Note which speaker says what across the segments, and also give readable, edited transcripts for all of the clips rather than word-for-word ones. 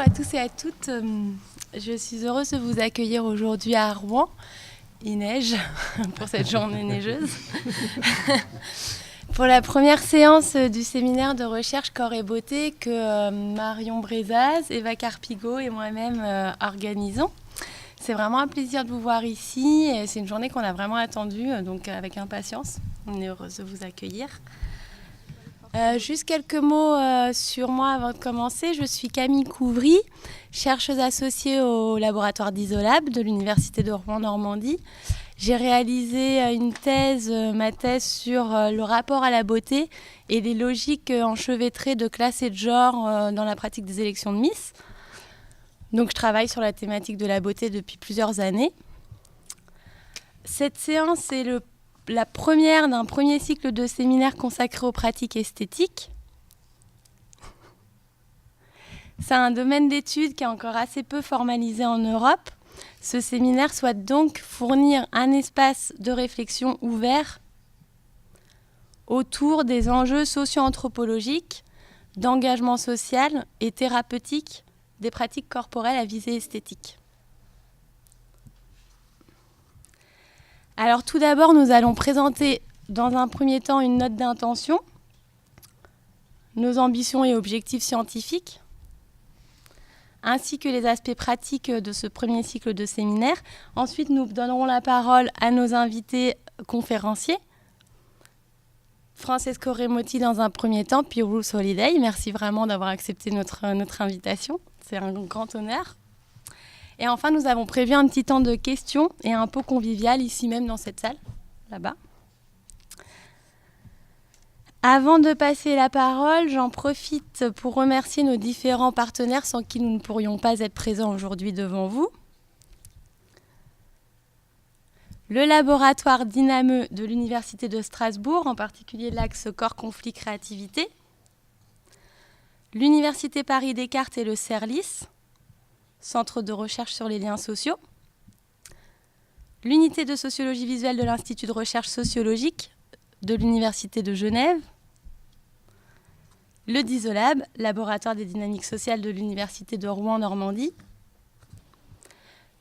Speaker 1: à tous et à toutes. Je suis heureuse de vous accueillir aujourd'hui à Rouen. Il neige pour cette journée neigeuse. Pour la première séance du séminaire de recherche Corps et Beauté que Marion Brezaz, Eva Carpigo et moi-même organisons. C'est vraiment un plaisir de vous voir ici. C'est une journée qu'on a vraiment attendue, donc avec impatience. On est heureuse de vous accueillir. Juste quelques mots sur moi avant de commencer. Je suis Camille Couvry, chercheuse associée au laboratoire d'Isolab de l'Université de Rouen-Normandie. J'ai réalisé ma thèse sur le rapport à la beauté et les logiques enchevêtrées de classe et de genre dans la pratique des élections de Miss. Donc je travaille sur la thématique de la beauté depuis plusieurs années. Cette séance est la première d'un premier cycle de séminaires consacrés aux pratiques esthétiques. C'est un domaine d'études qui est encore assez peu formalisé en Europe. Ce séminaire souhaite donc fournir un espace de réflexion ouvert autour des enjeux socio-anthropologiques, d'engagement social et thérapeutique des pratiques corporelles à visée esthétique. Alors tout d'abord, nous allons présenter dans un premier temps une note d'intention, nos ambitions et objectifs scientifiques, ainsi que les aspects pratiques de ce premier cycle de séminaire. Ensuite, nous donnerons la parole à nos invités conférenciers. Francesco Remotti dans un premier temps, puis Ruth Holliday. Merci vraiment d'avoir accepté notre invitation. C'est un grand honneur. Et enfin, nous avons prévu un petit temps de questions et un pot convivial ici même dans cette salle, là-bas. Avant de passer la parole, j'en profite pour remercier nos différents partenaires sans qui nous ne pourrions pas être présents aujourd'hui devant vous. Le laboratoire Dyname de l'Université de Strasbourg, en particulier l'axe corps, conflit, créativité. L'Université Paris Descartes et le CERLIS, Centre de recherche sur les liens sociaux. L'unité de sociologie visuelle de l'Institut de recherche sociologique de l'Université de Genève. Le DISOLAB, laboratoire des dynamiques sociales de l'Université de Rouen-Normandie.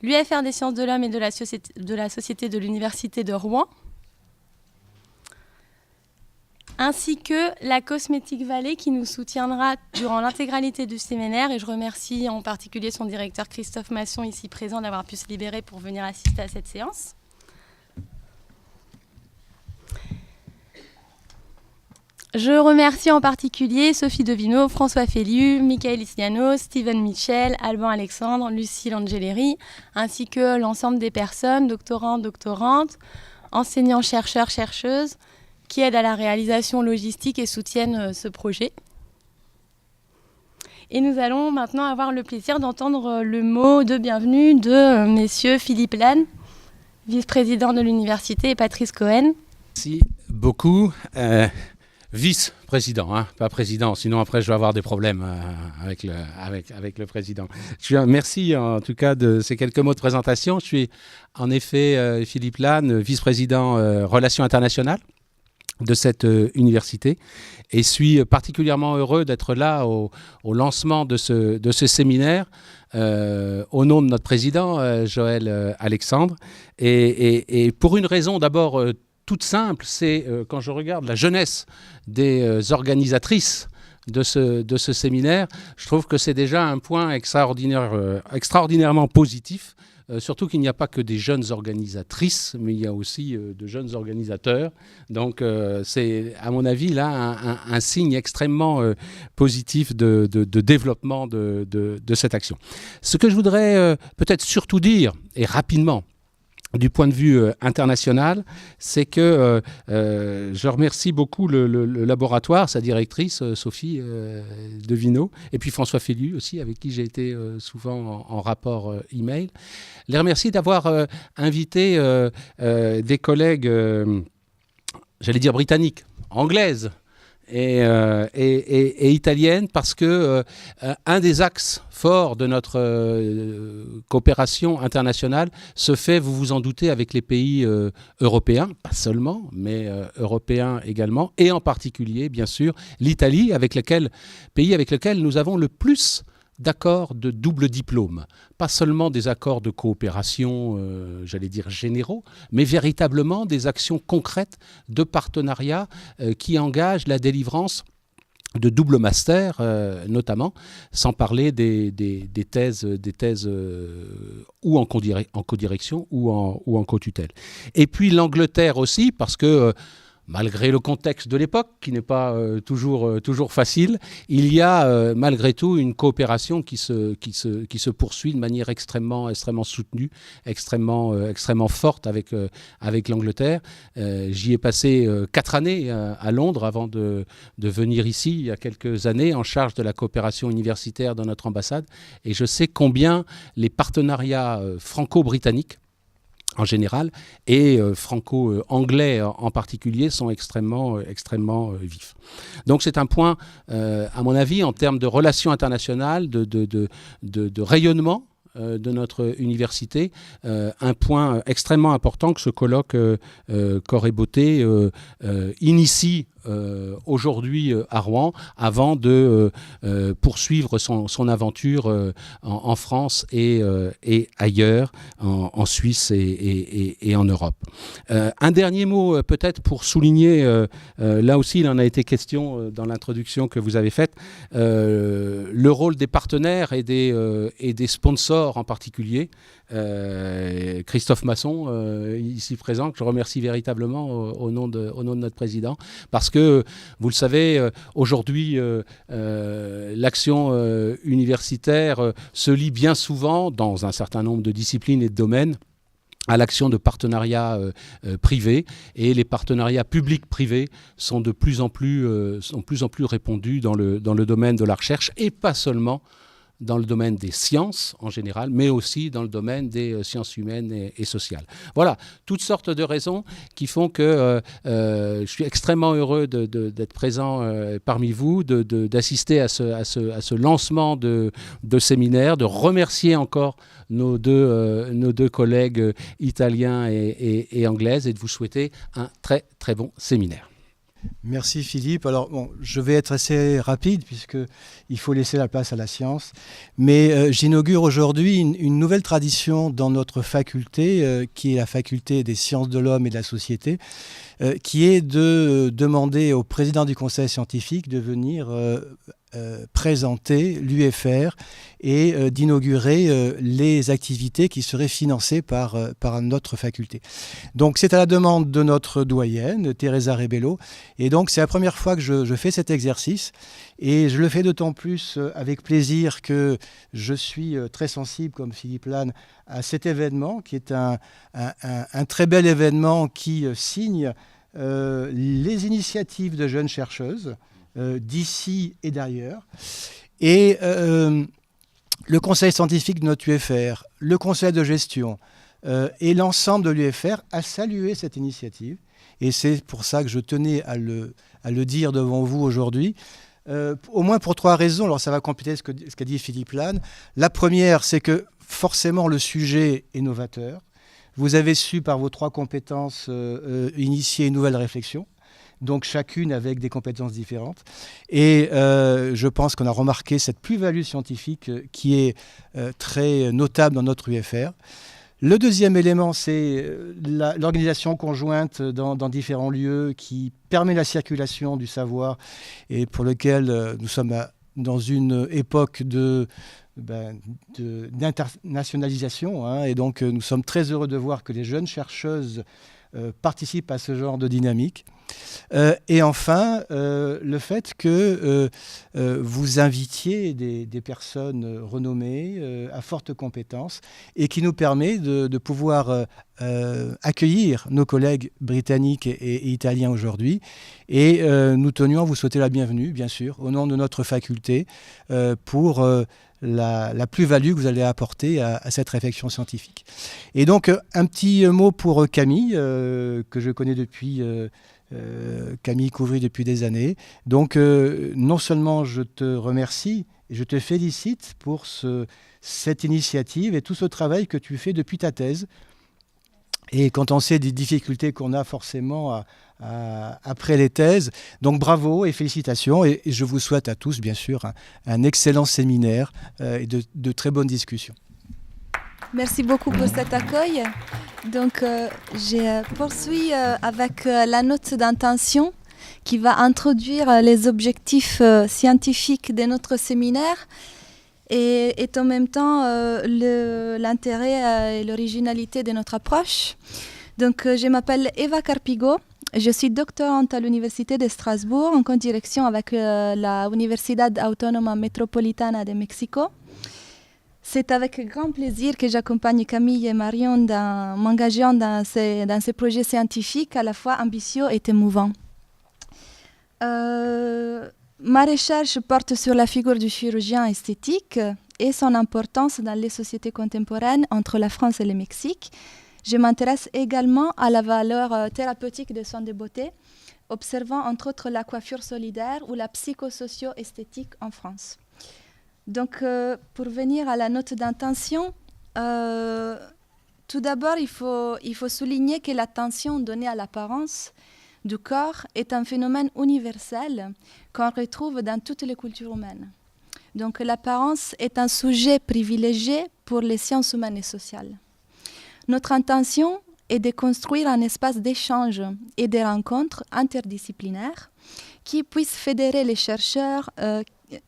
Speaker 1: L'UFR des sciences de l'homme et de la société de l'Université de Rouen. Ainsi que la Cosmétique Vallée qui nous soutiendra durant l'intégralité du séminaire. Et je remercie en particulier son directeur Christophe Masson, ici présent, d'avoir pu se libérer pour venir assister à cette séance. Je remercie en particulier Sophie Devineau, François Féliu, Michael Isliano, Steven Michel, Alban Alexandre, Lucille Angeleri, ainsi que l'ensemble des personnes, doctorants, doctorantes, enseignants, chercheurs, chercheuses, qui aident à la réalisation logistique et soutiennent ce projet. Et nous allons maintenant avoir le plaisir d'entendre le mot de bienvenue de messieurs Philippe Lannes, vice-président de l'université, et Patrice Cohen.
Speaker 2: Merci beaucoup. Vice-président, pas président, sinon après je vais avoir des problèmes avec le président. Merci en tout cas de ces quelques mots de présentation. Je suis en effet Philippe Lannes, vice-président Relations internationales de cette université et suis particulièrement heureux d'être là au lancement de ce séminaire au nom de notre président Joël Alexandre et pour une raison d'abord toute simple, c'est quand je regarde la jeunesse des organisatrices de ce séminaire, je trouve que c'est déjà un point extraordinairement positif. Surtout qu'il n'y a pas que des jeunes organisatrices, mais il y a aussi de jeunes organisateurs. Donc c'est, à mon avis, là, un signe extrêmement positif de développement de cette action. Ce que je voudrais peut-être surtout dire, et rapidement, du point de vue international, c'est que je remercie beaucoup le laboratoire, sa directrice, Sophie Devineau, et puis François Féliu aussi, avec qui j'ai été souvent en rapport email. Les remercie d'avoir invité des collègues, j'allais dire britanniques, anglaises, et italienne parce que un des axes forts de notre coopération internationale se fait, vous vous en doutez, avec les pays européens, pas seulement, mais européens également, et en particulier, bien sûr, l'Italie, pays avec lequel nous avons le plus d'accords de double diplôme. Pas seulement des accords de coopération, j'allais dire généraux, mais véritablement des actions concrètes de partenariat qui engagent la délivrance de double master, notamment, sans parler des thèses ou en codirection ou en co-tutelle. Et puis l'Angleterre aussi, parce que malgré le contexte de l'époque, qui n'est pas toujours facile, il y a malgré tout une coopération qui se poursuit de manière extrêmement soutenue, extrêmement forte avec l'Angleterre. J'y ai passé 4 années à Londres avant de venir ici, il y a quelques années, en charge de la coopération universitaire dans notre ambassade. Et je sais combien les partenariats franco-britanniques, en général, et franco-anglais en particulier, sont extrêmement vifs. Donc c'est un point, à mon avis, en termes de relations internationales, de rayonnement de notre université, un point extrêmement important que ce colloque Corps et Beauté initie aujourd'hui à Rouen, avant de poursuivre son aventure en France et ailleurs, en Suisse et en Europe. Un dernier mot peut-être pour souligner, là aussi il en a été question dans l'introduction que vous avez faite, le rôle des partenaires et des sponsors en particulier. Christophe Masson, ici présent, que je remercie véritablement au nom de notre président, parce que, vous le savez, aujourd'hui, l'action universitaire se lie bien souvent, dans un certain nombre de disciplines et de domaines, à l'action de partenariats privés, et les partenariats publics-privés sont de plus en plus répandus dans le domaine de la recherche, et pas seulement dans le domaine des sciences en général, mais aussi dans le domaine des sciences humaines et sociales. Voilà, toutes sortes de raisons qui font que je suis extrêmement heureux d'être présent parmi vous, d'assister à ce lancement de séminaire, de remercier encore nos deux collègues italiens et anglaises, et de vous souhaiter un très très bon séminaire.
Speaker 3: Merci Philippe. Alors bon, je vais être assez rapide puisqu'il faut laisser la place à la science. Mais j'inaugure aujourd'hui une nouvelle tradition dans notre faculté, qui est la faculté des sciences de l'homme et de la société, qui est de demander au président du conseil scientifique de venir présenter l'UFR et d'inaugurer les activités qui seraient financées par notre faculté. Donc c'est à la demande de notre doyenne, Teresa Rebello, et donc c'est la première fois que je fais cet exercice, et je le fais d'autant plus avec plaisir que je suis très sensible, comme Philippe Lannes, à cet événement, qui est un très bel événement qui signe les initiatives de jeunes chercheuses, d'ici et d'ailleurs. Et le conseil scientifique de notre UFR, le conseil de gestion et l'ensemble de l'UFR a salué cette initiative. Et c'est pour ça que je tenais à le dire devant vous aujourd'hui. Au moins pour 3 raisons. Alors ça va compléter ce qu'a dit Philippe Lannes. La première, c'est que forcément le sujet est novateur. Vous avez su par vos 3 compétences initier une nouvelle réflexion. Donc chacune avec des compétences différentes. Et je pense qu'on a remarqué cette plus-value scientifique qui est très notable dans notre UFR. Le deuxième élément, c'est l'organisation conjointe dans différents lieux qui permet la circulation du savoir, et pour lequel nous sommes dans une époque d'internationalisation, hein, et donc nous sommes très heureux de voir que les jeunes chercheuses participent à ce genre de dynamique. Et enfin, le fait que vous invitiez des personnes renommées, à forte compétence, et qui nous permet de pouvoir accueillir nos collègues britanniques et italiens aujourd'hui. Et nous tenions à vous souhaiter la bienvenue, bien sûr, au nom de notre faculté, pour la plus-value que vous allez apporter à cette réflexion scientifique. Et donc, un petit mot pour Camille, que je connais depuis... Camille Couvry depuis des années. Donc, non seulement je te remercie, je te félicite pour cette initiative et tout ce travail que tu fais depuis ta thèse Et quand on sait des difficultés qu'on a forcément après les thèses. Donc bravo et félicitations. Et je vous souhaite à tous, bien sûr, un excellent séminaire et de très bonnes discussions.
Speaker 4: Merci beaucoup pour cet accueil. Donc, je poursuis avec la note d'intention qui va introduire les objectifs scientifiques de notre séminaire et en même temps l'intérêt et l'originalité de notre approche. Donc, je m'appelle Eva Carpigo. Je suis doctorante à l'Université de Strasbourg en co-direction avec la Universidad Autónoma Metropolitana de Mexico. C'est avec grand plaisir que j'accompagne Camille et Marion m'engageant dans ces projets scientifiques à la fois ambitieux et émouvants. Ma recherche porte sur la figure du chirurgien esthétique et son importance dans les sociétés contemporaines entre la France et le Mexique. Je m'intéresse également à la valeur thérapeutique des soins de beauté, observant entre autres la coiffure solidaire ou la psychosocio-esthétique en France. Donc, pour venir à la note d'intention, tout d'abord, il faut souligner que l'attention donnée à l'apparence du corps est un phénomène universel qu'on retrouve dans toutes les cultures humaines. Donc, l'apparence est un sujet privilégié pour les sciences humaines et sociales. Notre intention est de construire un espace d'échange et de rencontres interdisciplinaires qui puissent fédérer les chercheurs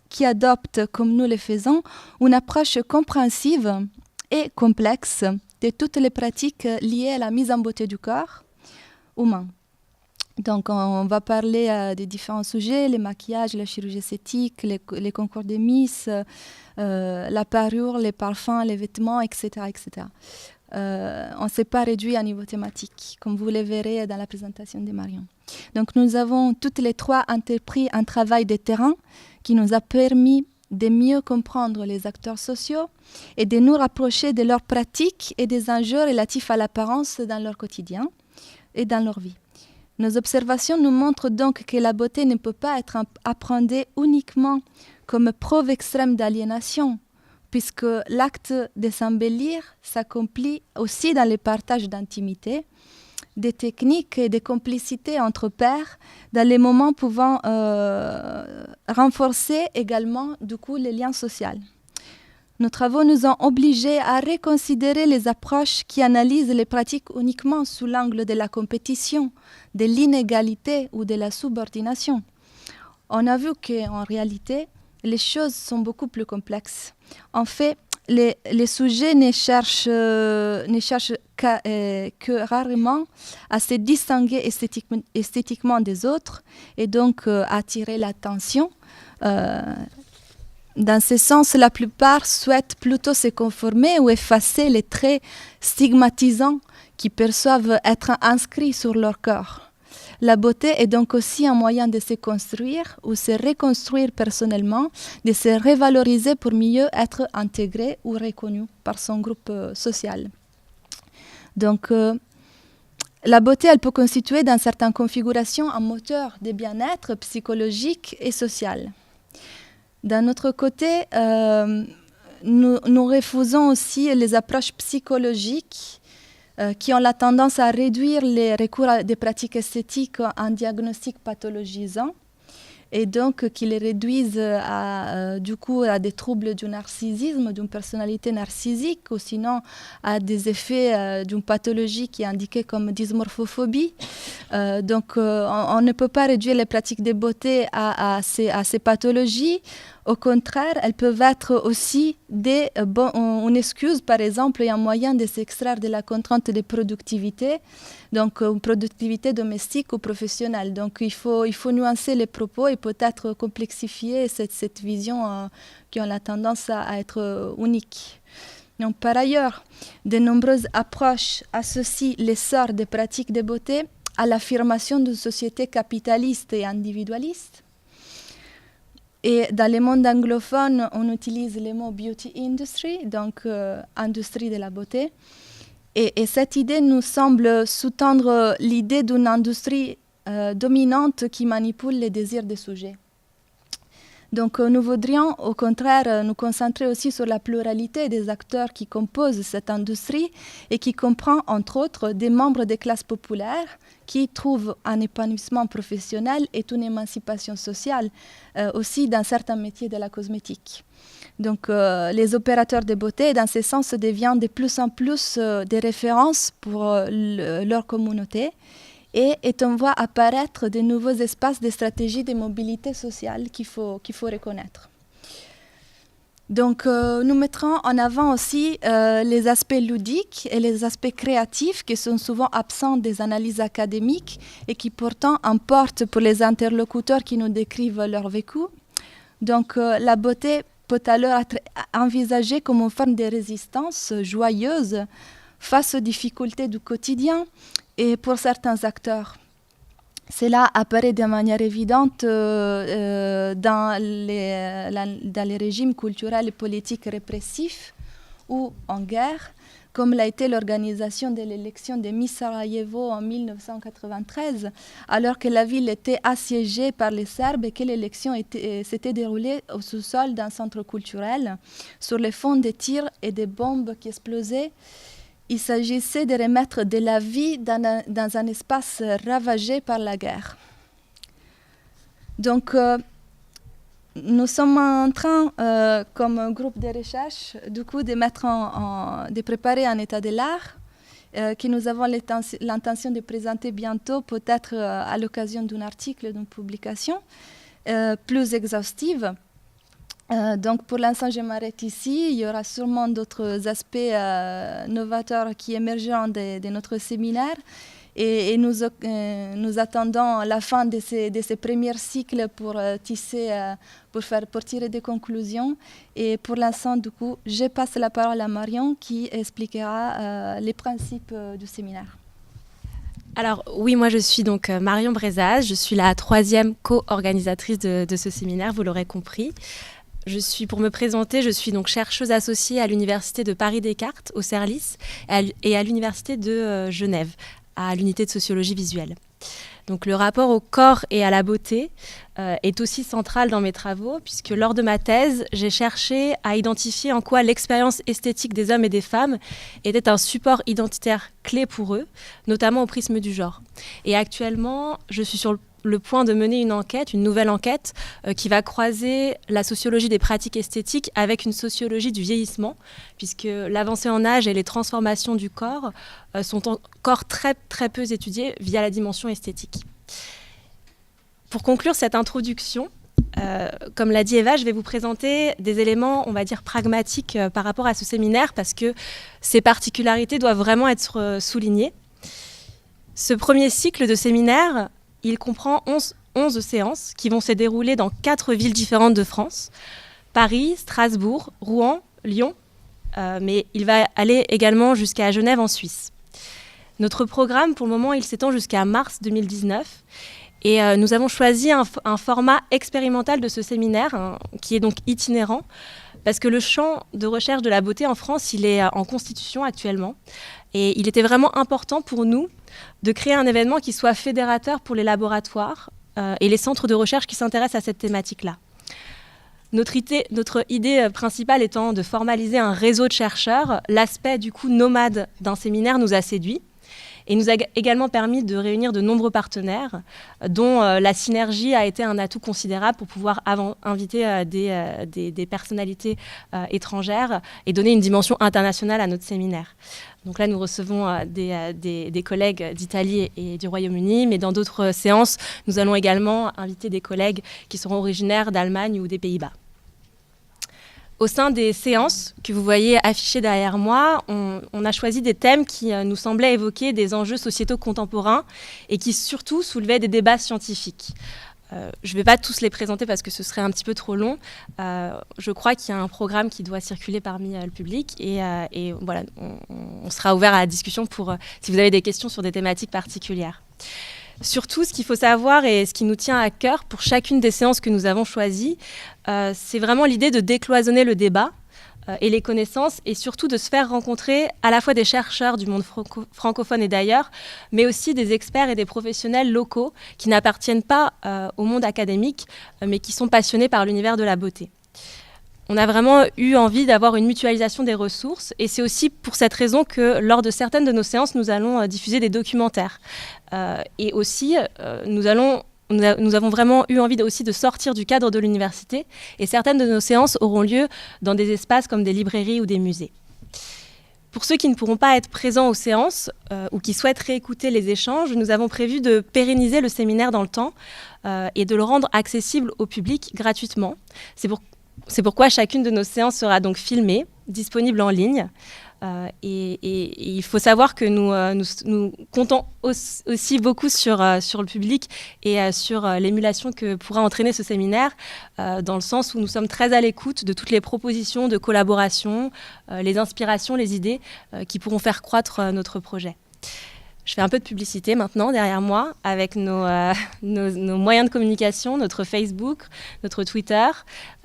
Speaker 4: qui adoptent, comme nous le faisons, une approche compréhensive et complexe de toutes les pratiques liées à la mise en beauté du corps humain. Donc, on va parler des différents sujets, les maquillages, la chirurgie esthétique, les concours de Miss, la parure, les parfums, les vêtements, etc. etc. On ne s'est pas réduit à niveau thématique, comme vous le verrez dans la présentation de Marion. Donc, nous avons toutes les trois entrepris un travail de terrain qui nous a permis de mieux comprendre les acteurs sociaux et de nous rapprocher de leurs pratiques et des enjeux relatifs à l'apparence dans leur quotidien et dans leur vie. Nos observations nous montrent donc que la beauté ne peut pas être appréhendée uniquement comme preuve extrême d'aliénation, puisque l'acte de s'embellir s'accomplit aussi dans le partage d'intimité, des techniques et des complicités entre pairs, dans les moments pouvant renforcer également du coup les liens sociaux. Nos travaux nous ont obligés à reconsidérer les approches qui analysent les pratiques uniquement sous l'angle de la compétition, de l'inégalité ou de la subordination. On a vu qu'en réalité, les choses sont beaucoup plus complexes. En fait, les sujets ne cherchent que rarement à se distinguer esthétiquement des autres et donc attirer l'attention. Dans ce sens, la plupart souhaitent plutôt se conformer ou effacer les traits stigmatisants qui perçoivent être inscrits sur leur corps. La beauté est donc aussi un moyen de se construire ou se reconstruire personnellement, de se revaloriser pour mieux être intégré ou reconnu par son groupe social. Donc, la beauté, elle peut constituer dans certaines configurations un moteur de bien-être psychologique et social. D'un autre côté, nous refusons aussi les approches psychologiques qui ont la tendance à réduire les recours à des pratiques esthétiques en diagnostic pathologisant et donc qui les réduisent du coup à des troubles du narcissisme, d'une personnalité narcissique ou sinon à des effets d'une pathologie qui est indiquée comme dysmorphophobie. Donc on ne peut pas réduire les pratiques de beauté à ces pathologies. Au contraire, elles peuvent être aussi une excuse, par exemple, et un moyen de s'extraire de la contrainte de productivité, donc une productivité domestique ou professionnelle. Donc il faut nuancer les propos et peut-être complexifier cette vision qui a la tendance à être unique. Donc, par ailleurs, de nombreuses approches associent l'essor des pratiques de beauté à l'affirmation d'une société capitaliste et individualiste. Et dans le monde anglophone, on utilise le mot beauty industry, donc industrie de la beauté. Et cette idée nous semble sous-tendre l'idée d'une industrie dominante qui manipule les désirs des sujets. Donc nous voudrions au contraire nous concentrer aussi sur la pluralité des acteurs qui composent cette industrie et qui comprend entre autres des membres des classes populaires qui trouvent un épanouissement professionnel et une émancipation sociale aussi dans certains métiers de la cosmétique. Donc les opérateurs de beauté dans ce sens deviennent de plus en plus des références pour leur communauté. Et on voit apparaître de nouveaux espaces de stratégie de mobilité sociale qu'il faut reconnaître. Donc, nous mettrons en avant aussi les aspects ludiques et les aspects créatifs qui sont souvent absents des analyses académiques et qui pourtant importent pour les interlocuteurs qui nous décrivent leur vécu. Donc, la beauté peut alors être envisagée comme une forme de résistance joyeuse face aux difficultés du quotidien. Et pour certains acteurs, cela apparaît de manière évidente dans les régimes culturels et politiques répressifs ou en guerre, comme l'a été l'organisation de l'élection de Miss Sarajevo en 1993, alors que la ville était assiégée par les Serbes et que l'élection s'était déroulée au sous-sol d'un centre culturel, sur les fonds de tirs et de bombes qui explosaient. Il s'agissait de remettre de la vie dans un espace ravagé par la guerre. Donc, nous sommes en train, comme groupe de recherche, du coup, de préparer un état de l'art que nous avons l'intention de présenter bientôt, peut-être à l'occasion d'un article, d'une publication plus exhaustive. Donc pour l'instant, je m'arrête ici. Il y aura sûrement d'autres aspects novateurs qui émergeront de notre séminaire. Et nous attendons la fin de ces premiers cycles pour tirer des conclusions. Et pour l'instant, du coup, je passe la parole à Marion qui expliquera les principes du séminaire.
Speaker 5: Alors oui, moi je suis donc Marion Brezaz. Je suis la 3e co-organisatrice de ce séminaire, vous l'aurez compris. Pour me présenter, je suis donc chercheuse associée à l'Université de Paris-Descartes, au CERLIS, et à l'Université de Genève, à l'unité de sociologie visuelle. Donc le rapport au corps et à la beauté est aussi central dans mes travaux, puisque lors de ma thèse, j'ai cherché à identifier en quoi l'expérience esthétique des hommes et des femmes était un support identitaire clé pour eux, notamment au prisme du genre. Et actuellement, je suis sur le point de mener une nouvelle enquête qui va croiser la sociologie des pratiques esthétiques avec une sociologie du vieillissement, puisque l'avancée en âge et les transformations du corps sont encore très, très peu étudiées via la dimension esthétique. Pour conclure cette introduction, comme l'a dit Eva, je vais vous présenter des éléments, on va dire, pragmatiques par rapport à ce séminaire, parce que ces particularités doivent vraiment être soulignées. Ce premier cycle de séminaire, il comprend 11 séances qui vont se dérouler dans 4 villes différentes de France, Paris, Strasbourg, Rouen, Lyon, mais il va aller également jusqu'à Genève en Suisse. Notre programme, pour le moment, il s'étend jusqu'à mars 2019 et nous avons choisi un format expérimental de ce séminaire qui est donc itinérant parce que le champ de recherche de la beauté en France, il est en constitution actuellement et il était vraiment important pour nous de créer un événement qui soit fédérateur pour les laboratoires et les centres de recherche qui s'intéressent à cette thématique-là. Notre idée principale étant de formaliser un réseau de chercheurs, l'aspect du coup nomade d'un séminaire nous a séduits et nous a également permis de réunir de nombreux partenaires dont la synergie a été un atout considérable pour pouvoir inviter des personnalités étrangères et donner une dimension internationale à notre séminaire. Donc là, nous recevons des collègues d'Italie et du Royaume-Uni, mais dans d'autres séances, nous allons également inviter des collègues qui seront originaires d'Allemagne ou des Pays-Bas. Au sein des séances que vous voyez affichées derrière moi, on a choisi des thèmes qui nous semblaient évoquer des enjeux sociétaux contemporains et qui surtout soulevaient des débats scientifiques. Je ne vais pas tous les présenter parce que ce serait un petit peu trop long. Je crois qu'il y a un programme qui doit circuler parmi le public et voilà, on sera ouvert à la discussion pour si vous avez des questions sur des thématiques particulières. Surtout, ce qu'il faut savoir et ce qui nous tient à cœur pour chacune des séances que nous avons choisies, c'est vraiment l'idée de décloisonner le débat et les connaissances, et surtout de se faire rencontrer à la fois des chercheurs du monde francophone et d'ailleurs, mais aussi des experts et des professionnels locaux qui n'appartiennent pas au monde académique, mais qui sont passionnés par l'univers de la beauté. On a vraiment eu envie d'avoir une mutualisation des ressources, et c'est aussi pour cette raison que lors de certaines de nos séances, nous allons diffuser des documentaires. Et aussi, nous avons vraiment eu envie aussi de sortir du cadre de l'université, et certaines de nos séances auront lieu dans des espaces comme des librairies ou des musées. Pour ceux qui ne pourront pas être présents aux séances ou qui souhaitent réécouter les échanges, nous avons prévu de pérenniser le séminaire dans le temps et de le rendre accessible au public gratuitement. C'est pourquoi chacune de nos séances sera donc filmée, disponible en ligne. Et il faut savoir que nous comptons aussi beaucoup sur le public et sur l'émulation que pourra entraîner ce séminaire, dans le sens où nous sommes très à l'écoute de toutes les propositions de collaboration, les inspirations, les idées qui pourront faire croître notre projet. Je fais un peu de publicité maintenant derrière moi avec nos moyens de communication, notre Facebook, notre Twitter.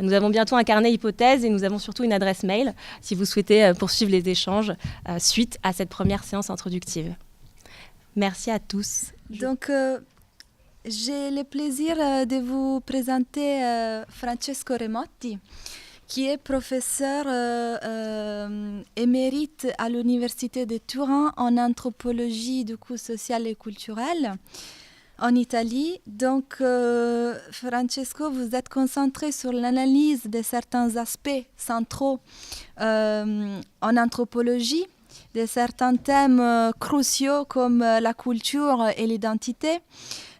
Speaker 5: Nous avons bientôt un carnet hypothèse et nous avons surtout une adresse mail si vous souhaitez poursuivre les échanges suite à cette première séance introductive. Merci à tous.
Speaker 4: Donc, j'ai le plaisir de vous présenter Francesco Remotti, qui est professeur émérite à l'Université de Turin en anthropologie du coup, sociale et culturelle en Italie. Donc, Francesco, vous êtes concentré sur l'analyse de certains aspects centraux en anthropologie, de certains thèmes cruciaux comme la culture et l'identité,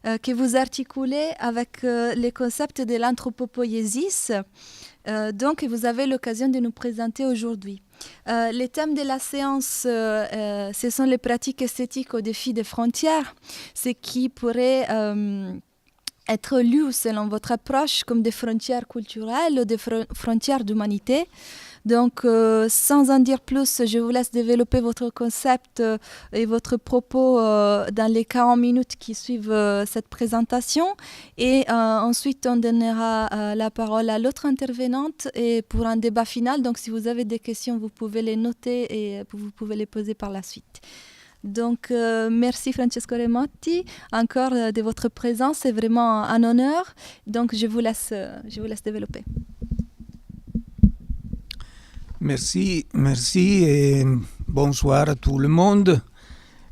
Speaker 4: que vous articulez avec les concepts de l'anthropo-poïesis. Donc, vous avez l'occasion de nous présenter aujourd'hui. Les thèmes de la séance, ce sont les pratiques esthétiques au défi des frontières, ce qui pourrait être lu, selon votre approche, comme des frontières culturelles ou des frontières d'humanité. Donc, sans en dire plus, je vous laisse développer votre concept et votre propos dans les 40 minutes qui suivent cette présentation. Et ensuite, on donnera la parole à l'autre intervenante et pour un débat final. Donc, si vous avez des questions, vous pouvez les noter et vous pouvez les poser par la suite. Donc, merci Francesco Remotti encore de votre présence. C'est vraiment un honneur. Donc, je vous laisse développer.
Speaker 6: Merci et bonsoir à tout le monde.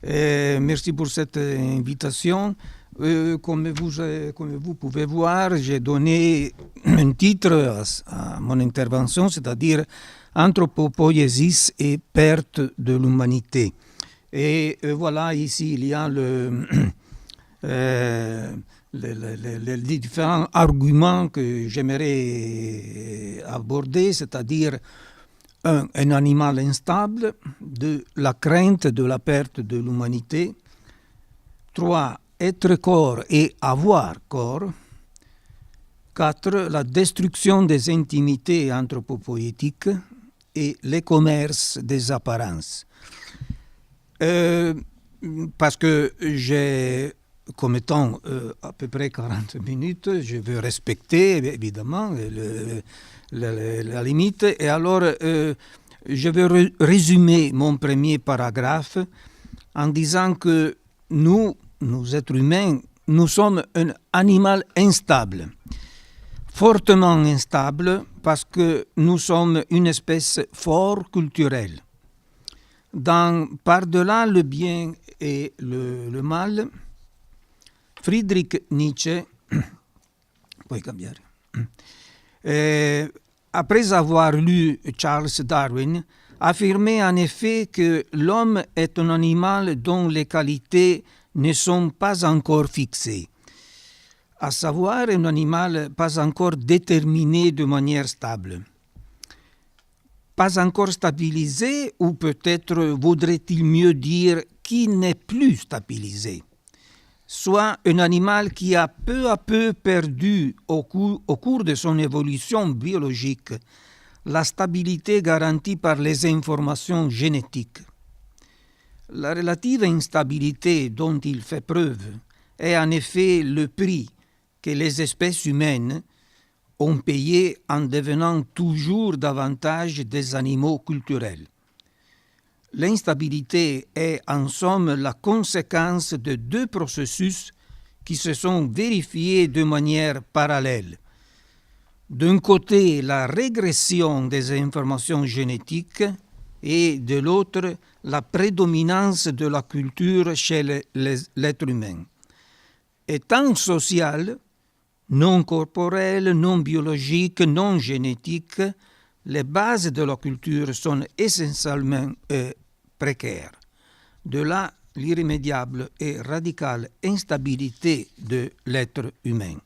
Speaker 6: Merci pour cette invitation. Comme vous pouvez voir, j'ai donné un titre à mon intervention, c'est-à-dire « Anthropo-poïesis et perte de l'humanité ». Et voilà, ici, il y a les différents arguments que j'aimerais aborder, c'est-à-dire un animal instable, 2, la crainte de la perte de l'humanité, 3, être corps et avoir corps, 4, la destruction des intimités anthropo-poétiques et le commerce des apparences. Parce que j'ai, comme étant à peu près 40 minutes, je veux respecter évidemment la limite. Et alors, je vais résumer mon premier paragraphe en disant que nous êtres humains, nous sommes un animal instable, fortement instable, parce que nous sommes une espèce fort culturelle. Par-delà le bien et le mal, Friedrich Nietzsche, puoi cambiare, après avoir lu Charles Darwin, affirmait en effet que l'homme est un animal dont les qualités ne sont pas encore fixées, à savoir un animal pas encore déterminé de manière stable. Pas encore stabilisé, ou peut-être vaudrait-il mieux dire qui n'est plus stabilisé, soit un animal qui a peu à peu perdu au cours de son évolution biologique la stabilité garantie par les informations génétiques. La relative instabilité dont il fait preuve est en effet le prix que les espèces humaines ont payé en devenant toujours davantage des animaux culturels. L'instabilité est en somme la conséquence de deux processus qui se sont vérifiés de manière parallèle. D'un côté, la régression des informations génétiques et de l'autre, la prédominance de la culture chez l'être humain. Étant social, non corporel, non biologique, non génétique, les bases de la culture sont essentiellement précaires. De là, l'irrémédiable et radicale instabilité de l'être humain.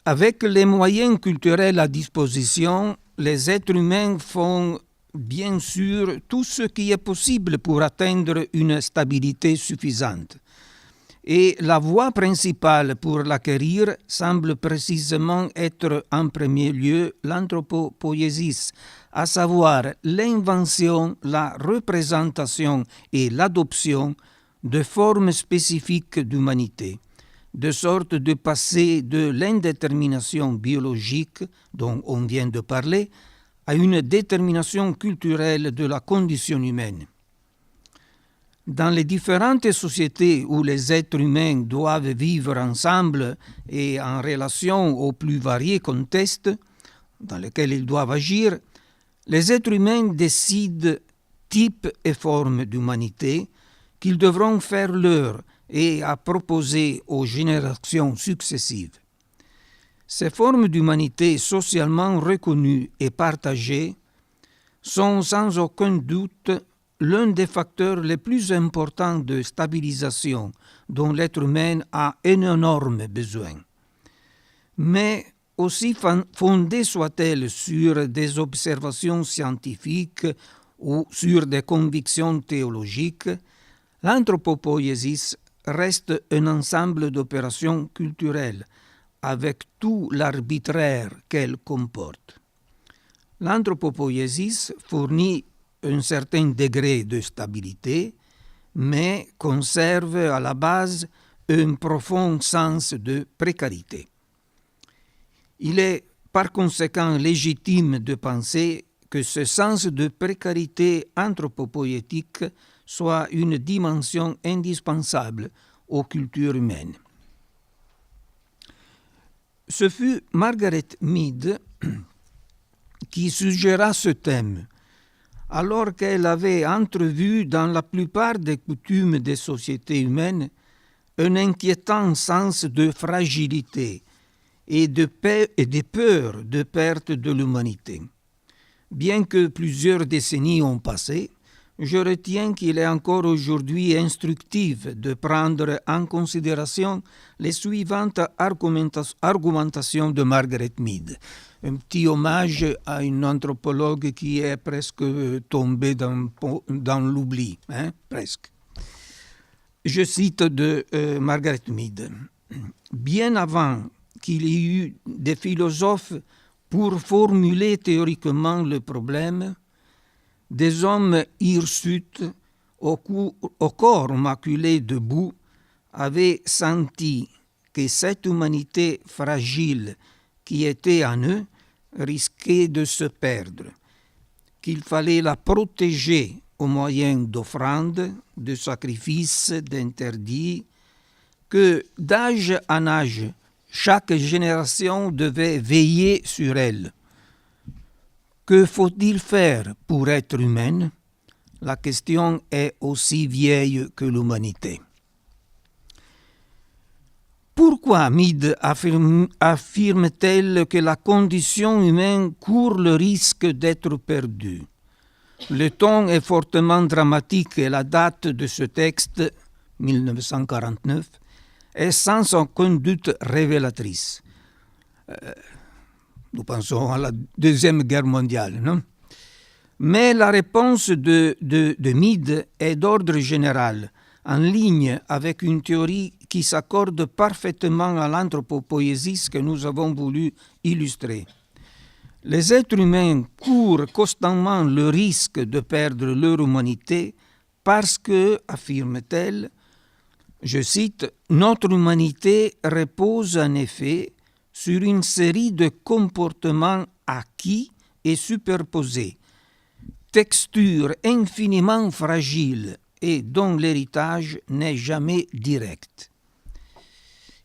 Speaker 6: Avec les moyens culturels à disposition, les êtres humains font bien sûr tout ce qui est possible pour atteindre une stabilité suffisante. Et la voie principale pour l'acquérir semble précisément être en premier lieu l'anthropo-poïesis, à savoir l'invention, la représentation et l'adoption de formes spécifiques d'humanité, de sorte de passer de l'indétermination biologique dont on vient de parler à une détermination culturelle de la condition humaine. Dans les différentes sociétés où les êtres humains doivent vivre ensemble et en relation aux plus variés contextes dans lesquels ils doivent agir, les êtres humains décident type et forme d'humanité qu'ils devront faire leur et à proposer aux générations successives. Ces formes d'humanité socialement reconnues et partagées sont sans aucun doute l'un des facteurs les plus importants de stabilisation dont l'être humain a un énorme besoin. Mais aussi fondée soit-elle sur des observations scientifiques ou sur des convictions théologiques, l'anthropo-poïesis reste un ensemble d'opérations culturelles avec tout l'arbitraire qu'elle comporte. L'anthropo-poïesis fournit un certain degré de stabilité, mais conserve à la base un profond sens de précarité. Il est par conséquent légitime de penser que ce sens de précarité anthropopoïétique soit une dimension indispensable aux cultures humaines. Ce fut Margaret Mead qui suggéra ce thème, alors qu'elle avait entrevu dans la plupart des coutumes des sociétés humaines un inquiétant sens de fragilité et de peur de perte de l'humanité. Bien que plusieurs décennies ont passé, je retiens qu'il est encore aujourd'hui instructif de prendre en considération les suivantes argumentations de Margaret Mead. Un petit hommage à une anthropologue qui est presque tombée dans l'oubli, presque. Je cite de Margaret Mead. « Bien avant qu'il y eut des philosophes pour formuler théoriquement le problème, des hommes hirsutes au corps maculé de boue avaient senti que cette humanité fragile qui était en eux risquait de se perdre, qu'il fallait la protéger au moyen d'offrandes, de sacrifices, d'interdits, que d'âge en âge, chaque génération devait veiller sur elle. Que faut-il faire pour être humaine? La question est aussi vieille que l'humanité. Pourquoi Mead affirme-t-elle que la condition humaine court le risque d'être perdue? Le ton est fortement dramatique et la date de ce texte, 1949, est sans aucun doute révélatrice. Nous pensons à la Deuxième Guerre mondiale, non? Mais la réponse de Mead est d'ordre général, en ligne avec une théorie qui s'accorde parfaitement à l'anthropo-poïesis que nous avons voulu illustrer. Les êtres humains courent constamment le risque de perdre leur humanité parce que, affirme-t-elle, Je cite, « Notre humanité repose en effet sur une série de comportements acquis et superposés, texture infiniment fragile et dont l'héritage n'est jamais direct. »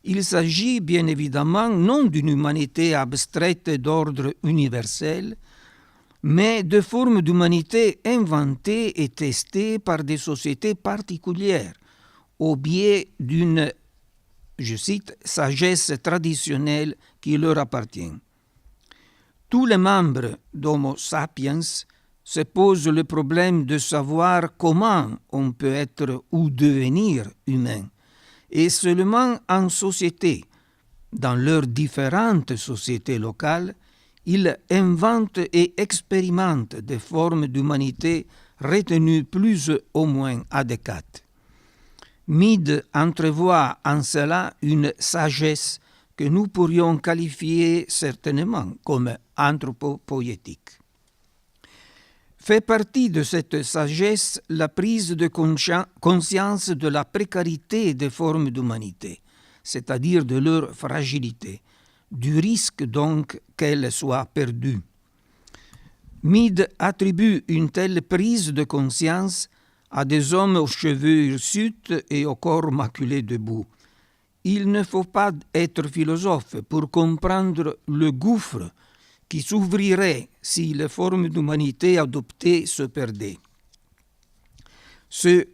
Speaker 6: Il s'agit bien évidemment non d'une humanité abstraite d'ordre universel, mais de formes d'humanité inventées et testées par des sociétés particulières, au biais d'une, je cite, « sagesse traditionnelle qui leur appartient ». Tous les membres d'Homo sapiens se posent le problème de savoir comment on peut être ou devenir humain, et seulement en société, dans leurs différentes sociétés locales, ils inventent et expérimentent des formes d'humanité retenues plus ou moins adéquates. Mead entrevoit en cela une sagesse que nous pourrions qualifier certainement comme anthropo-poïétique. Fait partie de cette sagesse la prise de conscience de la précarité des formes d'humanité, c'est-à-dire de leur fragilité, du risque donc qu'elles soient perdues. Mead attribue une telle prise de conscience à des hommes aux cheveux hirsutes et au corps maculé de boue. Il ne faut pas être philosophe pour comprendre le gouffre qui s'ouvrirait si les formes d'humanité adoptées se perdaient. Se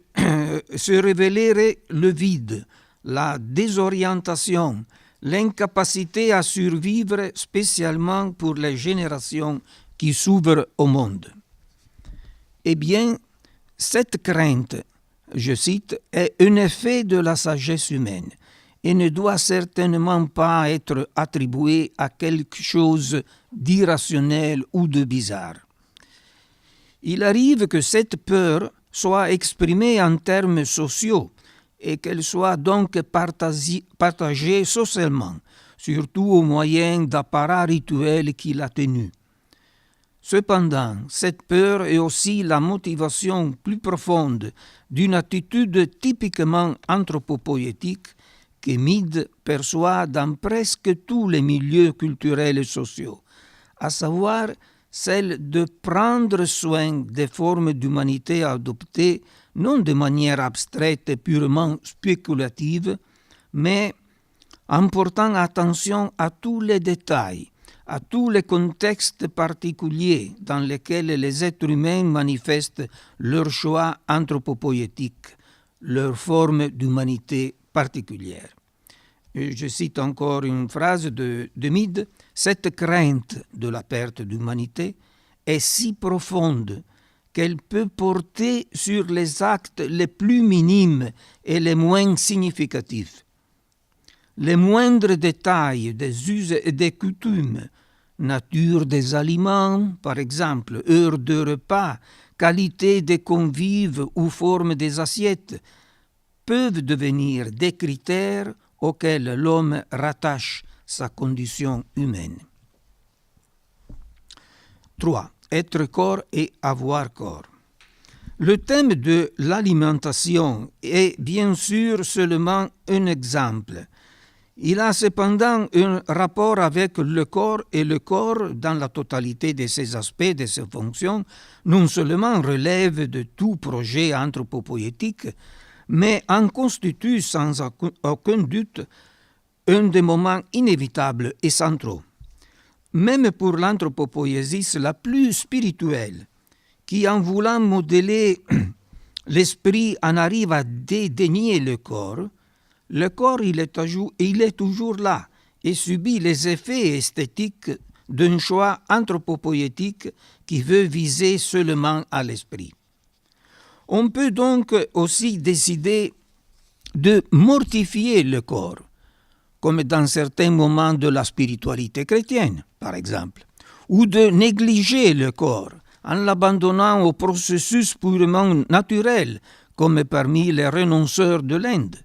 Speaker 6: révélerait le vide, la désorientation, l'incapacité à survivre spécialement pour les générations qui s'ouvrent au monde. Eh bien, cette crainte, je cite, est un effet de la sagesse humaine et ne doit certainement pas être attribuée à quelque chose d'irrationnel ou de bizarre. Il arrive que cette peur soit exprimée en termes sociaux et qu'elle soit donc partagée socialement, surtout au moyen d'apparats rituels qui l'atténuent. Cependant, cette peur est aussi la motivation plus profonde d'une attitude typiquement anthropo-poïétique que Mead perçoit dans presque tous les milieux culturels et sociaux, à savoir celle de prendre soin des formes d'humanité adoptées non de manière abstraite et purement spéculative, mais en portant attention à tous les détails, à tous les contextes particuliers dans lesquels les êtres humains manifestent leur choix anthropo-poïétique, leur forme d'humanité particulière. Et je cite encore une phrase de Mead, « Cette crainte de la perte d'humanité est si profonde qu'elle peut porter sur les actes les plus minimes et les moins significatifs. Les moindres détails des us et des coutumes, nature des aliments, par exemple, heure de repas, qualité des convives ou forme des assiettes, peuvent devenir des critères auxquels l'homme rattache sa condition humaine. 3. Être corps et avoir corps. Le thème de l'alimentation est bien sûr seulement un exemple. Il a cependant un rapport avec le corps et le corps, dans la totalité de ses aspects, de ses fonctions, non seulement relève de tout projet anthropo-poïétique, mais en constitue sans aucun doute un des moments inévitables et centraux. Même pour l'anthropo-poïésis la plus spirituelle, qui en voulant modeler l'esprit en arrive à dédaigner le corps il est toujours là et subit les effets esthétiques d'un choix anthropo-poïétique qui veut viser seulement à l'esprit. On peut donc aussi décider de mortifier le corps, comme dans certains moments de la spiritualité chrétienne, par exemple, ou de négliger le corps en l'abandonnant au processus purement naturel, comme parmi les renonceurs de l'Inde.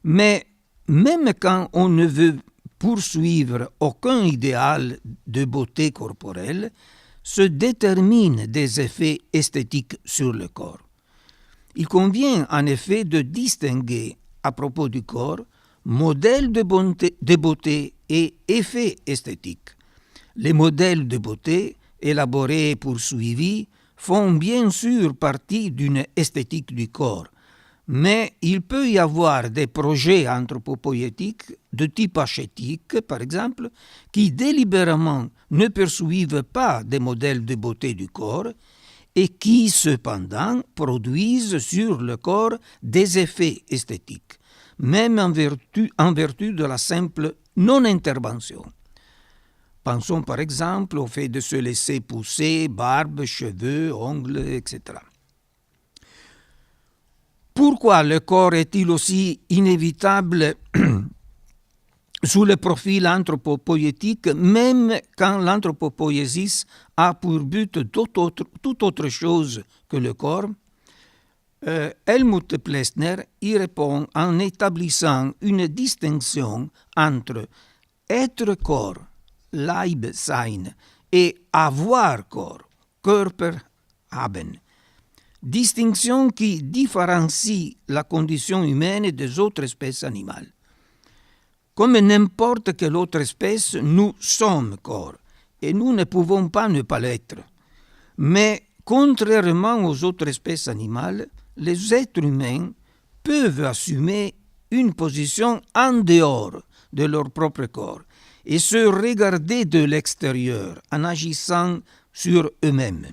Speaker 6: Mais même quand on ne veut poursuivre aucun idéal de beauté corporelle, se déterminent des effets esthétiques sur le corps. Il convient en effet de distinguer à propos du corps, modèles de beauté et effets esthétiques. Les modèles de beauté, élaborés et poursuivis, font bien sûr partie d'une esthétique du corps, mais il peut y avoir des projets anthropo-poïétiques de type ascétique, par exemple, qui délibérément ne poursuivent pas des modèles de beauté du corps et qui, cependant, produisent sur le corps des effets esthétiques, même en vertu de la simple non-intervention. Pensons par exemple au fait de se laisser pousser barbe, cheveux, ongles, etc. Pourquoi le corps est-il aussi inévitable sous le profil anthropo-poïétique, même quand l'anthropo-poïesis a pour but tout autre chose que le corps? Helmut Plessner y répond en établissant une distinction entre être corps, Leib sein, et avoir corps, Körper haben. Distinction qui différencie la condition humaine des autres espèces animales. Comme n'importe quelle autre espèce, nous sommes corps, et nous ne pouvons pas ne pas l'être. Mais contrairement aux autres espèces animales, les êtres humains peuvent assumer une position en dehors de leur propre corps et se regarder de l'extérieur en agissant sur eux-mêmes.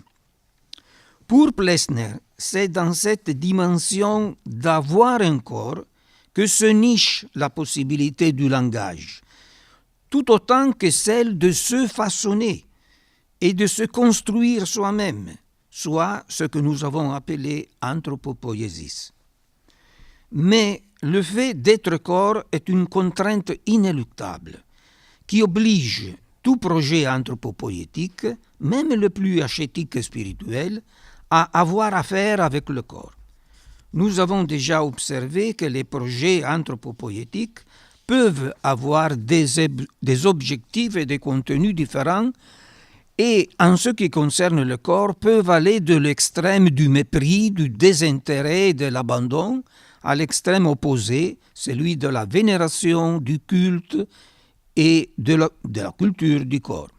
Speaker 6: Pour Plessner, c'est dans cette dimension d'avoir un corps que se niche la possibilité du langage, tout autant que celle de se façonner et de se construire soi-même, soit ce que nous avons appelé anthropo-poïesis. Mais le fait d'être corps est une contrainte inéluctable qui oblige tout projet anthropo-poïétique, même le plus ascétique et spirituel, à avoir affaire avec le corps. Nous avons déjà observé que les projets anthropo-poïétiques peuvent avoir des objectifs et des contenus différents et, en ce qui concerne le corps, peuvent aller de l'extrême du mépris, du désintérêt et de l'abandon à l'extrême opposé, celui de la vénération, du culte et de la culture du corps.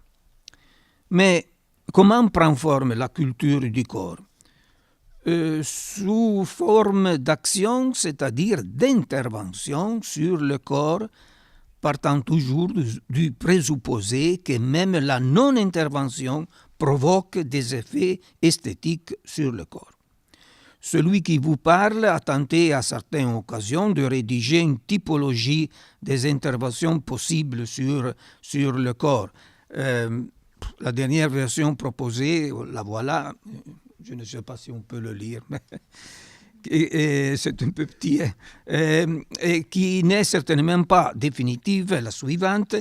Speaker 6: Mais comment prend forme la culture du corps? Sous forme d'action, c'est-à-dire d'intervention sur le corps, partant toujours du présupposé que même la non-intervention provoque des effets esthétiques sur le corps. Celui qui vous parle a tenté à certaines occasions de rédiger une typologie des interventions possibles sur le corps. La dernière version proposée, la voilà, je ne sais pas si on peut le lire, mais c'est un peu petit, et qui n'est certainement pas définitive, la suivante,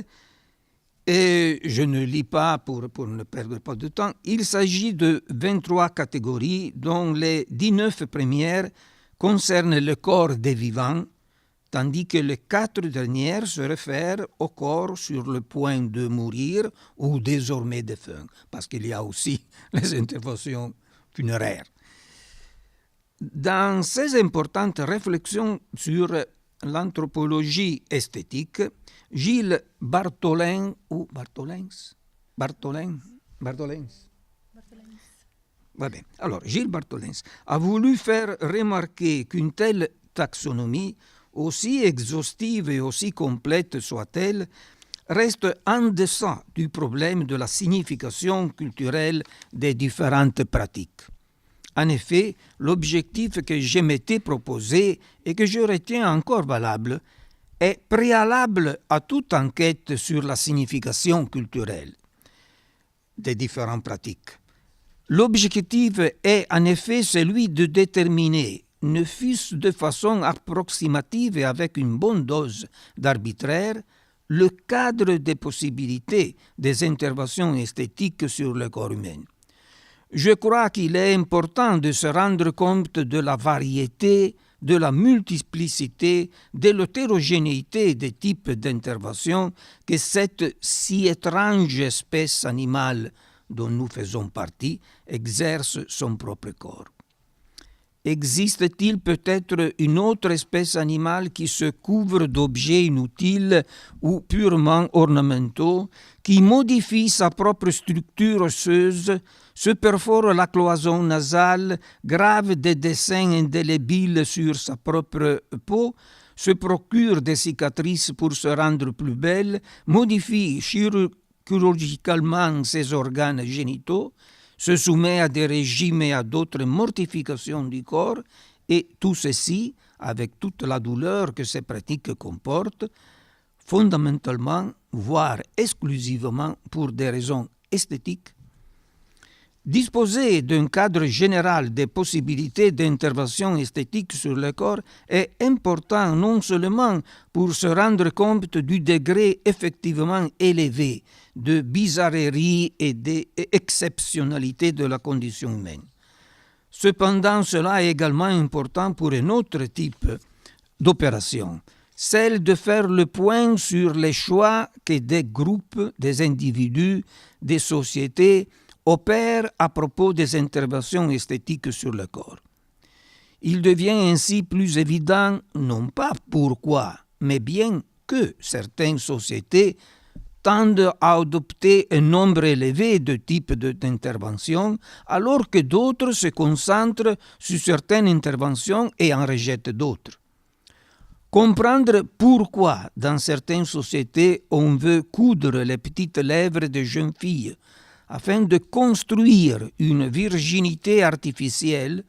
Speaker 6: et je ne lis pas pour ne perdre pas de temps. Il s'agit de 23 catégories dont les 19 premières concernent le corps des vivants, tandis que les 4 dernières se réfèrent au corps sur le point de mourir ou désormais défunt, parce qu'il y a aussi les interventions funéraires. Dans ces importantes réflexions sur l'anthropologie esthétique, Gilles Bartholin Gilles Bartholin a voulu faire remarquer qu'une telle taxonomie, aussi exhaustive et aussi complète soit-elle, reste en deçà du problème de la signification culturelle des différentes pratiques. En effet, l'objectif que je m'étais proposé et que je retiens encore valable est préalable à toute enquête sur la signification culturelle des différentes pratiques. L'objectif est en effet celui de déterminer, ne fût-ce de façon approximative et avec une bonne dose d'arbitraire, le cadre des possibilités des interventions esthétiques sur le corps humain. Je crois qu'il est important de se rendre compte de la variété, de la multiplicité, de l'hétérogénéité des types d'intervention que cette si étrange espèce animale dont nous faisons partie exerce son propre corps. Existe-t-il peut-être une autre espèce animale qui se couvre d'objets inutiles ou purement ornementaux, qui modifie sa propre structure osseuse, se perfore la cloison nasale, grave des dessins indélébiles sur sa propre peau, se procure des cicatrices pour se rendre plus belle, modifie chirurgicalement ses organes génitaux, se soumet à des régimes et à d'autres mortifications du corps, et tout ceci, avec toute la douleur que ces pratiques comportent, fondamentalement, voire exclusivement pour des raisons esthétiques. Disposer d'un cadre général des possibilités d'intervention esthétique sur le corps est important non seulement pour se rendre compte du degré effectivement élevé de bizarrerie et d'exceptionnalité de la condition humaine. Cependant, cela est également important pour un autre type d'opération, celle de faire le point sur les choix que des groupes, des individus, des sociétés opèrent à propos des interventions esthétiques sur le corps. Il devient ainsi plus évident, non pas pourquoi, mais bien que certaines sociétés tendent à adopter un nombre élevé de types d'interventions, alors que d'autres se concentrent sur certaines interventions et en rejettent d'autres. Comprendre pourquoi, dans certaines sociétés, on veut coudre les petites lèvres de jeunes filles afin de construire une virginité artificielle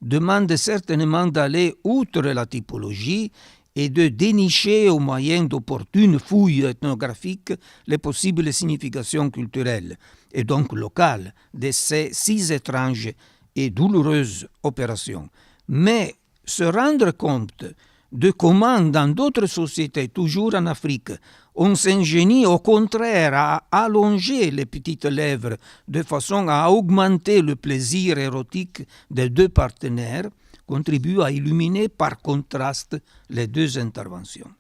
Speaker 6: demande certainement d'aller outre la typologie et de dénicher au moyen d'opportunes fouilles ethnographiques les possibles significations culturelles et donc locales de ces si étranges et douloureuses opérations. Mais se rendre compte de comment dans d'autres sociétés, toujours en Afrique, on s'ingénie au contraire à allonger les petites lèvres de façon à augmenter le plaisir érotique des deux partenaires, contribue à illuminer par contraste les deux interventions.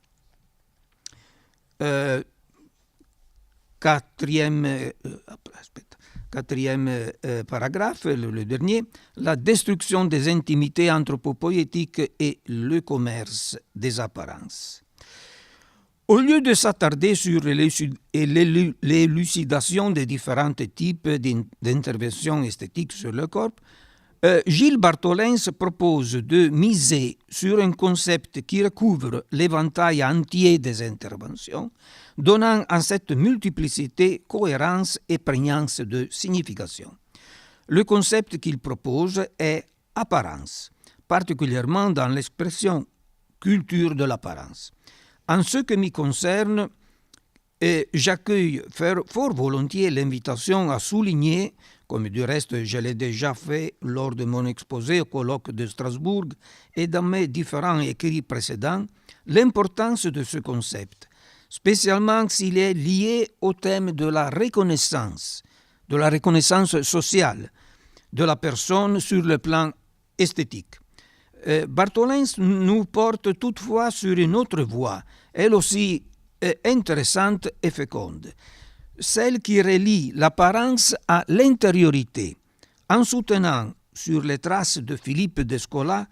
Speaker 6: Quatrième paragraphe, le dernier, la destruction des intimités anthropo-poïétiques et le commerce des apparences. Au lieu de s'attarder sur l'élucidation des différents types d'interventions esthétiques sur le corps, Gilles Bartholins propose de miser sur un concept qui recouvre l'éventail entier des interventions, donnant à cette multiplicité cohérence et prégnance de signification. Le concept qu'il propose est apparence, particulièrement dans l'expression culture de l'apparence. En ce qui m'y concerne, j'accueille fort volontiers l'invitation à souligner, comme du reste je l'ai déjà fait lors de mon exposé au colloque de Strasbourg et dans mes différents écrits précédents, l'importance de ce concept, spécialement s'il est lié au thème de la reconnaissance sociale de la personne sur le plan esthétique. Bartholins nous porte toutefois sur une autre voie, elle aussi intéressante et féconde, celle qui relie l'apparence à l'intériorité, en soutenant sur les traces de Philippe Descola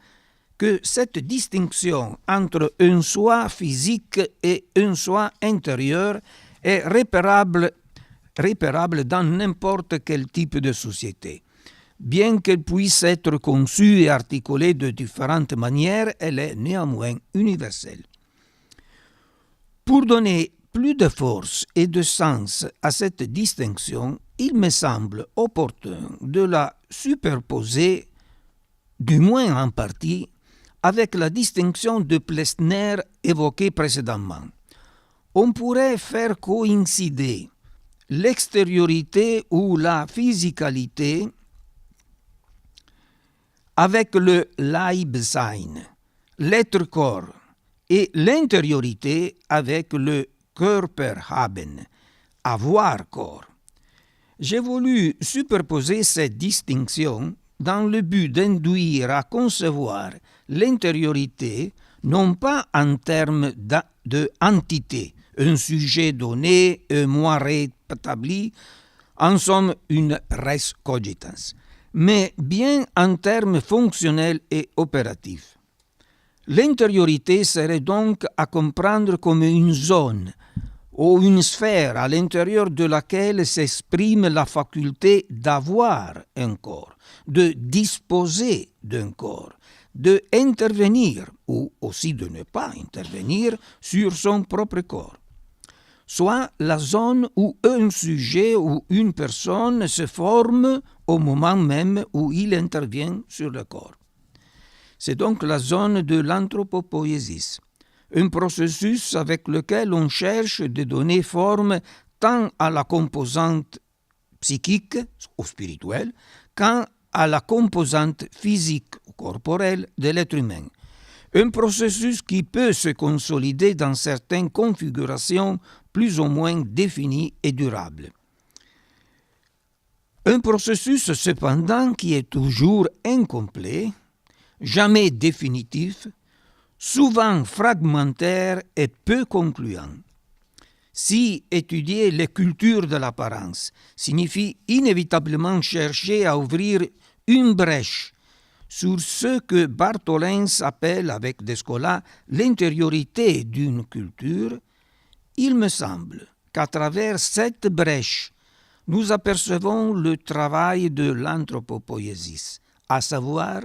Speaker 6: que cette distinction entre un soi physique et un soi intérieur est repérable dans n'importe quel type de société. Bien qu'elle puisse être conçue et articulée de différentes manières, elle est néanmoins universelle. Pour donner plus de force et de sens à cette distinction, il me semble opportun de la superposer, du moins en partie, avec la distinction de Plessner évoquée précédemment. On pourrait faire coïncider l'extériorité ou la physicalité avec le Leibsein, l'être-corps, et l'intériorité avec le Körperhaben, avoir corps. J'ai voulu superposer cette distinction dans le but d'induire à concevoir l'intériorité non pas en termes d'entité, un sujet donné, un moi rétabli, en somme une res cogitans, mais bien en termes fonctionnels et opératifs. L'intériorité serait donc à comprendre comme une zone ou une sphère à l'intérieur de laquelle s'exprime la faculté d'avoir un corps, de disposer d'un corps, de intervenir ou aussi de ne pas intervenir sur son propre corps, soit la zone où un sujet ou une personne se forme au moment même où il intervient sur le corps. C'est donc la zone de l'anthropo-poïesis, un processus avec lequel on cherche de donner forme tant à la composante psychique ou spirituelle qu'à la composante physique ou corporelle de l'être humain. Un processus qui peut se consolider dans certaines configurations plus ou moins définies et durables. Un processus cependant qui est toujours incomplet, jamais définitif, souvent fragmentaire et peu concluant. Si étudier les cultures de l'apparence signifie inévitablement chercher à ouvrir une brèche sur ce que Bartholin appelle avec Descola l'intériorité d'une culture, il me semble qu'à travers cette brèche, nous apercevons le travail de l'anthropo-poïesis, à savoir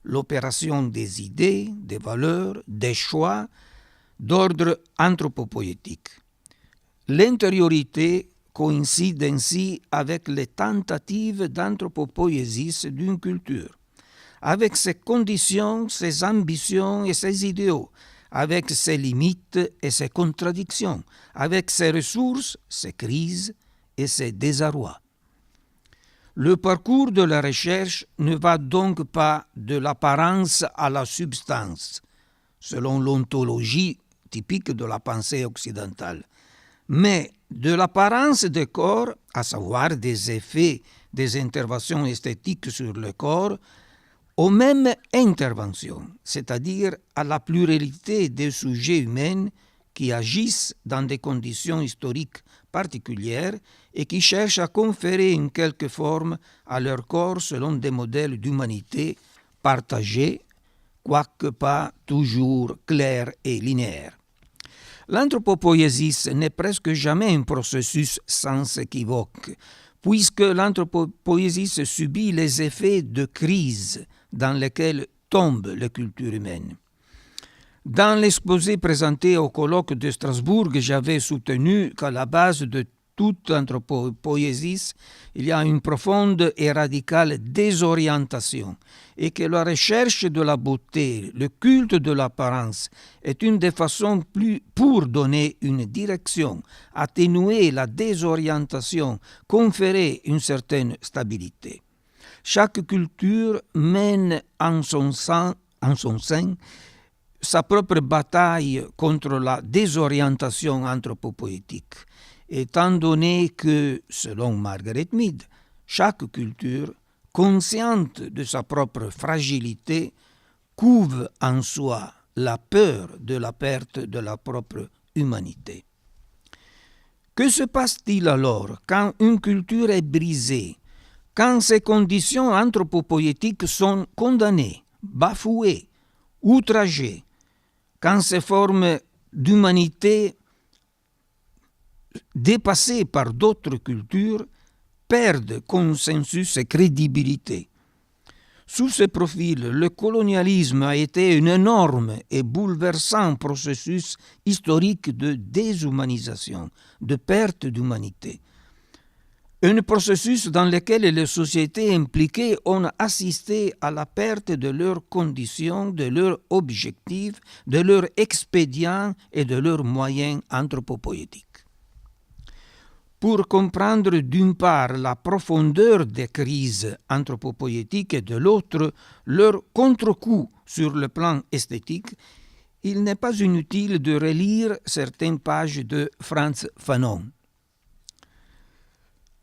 Speaker 6: l'opération des idées, des valeurs, des choix d'ordre anthropo-poïétique. L'intériorité coïncide ainsi avec les tentatives d'anthropo-poïesis d'une culture, avec ses conditions, ses ambitions et ses idéaux, avec ses limites et ses contradictions, avec ses ressources, ses crises et ses désarrois. Le parcours de la recherche ne va donc pas de l'apparence à la substance, selon l'ontologie typique de la pensée occidentale, mais de l'apparence des corps, à savoir des effets des interventions esthétiques sur le corps, aux mêmes interventions, c'est-à-dire à la pluralité des sujets humains qui agissent dans des conditions historiques particulières et qui cherchent à conférer une quelque forme à leur corps selon des modèles d'humanité partagés, quoique pas toujours clairs et linéaires. L'anthropo-poïesis n'est presque jamais un processus sans équivoque, puisque l'anthropo-poïesis subit les effets de crise dans lesquels tombent les cultures humaines. Dans l'exposé présenté au colloque de Strasbourg, j'avais soutenu qu'à la base de toute anthropo-poïesis, il y a une profonde et radicale désorientation et que la recherche de la beauté, le culte de l'apparence est une des façons pour donner une direction, atténuer la désorientation, conférer une certaine stabilité. Chaque culture mène en son sein sa propre bataille contre la désorientation anthropopoétique, étant donné que, selon Margaret Mead, chaque culture, consciente de sa propre fragilité, couve en soi la peur de la perte de la propre humanité. Que se passe-t-il alors quand une culture est brisée, quand ses conditions anthropopoétiques sont condamnées, bafouées, outragées, quand ces formes d'humanité dépassées par d'autres cultures perdent consensus et crédibilité? Sous ce profil, le colonialisme a été un énorme et bouleversant processus historique de déshumanisation, de perte d'humanité. Un processus dans lequel les sociétés impliquées ont assisté à la perte de leurs conditions, de leurs objectifs, de leurs expédients et de leurs moyens anthropopoétiques. Pour comprendre d'une part la profondeur des crises anthropopoétiques et de l'autre leur contre-coup sur le plan esthétique, il n'est pas inutile de relire certaines pages de Frantz Fanon.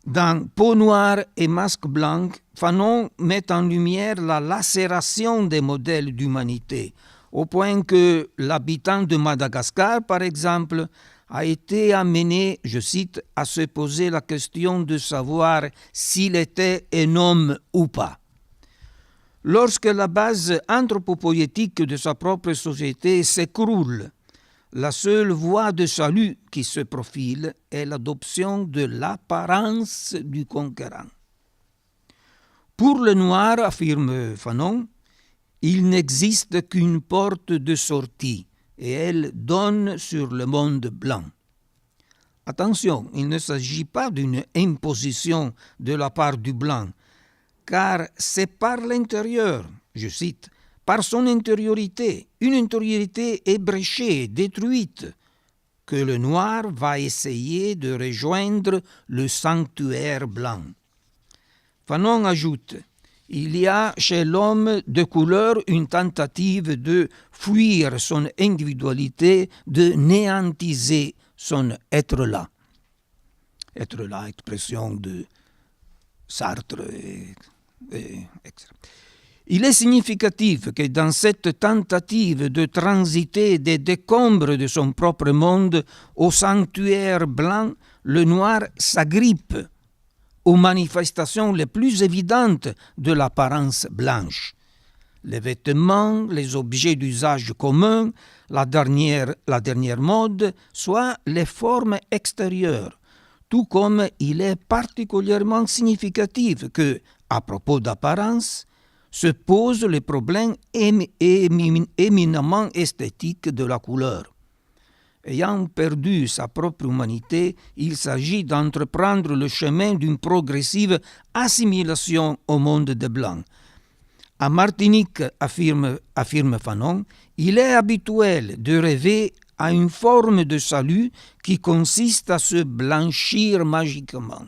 Speaker 6: Dans Peau noire et masque blanc, Fanon met en lumière la lacération des modèles d'humanité, au point que l'habitant de Madagascar, par exemple, a été amené, je cite, à se poser la question de savoir s'il était un homme ou pas. Lorsque la base anthropo-poïétique de sa propre société s'écroule, la seule voie de salut qui se profile est l'adoption de l'apparence du conquérant. Pour le noir, affirme Fanon, il n'existe qu'une porte de sortie et elle donne sur le monde blanc. Attention, il ne s'agit pas d'une imposition de la part du blanc, car c'est par l'intérieur, je cite, par son intériorité, une intériorité ébréchée, détruite, que le noir va essayer de rejoindre le sanctuaire blanc. Fanon ajoute, il y a chez l'homme de couleur une tentative de fuir son individualité, de néantiser son être là. Être là, expression de Sartre, etc. Il est significatif que dans cette tentative de transiter des décombres de son propre monde au sanctuaire blanc, le noir s'agrippe aux manifestations les plus évidentes de l'apparence blanche. Les vêtements, les objets d'usage commun, la dernière mode, soit les formes extérieures, tout comme il est particulièrement significatif que, à propos d'apparence, se pose le problème éminemment esthétique de la couleur. Ayant perdu sa propre humanité, il s'agit d'entreprendre le chemin d'une progressive assimilation au monde des Blancs. À Martinique, affirme Fanon, il est habituel de rêver à une forme de salut qui consiste à se blanchir magiquement.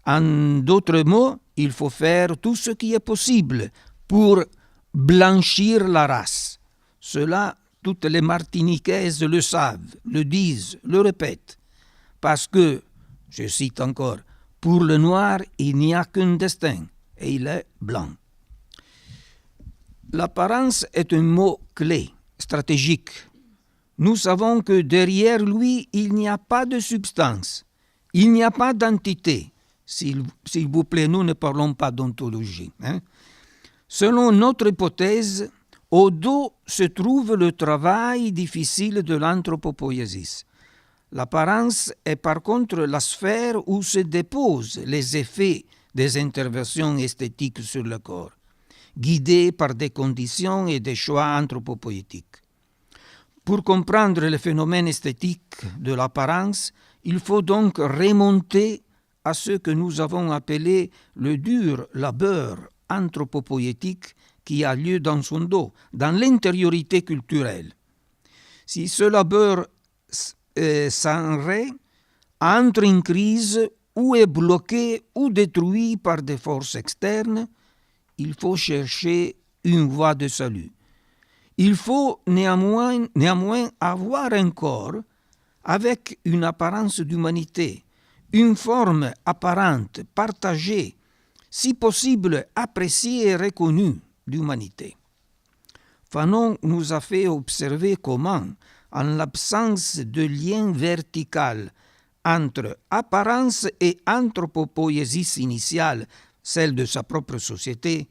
Speaker 6: En d'autres mots, il faut faire tout ce qui est possible pour blanchir la race. Cela, toutes les Martiniquaises le savent, le disent, le répètent. Parce que, je cite encore, pour le noir, il n'y a qu'un destin, et il est blanc. L'apparence est un mot clé, stratégique. Nous savons que derrière lui, il n'y a pas de substance, il n'y a pas d'entité. S'il vous plaît, nous ne parlons pas d'ontologie. Selon notre hypothèse, au dos se trouve le travail difficile de l'anthropo-poïesis. L'apparence est par contre la sphère où se déposent les effets des interventions esthétiques sur le corps, guidés par des conditions et des choix anthropo-poétiques. Pour comprendre le phénomène esthétique de l'apparence, il faut donc remonter à ce que nous avons appelé le dur labeur anthropo-poétique qui a lieu dans son dos, dans l'intériorité culturelle. Si ce labeur s'enraie, entre en crise ou est bloqué ou détruit par des forces externes, il faut chercher une voie de salut. Il faut néanmoins avoir un corps avec une apparence d'humanité, une forme apparente, partagée, si possible appréciée et reconnue d'humanité. Fanon nous a fait observer comment, en l'absence de lien vertical entre apparence et anthropo-poïesis initiale, celle de sa propre société,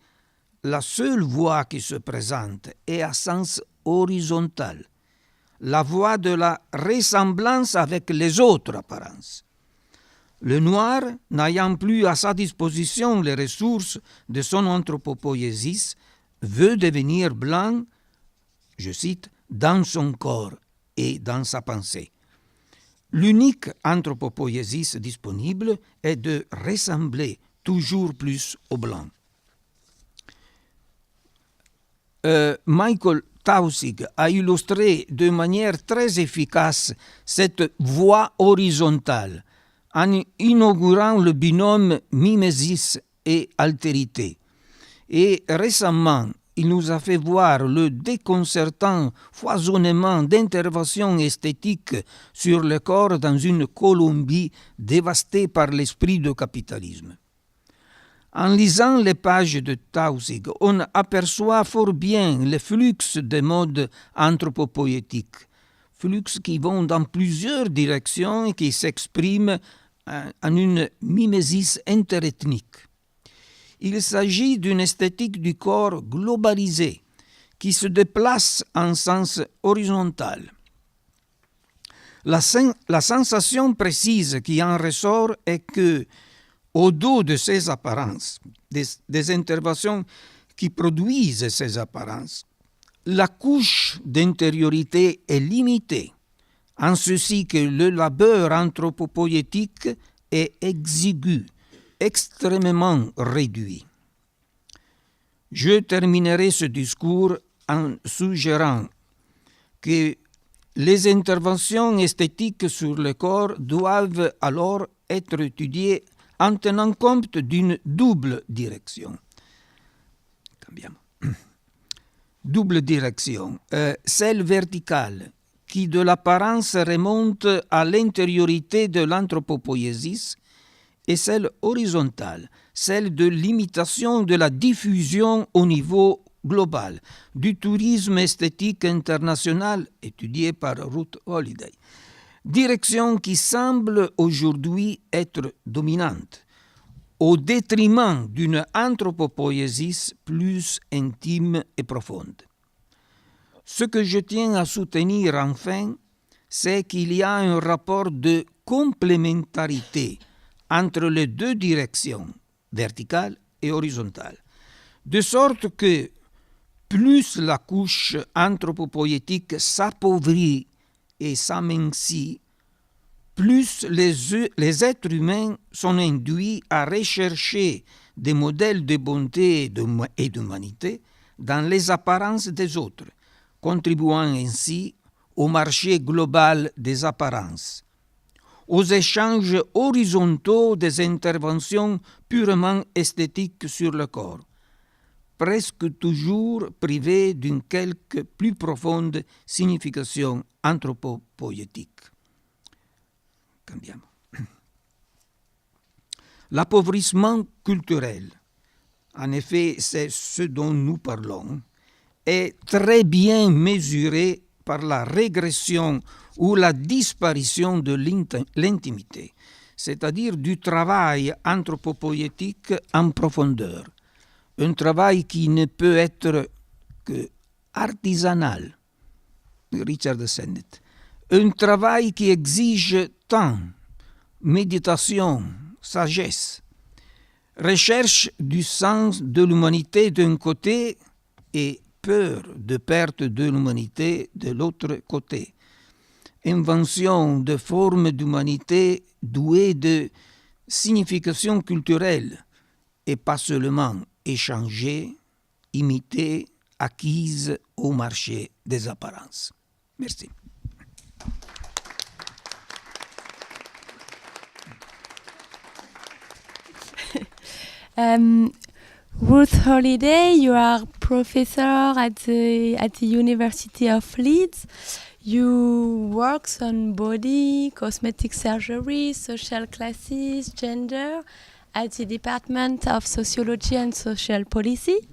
Speaker 6: la seule voie qui se présente est à sens horizontal, la voie de la ressemblance avec les autres apparences. Le noir, n'ayant plus à sa disposition les ressources de son anthropo-poïesis, veut devenir blanc, je cite, dans son corps et dans sa pensée. L'unique anthropo-poïesis disponible est de ressembler toujours plus au blanc. Michael Taussig a illustré de manière très efficace cette voie horizontale en inaugurant le binôme mimésis et altérité. Et récemment, il nous a fait voir le déconcertant foisonnement d'interventions esthétiques sur le corps dans une Colombie dévastée par l'esprit de capitalisme. En lisant les pages de Taussig, on aperçoit fort bien le flux des modes anthropo-poétiques, flux qui vont dans plusieurs directions et qui s'expriment en une mimésis interethnique. Il s'agit d'une esthétique du corps globalisée qui se déplace en sens horizontal. La sensation précise qui en ressort est que, au dos de ces apparences, des interventions qui produisent ces apparences, la couche d'intériorité est limitée, en ceci que le labeur anthropo-poïétique est exigu, extrêmement réduit. Je terminerai ce discours en suggérant que les interventions esthétiques sur le corps doivent alors être étudiées en tenant compte d'une double direction. Double direction, celle verticale, qui de l'apparence remonte à l'intériorité de l'anthropo-poïesis, et celle horizontale, celle de l'imitation de la diffusion au niveau global, du tourisme esthétique international étudié par Ruth Holliday. Direction qui semble aujourd'hui être dominante, au détriment d'une anthropo-poïesis plus intime et profonde. Ce que je tiens à soutenir enfin, c'est qu'il y a un rapport de complémentarité entre les deux directions, verticale et horizontale, de sorte que plus la couche anthropo-poïétique s'appauvrit et s'amincit, plus les êtres humains sont induits à rechercher des modèles de bonté et d'humanité dans les apparences des autres, contribuant ainsi au marché global des apparences, aux échanges horizontaux des interventions purement esthétiques sur le corps, presque toujours privées d'une quelque plus profonde signification anthropo-poïétique. Cambiamo. L'appauvrissement culturel, en effet, c'est ce dont nous parlons, est très bien mesuré par la régression ou la disparition de l'intimité, c'est-à-dire du travail anthropo-poïétique en profondeur, un travail qui ne peut être que artisanal, Richard Sennett, un travail qui exige temps, méditation, sagesse, recherche du sens de l'humanité d'un côté et peur de perte de l'humanité de l'autre côté, invention de formes d'humanité douées de signification culturelle et pas seulement échangées, imitées, acquises au marché des apparences. Merci.
Speaker 1: Ruth Holliday, you are professor at the University of Leeds. You work on body, cosmetic surgery, social classes, gender at the Department of Sociology and Social Policy.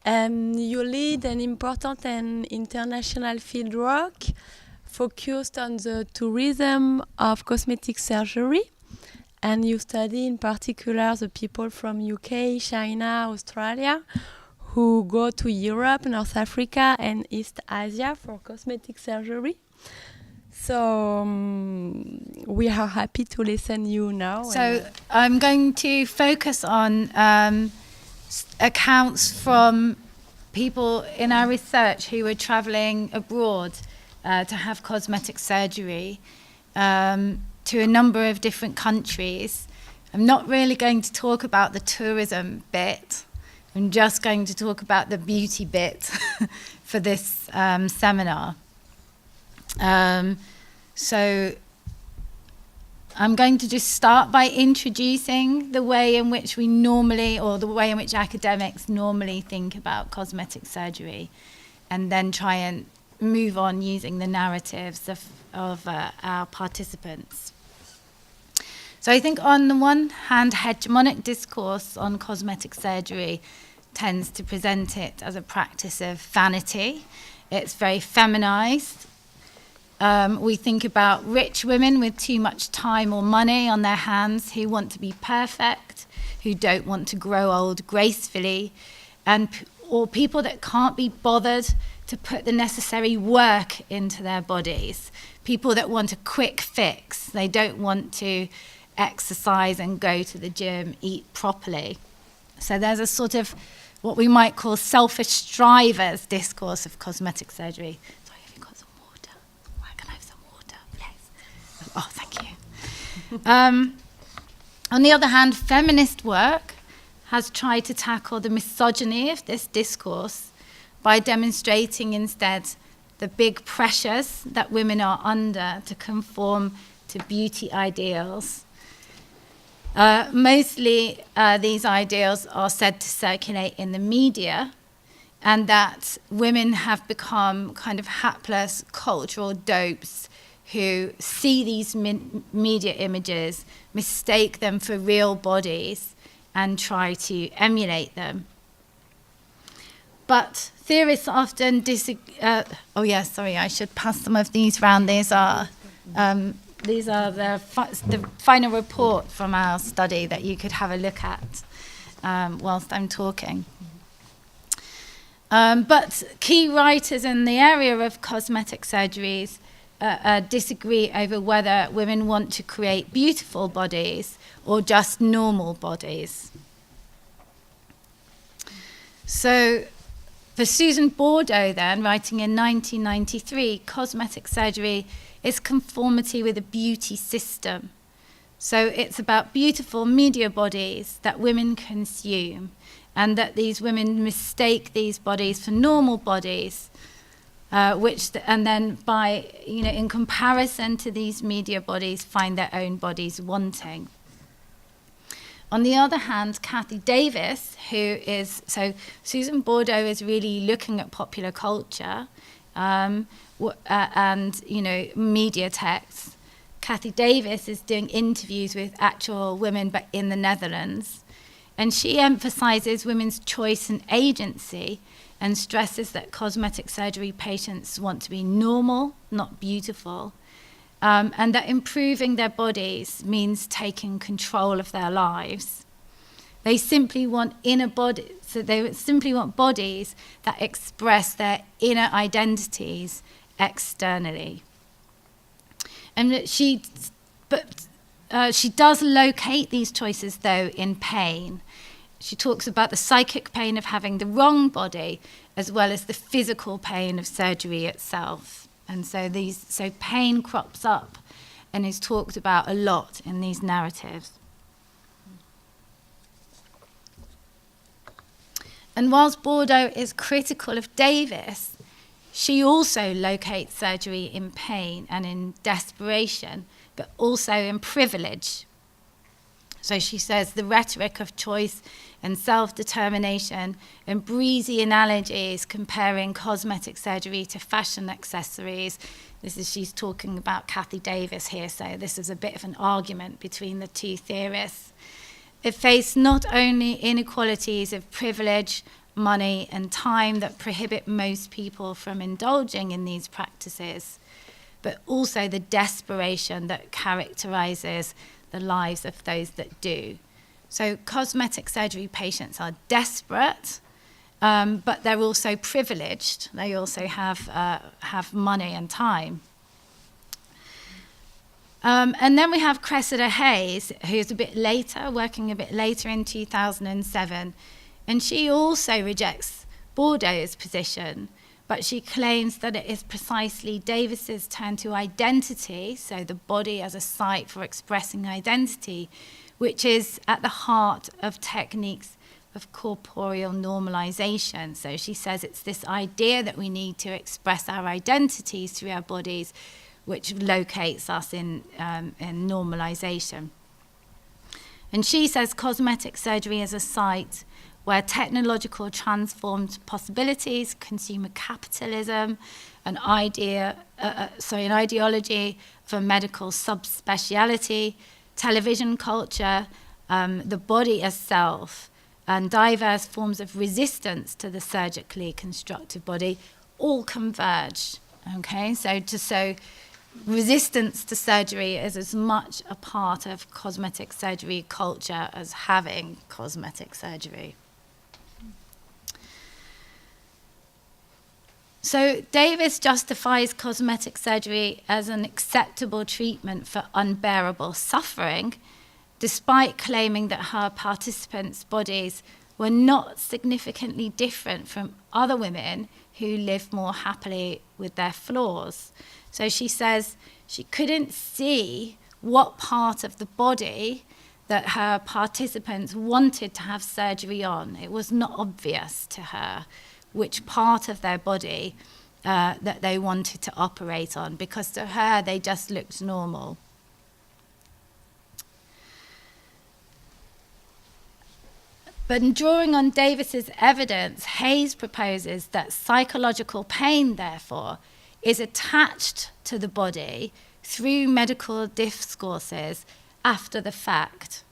Speaker 1: You lead an important and international fieldwork focused on the tourism of cosmetic surgery. And you study in particular the people from UK, China, Australia, who go to Europe, North Africa, and East Asia for cosmetic surgery. So we are happy to listen you now.
Speaker 7: So I'm going to focus on accounts from people in our research who were travelling abroad to have cosmetic surgery. To a number of different countries. I'm not really going to talk about the tourism bit. I'm just going to talk about the beauty bit for this seminar. So I'm going to just start by introducing the way in which we normally, or the way in which academics normally think about cosmetic surgery, and then try and move on using the narratives of our participants. So I think on the one hand, hegemonic discourse on cosmetic surgery tends to present it as a practice of vanity. It's very feminized. We think about rich women with too much time or money on their hands who want to be perfect, who don't want to grow old gracefully, or people that can't be bothered to put the necessary work into their bodies. People that want a quick fix. They don't want to exercise and go to the gym, eat properly. So there's a sort of what we might call selfish strivers discourse of cosmetic surgery. Sorry, have you got some water? Where can I have some water, please? Oh, thank you. On the other hand, feminist work has tried to tackle the misogyny of this discourse by demonstrating instead the big pressures that women are under to conform to beauty ideals. Mostly these ideals are said to circulate in the media, and that women have become kind of hapless cultural dopes who see these media images, mistake them for real bodies, and try to emulate them. But theorists often I should pass some of these round. These are the final report from our study that you could have a look at whilst I'm talking. But key writers in the area of cosmetic surgeries disagree over whether women want to create beautiful bodies or just normal bodies. So for Susan Bordeaux then, writing in 1993, cosmetic surgery is conformity with a beauty system. So it's about beautiful media bodies that women consume, and that these women mistake these bodies for normal bodies, and then by, in comparison to these media bodies, find their own bodies wanting. On the other hand, Cathy Davis, so Susan Bordeaux is really looking at popular culture and media texts. Cathy Davis is doing interviews with actual women, but in the Netherlands. And she emphasizes women's choice and agency and stresses that cosmetic surgery patients want to be normal, not beautiful, and that improving their bodies means taking control of their lives. They simply want bodies that express their inner identities externally. And she does locate these choices, though, in pain. She talks about the psychic pain of having the wrong body, as well as the physical pain of surgery itself. And so pain crops up and is talked about a lot in these narratives. And whilst Bordeaux is critical of Davis, she also locates surgery in pain and in desperation, but also in privilege. So she says the rhetoric of choice and self-determination and breezy analogies comparing cosmetic surgery to fashion accessories. She's talking about Cathy Davis here, so this is a bit of an argument between the two theorists. It faced not only inequalities of privilege, money, and time that prohibit most people from indulging in these practices, but also the desperation that characterizes the lives of those that do. So cosmetic surgery patients are desperate, but they're also privileged. They also have money and time. And then we have Cressida Hayes, who's working a bit later in 2007, and she also rejects Bordeaux's position, but she claims that it is precisely Davis's turn to identity, so the body as a site for expressing identity, which is at the heart of techniques of corporeal normalization. So she says it's this idea that we need to express our identities through our bodies, which locates us in normalization. And she says cosmetic surgery is a site where technological transformed possibilities, consumer capitalism, an ideology for medical subspeciality, television culture, the body as self, and diverse forms of resistance to the surgically constructed body all converge. Okay, so resistance to surgery is as much a part of cosmetic surgery culture as having cosmetic surgery. So Davis justifies cosmetic surgery as an acceptable treatment for unbearable suffering, despite claiming that her participants' bodies were not significantly different from other women who live more happily with their flaws. So she says she couldn't see what part of the body that her participants wanted to have surgery on. It was not obvious to her which part of their body that they wanted to operate on, because to her they just looked normal. But in drawing on Davis's evidence, Hayes proposes that psychological pain, therefore, is attached to the body through medical discourses after the fact.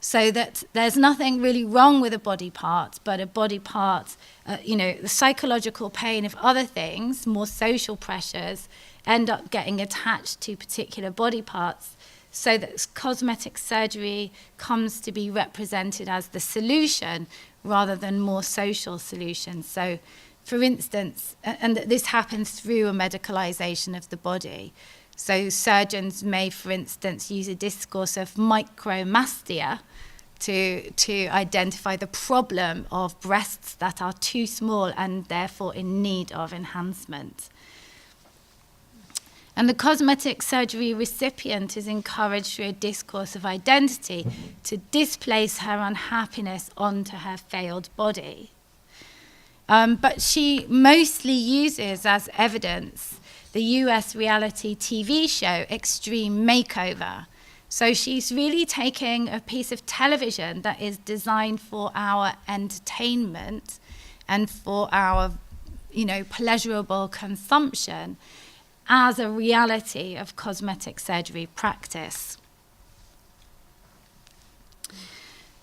Speaker 7: So that there's nothing really wrong with a body part, but a body part, the psychological pain of other things, more social pressures, end up getting attached to particular body parts, so that cosmetic surgery comes to be represented as the solution rather than more social solutions. So, for instance, and this happens through a medicalization of the body. So surgeons may, for instance, use a discourse of micromastia to identify the problem of breasts that are too small and therefore in need of enhancement. And the cosmetic surgery recipient is encouraged through a discourse of identity to displace her unhappiness onto her failed body. But she mostly uses as evidence the US reality TV show Extreme Makeover. So she's really taking a piece of television that is designed for our entertainment and for our, pleasurable consumption as a reality of cosmetic surgery practice.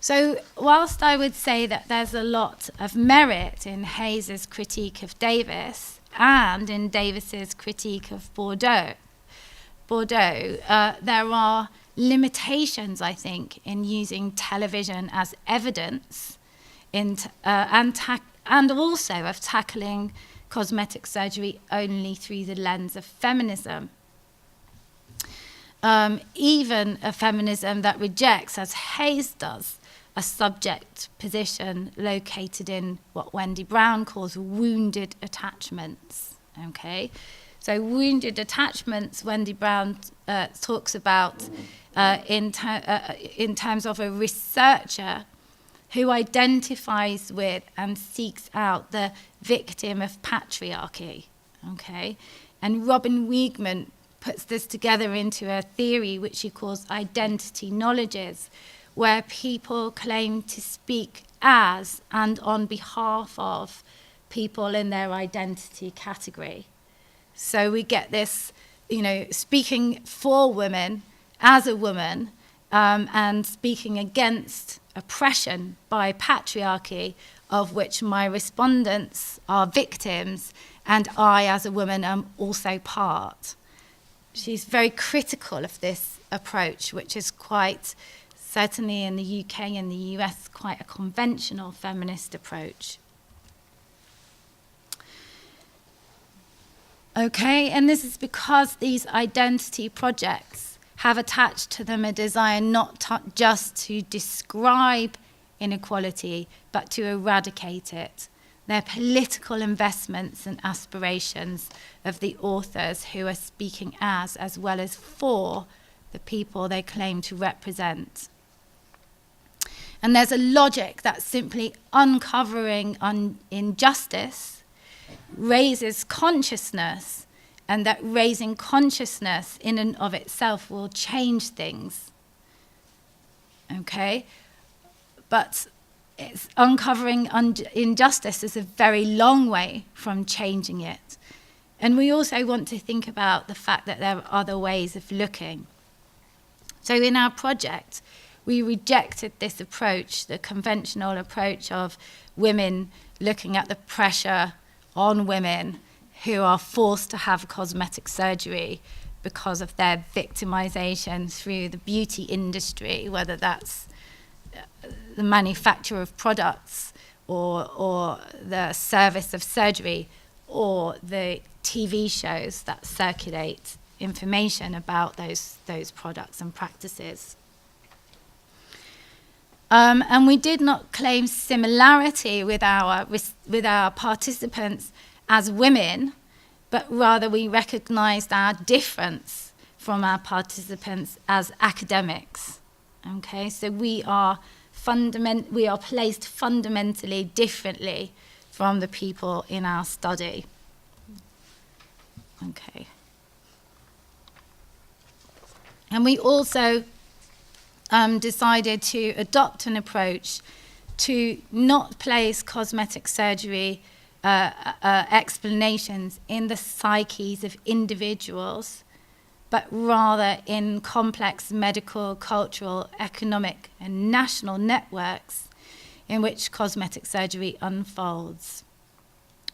Speaker 7: So whilst I would say that there's a lot of merit in Hayes's critique of Davis and in Davis's critique of Bordeaux, there are limitations, I think, in using television as evidence and also of tackling cosmetic surgery only through the lens of feminism. Even a feminism that rejects, as Hayes does, a subject position located in what Wendy Brown calls wounded attachments. Okay, so wounded attachments, Wendy Brown talks about in terms of a researcher who identifies with and seeks out the victim of patriarchy. Okay, and Robin Wiegman puts this together into a theory which he calls identity knowledges, where people claim to speak as and on behalf of people in their identity category. So we get this, speaking for women as a woman and speaking against oppression by patriarchy, of which my respondents are victims and I as a woman am also part. She's very critical of this approach, which is quite, certainly in the UK and the US, quite a conventional feminist approach. Okay, and this is because these identity projects have attached to them a desire not just to describe inequality, but to eradicate it. They're political investments and aspirations of the authors who are speaking as well as for the people they claim to represent. And there's a logic that simply uncovering injustice raises consciousness, and that raising consciousness in and of itself will change things. Okay? But it's uncovering injustice is a very long way from changing it. And we also want to think about the fact that there are other ways of looking. So in our project, we rejected this approach, the conventional approach of women looking at the pressure on women who are forced to have cosmetic surgery because of their victimization through the beauty industry, whether that's the manufacture of products or the service of surgery or the TV shows that circulate information about those products and practices. And we did not claim similarity with our participants as women, but rather we recognized our difference from our participants as academics. Okay, so we are placed fundamentally differently from the people in our study. Okay. And we also decided to adopt an approach to not place cosmetic surgery explanations in the psyches of individuals, but rather in complex medical, cultural, economic, and national networks in which cosmetic surgery unfolds.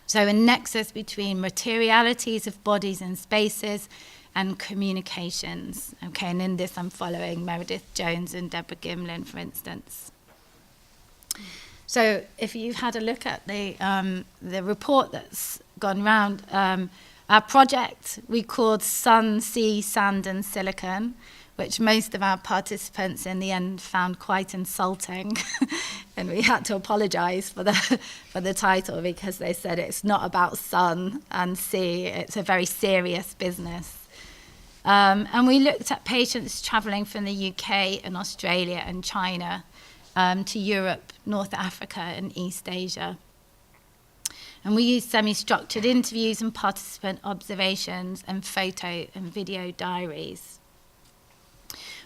Speaker 7: So a nexus between materialities of bodies and spaces and communications. Okay, and in this I'm following Meredith Jones and Deborah Gimlin, for instance. So if you've had a look at the report that's gone round, our project we called Sun, Sea, Sand and Silicon, which most of our participants in the end found quite insulting. And we had to apologize for the title because they said it's not about sun and sea, it's a very serious business. And we looked at patients traveling from the UK and Australia and China to Europe, North Africa and East Asia. And we used semi-structured interviews and participant observations and photo and video diaries.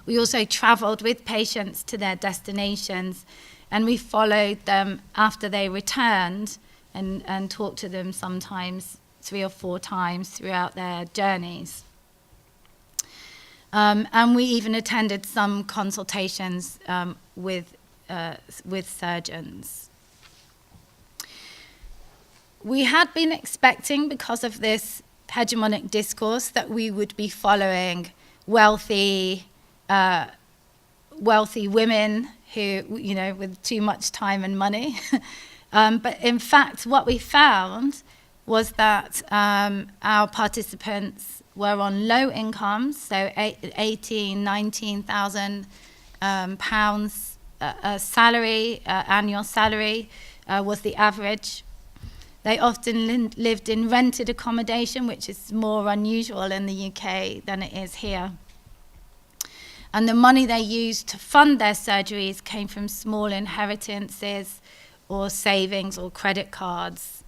Speaker 7: We also traveled with patients to their destinations, and we followed them after they returned and talked to them sometimes 3 or 4 times throughout their journeys. And we even attended some consultations with surgeons. We had been expecting, because of this hegemonic discourse, that we would be following wealthy women who, with too much time and money. But in fact, what we found was that our participants were on low incomes, so 18,000, 19,000 pounds salary, annual salary was the average. They often lived in rented accommodation, which is more unusual in the UK than it is here. And the money they used to fund their surgeries came from small inheritances or savings or credit cards.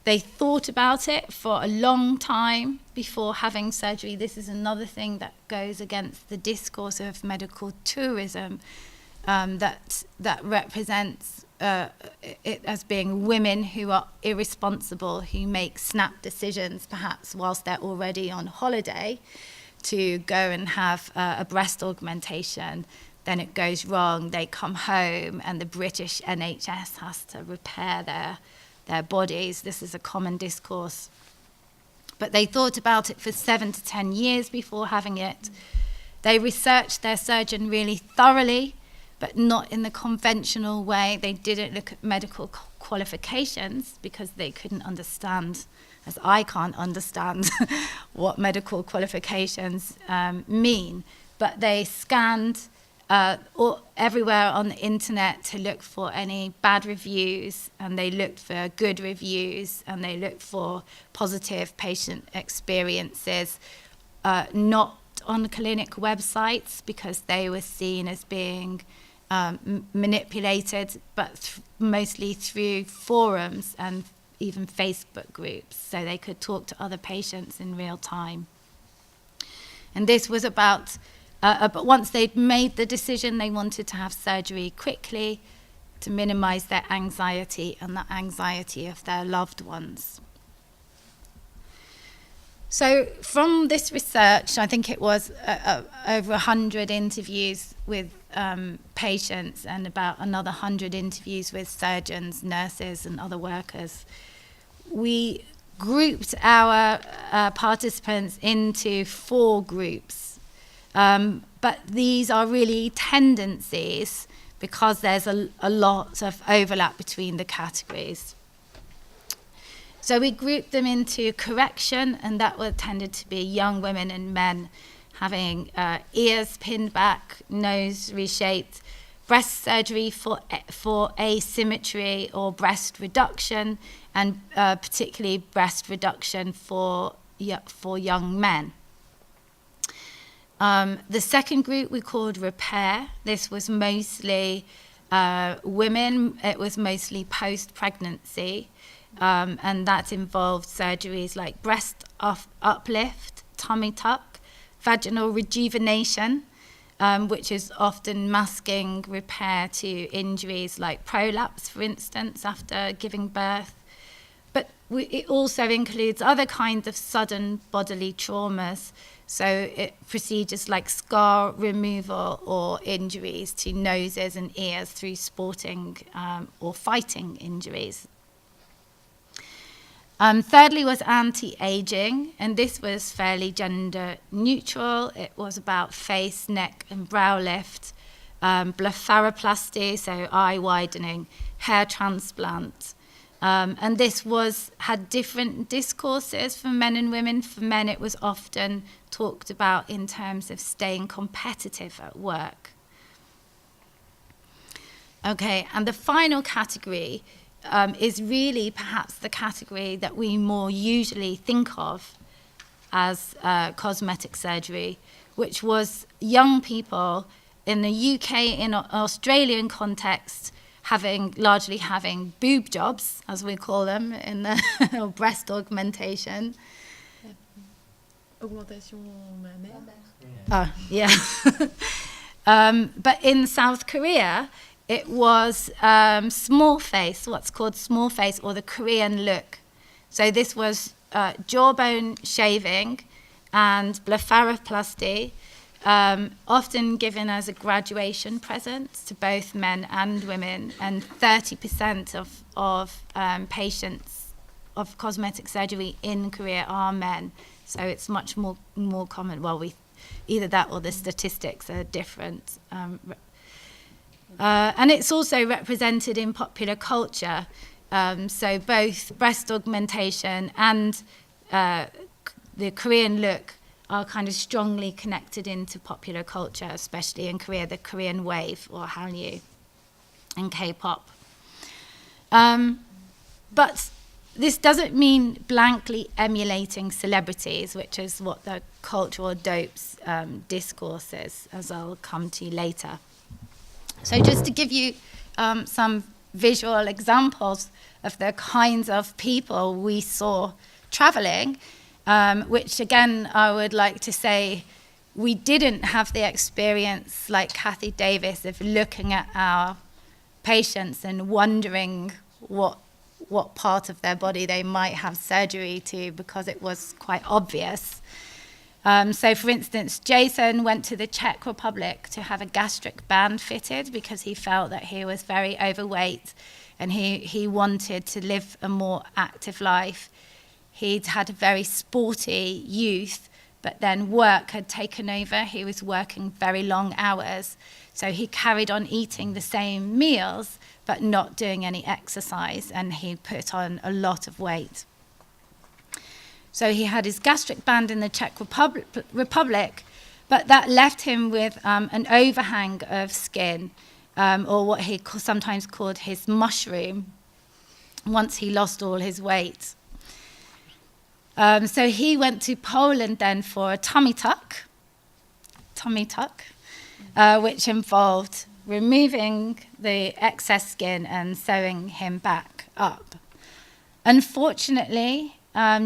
Speaker 7: They thought about it for a long time before having surgery. This is another thing that goes against the discourse of medical tourism that represents it as being women who are irresponsible, who make snap decisions perhaps whilst they're already on holiday to go and have a breast augmentation. Then it goes wrong, they come home and the British NHS has to repair their bodies. This is a common discourse. But they thought about it for 7 to 10 years before having it. They researched their surgeon really thoroughly, but not in the conventional way. They didn't look at medical qualifications because they couldn't understand, as I can't understand, what medical qualifications mean. But they scanned everywhere on the internet to look for any bad reviews, and they looked for good reviews, and they looked for positive patient experiences, not on clinic websites because they were seen as being manipulated, but mostly through forums and even Facebook groups, so they could talk to other patients in real time. And this was about, but once they'd made the decision, they wanted to have surgery quickly to minimize their anxiety and the anxiety of their loved ones. So from this research, I think it was over 100 interviews with patients and about another 100 interviews with surgeons, nurses and other workers, we grouped our participants into 4 groups. But these are really tendencies because there's a lot of overlap between the categories. So we grouped them into correction, and that tended to be young women and men having ears pinned back, nose reshaped, breast surgery for asymmetry or breast reduction, and particularly breast reduction for young men. The second group we called repair. This was mostly women. It was mostly post-pregnancy, and that involved surgeries like breast uplift, tummy tuck, vaginal rejuvenation, which is often masking repair to injuries like prolapse, for instance, after giving birth. But it also includes other kinds of sudden bodily traumas, so procedures like scar removal or injuries to noses and ears through sporting or fighting injuries. Thirdly was anti-aging, and this was fairly gender neutral. It was about face, neck and brow lift, blepharoplasty, so eye widening, hair transplant. And this had different discourses for men and women. For men, it was often talked about in terms of staying competitive at work. Okay, and the final category is really perhaps the category that we more usually think of as cosmetic surgery, which was young people in the UK, in an Australian context, largely having boob jobs, as we call them, in the or breast augmentation.
Speaker 1: Augmentation mammaire.
Speaker 7: Oh, yeah. But in South Korea, it was small face, what's called small face, or the Korean look. So this was jawbone shaving and blepharoplasty, often given as a graduation present to both men and women, and 30% of patients of cosmetic surgery in Korea are men. So it's much more common. Well, either that or the statistics are different. And it's also represented in popular culture. So both breast augmentation and the Korean look are kind of strongly connected into popular culture, especially in Korea, the Korean wave, or Hallyu, and K-pop. But this doesn't mean blankly emulating celebrities, which is what the cultural dopes discourse is, as I'll come to later. So just to give you some visual examples of the kinds of people we saw traveling, which again, I would like to say, we didn't have the experience like Kathy Davis of looking at our patients and wondering what part of their body they might have surgery to, because it was quite obvious. So for instance, Jason went to the Czech Republic to have a gastric band fitted because he felt that he was very overweight and he wanted to live a more active life. He'd had a very sporty youth, but then work had taken over. He was working very long hours. So he carried on eating the same meals, but not doing any exercise, and he put on a lot of weight. So he had his gastric band in the Czech Republic, but that left him with an overhang of skin, or what he sometimes called his mushroom, once he lost all his weight. So he went to Poland then for a tummy tuck, which involved removing the excess skin and sewing him back up. Unfortunately,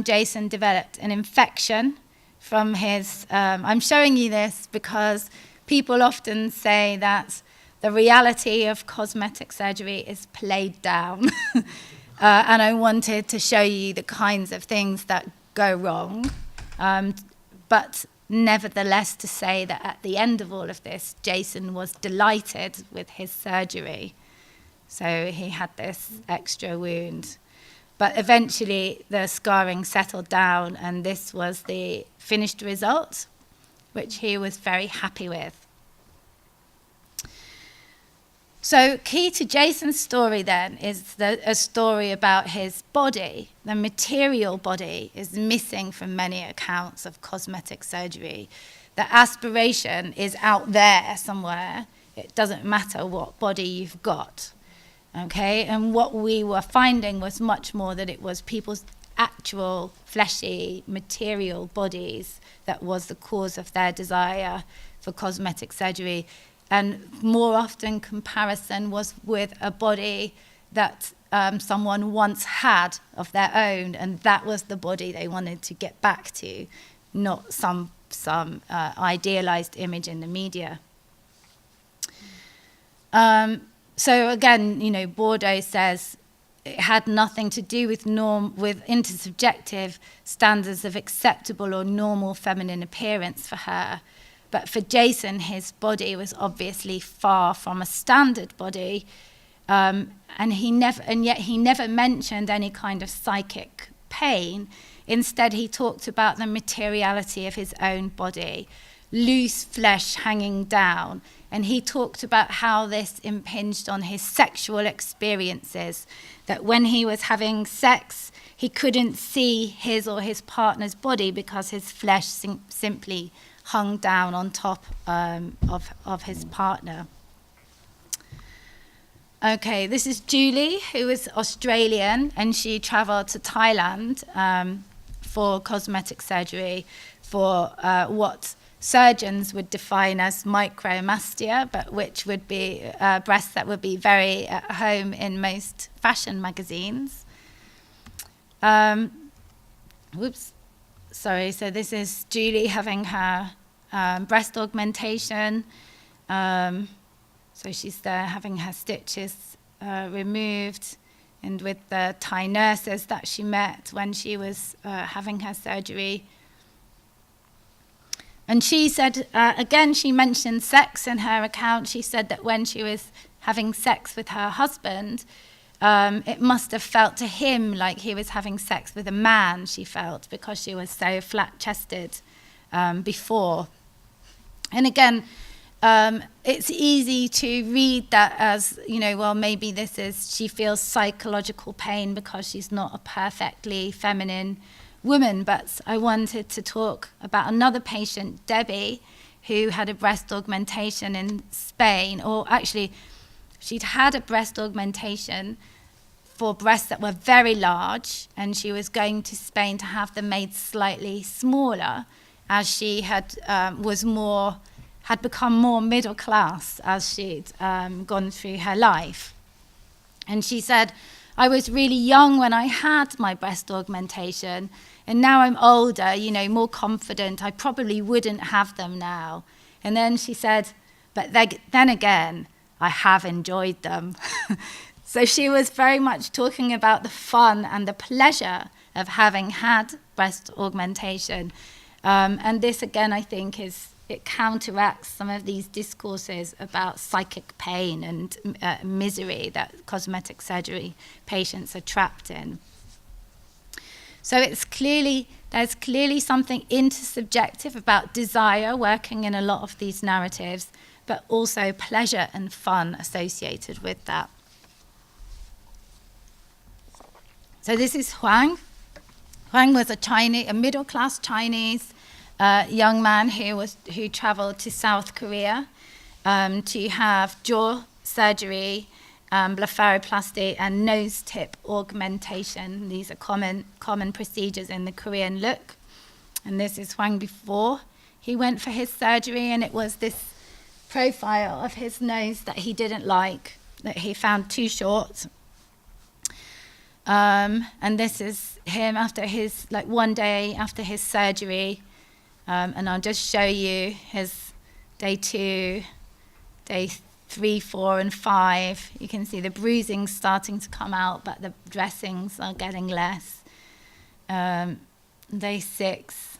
Speaker 7: Jason developed an infection from his... I'm showing you this because people often say that the reality of cosmetic surgery is played down. And I wanted to show you the kinds of things that go wrong. But nevertheless, to say that at the end of all of this, Jason was delighted with his surgery. So he had this extra wound. But eventually the scarring settled down, and this was the finished result, which he was very happy with. So key to Jason's story then is a story about his body. The material body is missing from many accounts of cosmetic surgery. The aspiration is out there somewhere. It doesn't matter what body you've got. Okay, and what we were finding was much more that it was people's actual fleshy material bodies that was the cause of their desire for cosmetic surgery. And more often comparison was with a body that someone once had of their own, and that was the body they wanted to get back to, not some idealized image in the media. So again, you know, Bordeaux says it had nothing to do with intersubjective standards of acceptable or normal feminine appearance for her. But for Jason, his body was obviously far from a standard body, and yet he never mentioned any kind of psychic pain. Instead, he talked about the materiality of his own body, loose flesh hanging down, and he talked about how this impinged on his sexual experiences, that when he was having sex, he couldn't see his or his partner's body because his flesh simply hung down on top of his partner. Okay, this is Julie, who is Australian, and she travelled to Thailand for cosmetic surgery for what surgeons would define as micromastia, but which would be breasts that would be very at home in most fashion magazines. So this is Julie having her breast augmentation. So she's there having her stitches removed, and with the Thai nurses that she met when she was having her surgery. And she said, again, she mentioned sex in her account. She said that when she was having sex with her husband, it must have felt to him like he was having sex with a man, she felt, because she was so flat-chested before. And again, it's easy to read that as, you know, well, maybe she feels psychological pain because she's not a perfectly feminine woman. But I wanted to talk about another patient, Debbie, who had a breast augmentation in Spain, or actually she'd had a breast augmentation for breasts that were very large, and she was going to Spain to have them made slightly smaller, as she had become more middle class as she'd gone through her life. And she said, I was really young when I had my breast augmentation, and now I'm older, you know, more confident. I probably wouldn't have them now. And then she said, but then again, I have enjoyed them. So she was very much talking about the fun and the pleasure of having had breast augmentation. And this, again, I think it counteracts some of these discourses about psychic pain and misery that cosmetic surgery patients are trapped in. So there's clearly something intersubjective about desire working in a lot of these narratives, but also pleasure and fun associated with that. So this is Huang. Huang was a middle-class Chinese young man who traveled to South Korea to have jaw surgery, blepharoplasty, and nose tip augmentation. These are common procedures in the Korean look. And this is Huang before he went for his surgery, and it was this profile of his nose that he didn't like, that he found too short. And this is him after one day after his surgery. And I'll just show you his day 2, day 3, 4, and 5. You can see the bruising starting to come out, but the dressings are getting less. Day 6.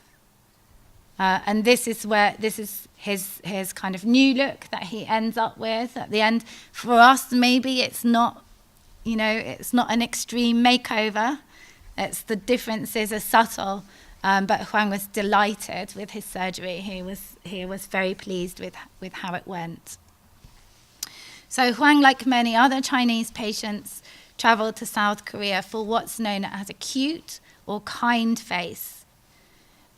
Speaker 7: And this is his kind of new look that he ends up with at the end. For us, maybe it's not, it's not an extreme makeover. The differences are subtle. But Huang was delighted with his surgery. He was very pleased with how it went. So Huang, like many other Chinese patients, traveled to South Korea for what's known as a cute or kind face.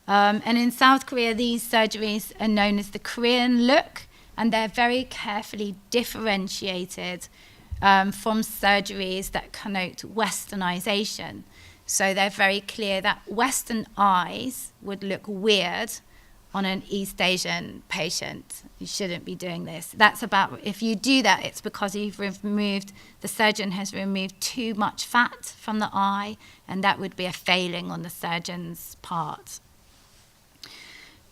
Speaker 7: And in South Korea, these surgeries are known as the Korean look, and they're very carefully differentiated from surgeries that connote westernization. So they're very clear that Western eyes would look weird on an East Asian patient. You shouldn't be doing this. If you do that, it's because the surgeon has removed too much fat from the eye, and that would be a failing on the surgeon's part.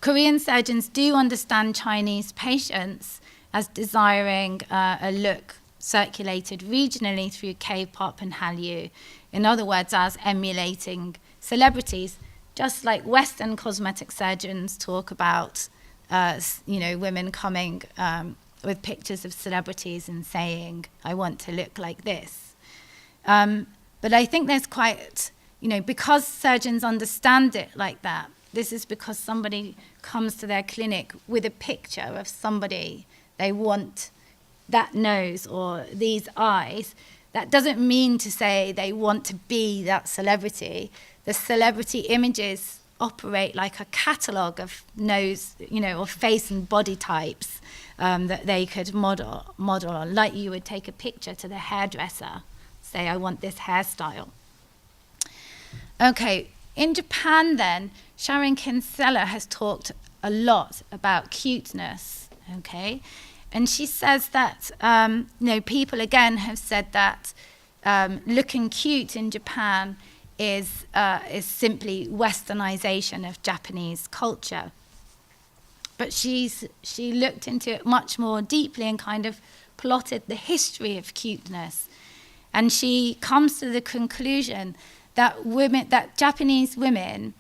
Speaker 7: Korean surgeons do understand Chinese patients as desiring a look circulated regionally through K-pop and Hallyu. In other words, as emulating celebrities, just like Western cosmetic surgeons talk about, women coming with pictures of celebrities and saying, I want to look like this. But I think there's quite, because surgeons understand it like that, this is because somebody comes to their clinic with a picture of somebody they want that nose or these eyes. That doesn't mean to say they want to be that celebrity. The celebrity images operate like a catalogue of nose, or face and body types that they could model on, like you would take a picture to the hairdresser, say, I want this hairstyle. Okay, in Japan then, Sharon Kinsella has talked a lot about cuteness, okay? And she says that, people again have said that looking cute in Japan is simply westernization of Japanese culture. But she looked into it much more deeply and kind of plotted the history of cuteness. And she comes to the conclusion that Japanese women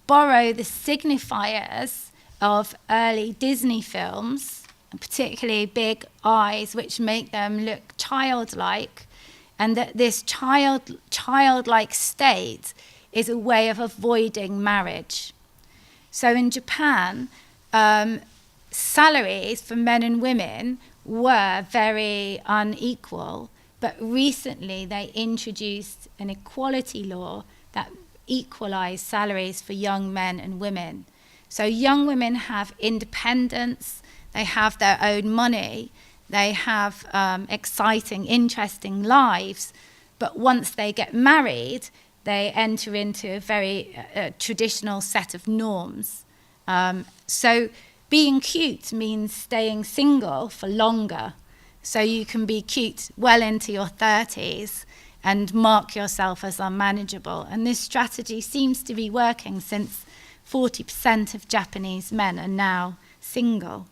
Speaker 7: borrow the signifiers of early Disney films, and particularly big eyes, which make them look childlike, and that this childlike state is a way of avoiding marriage. So in Japan, salaries for men and women were very unequal, but recently they introduced an equality law that equalized salaries for young men and women. So young women have independence, they have their own money, they have exciting, interesting lives, but once they get married, they enter into a very traditional set of norms. So being cute means staying single for longer. So you can be cute well into your 30s and mark yourself as unmanageable. And this strategy seems to be working since 40% of Japanese men are now single.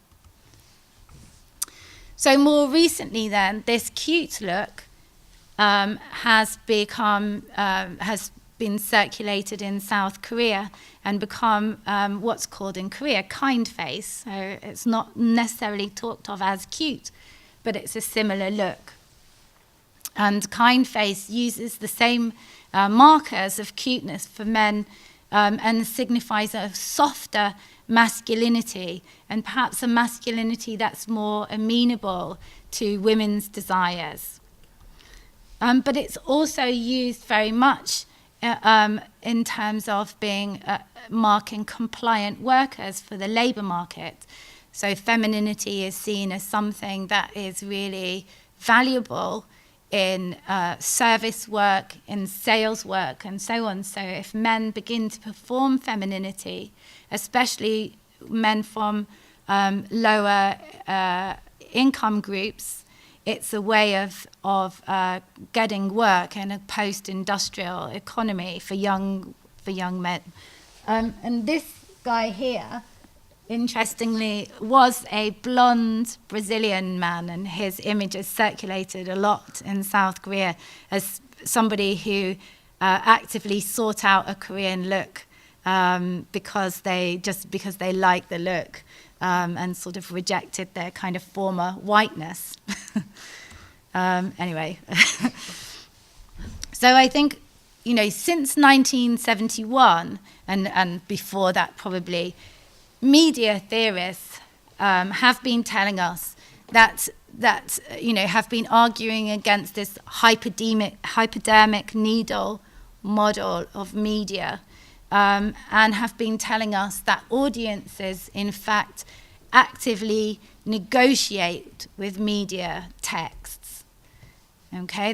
Speaker 7: So more recently then, this cute look has been circulated in South Korea and become what's called in Korea kind face. So it's not necessarily talked of as cute, but it's a similar look. And kind face uses the same markers of cuteness for men and signifies a softer masculinity, and perhaps a masculinity that's more amenable to women's desires. But it's also used very much in terms of being marking compliant workers for the labour market. So femininity is seen as something that is really valuable in service work, in sales work, and so on. So if men begin to perform femininity, especially men from lower income groups, it's a way of getting work in a post-industrial economy for young men. And this guy here, interestingly, was a blonde Brazilian man, and his image is circulated a lot in South Korea as somebody who actively sought out a Korean look because they liked the look and sort of rejected their kind of former whiteness. Anyway, So I think, you know, since 1971, and before that probably, media theorists have been telling us that you know, have been arguing against this hypodermic needle model of media, and have been telling us that audiences, in fact, actively negotiate with media texts. Okay,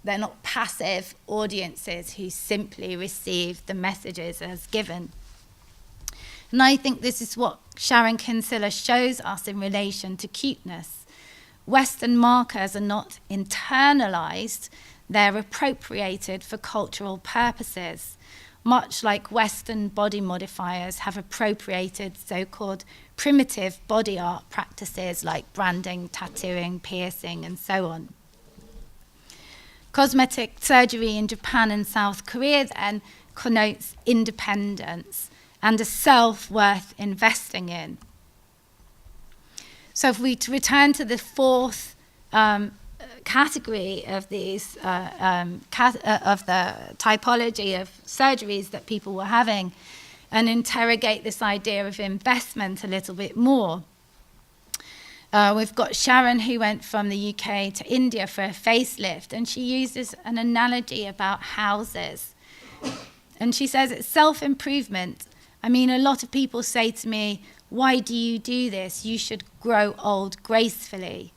Speaker 7: they're not passive audiences who simply receive the messages as given. And I think this is what Sharon Kinsella shows us in relation to cuteness. Western markers are not internalized, they're appropriated for cultural purposes, much like Western body modifiers have appropriated so-called primitive body art practices like branding, tattooing, piercing, and so on. Cosmetic surgery in Japan and South Korea then connotes independence and a self worth investing in. So if we return to the fourth category of these, of the typology of surgeries that people were having, and interrogate this idea of investment a little bit more. We've got Sharon, who went from the UK to India for a facelift, and she uses an analogy about houses. And she says it's self-improvement. I mean, a lot of people say to me, why do you do this? You should grow old gracefully.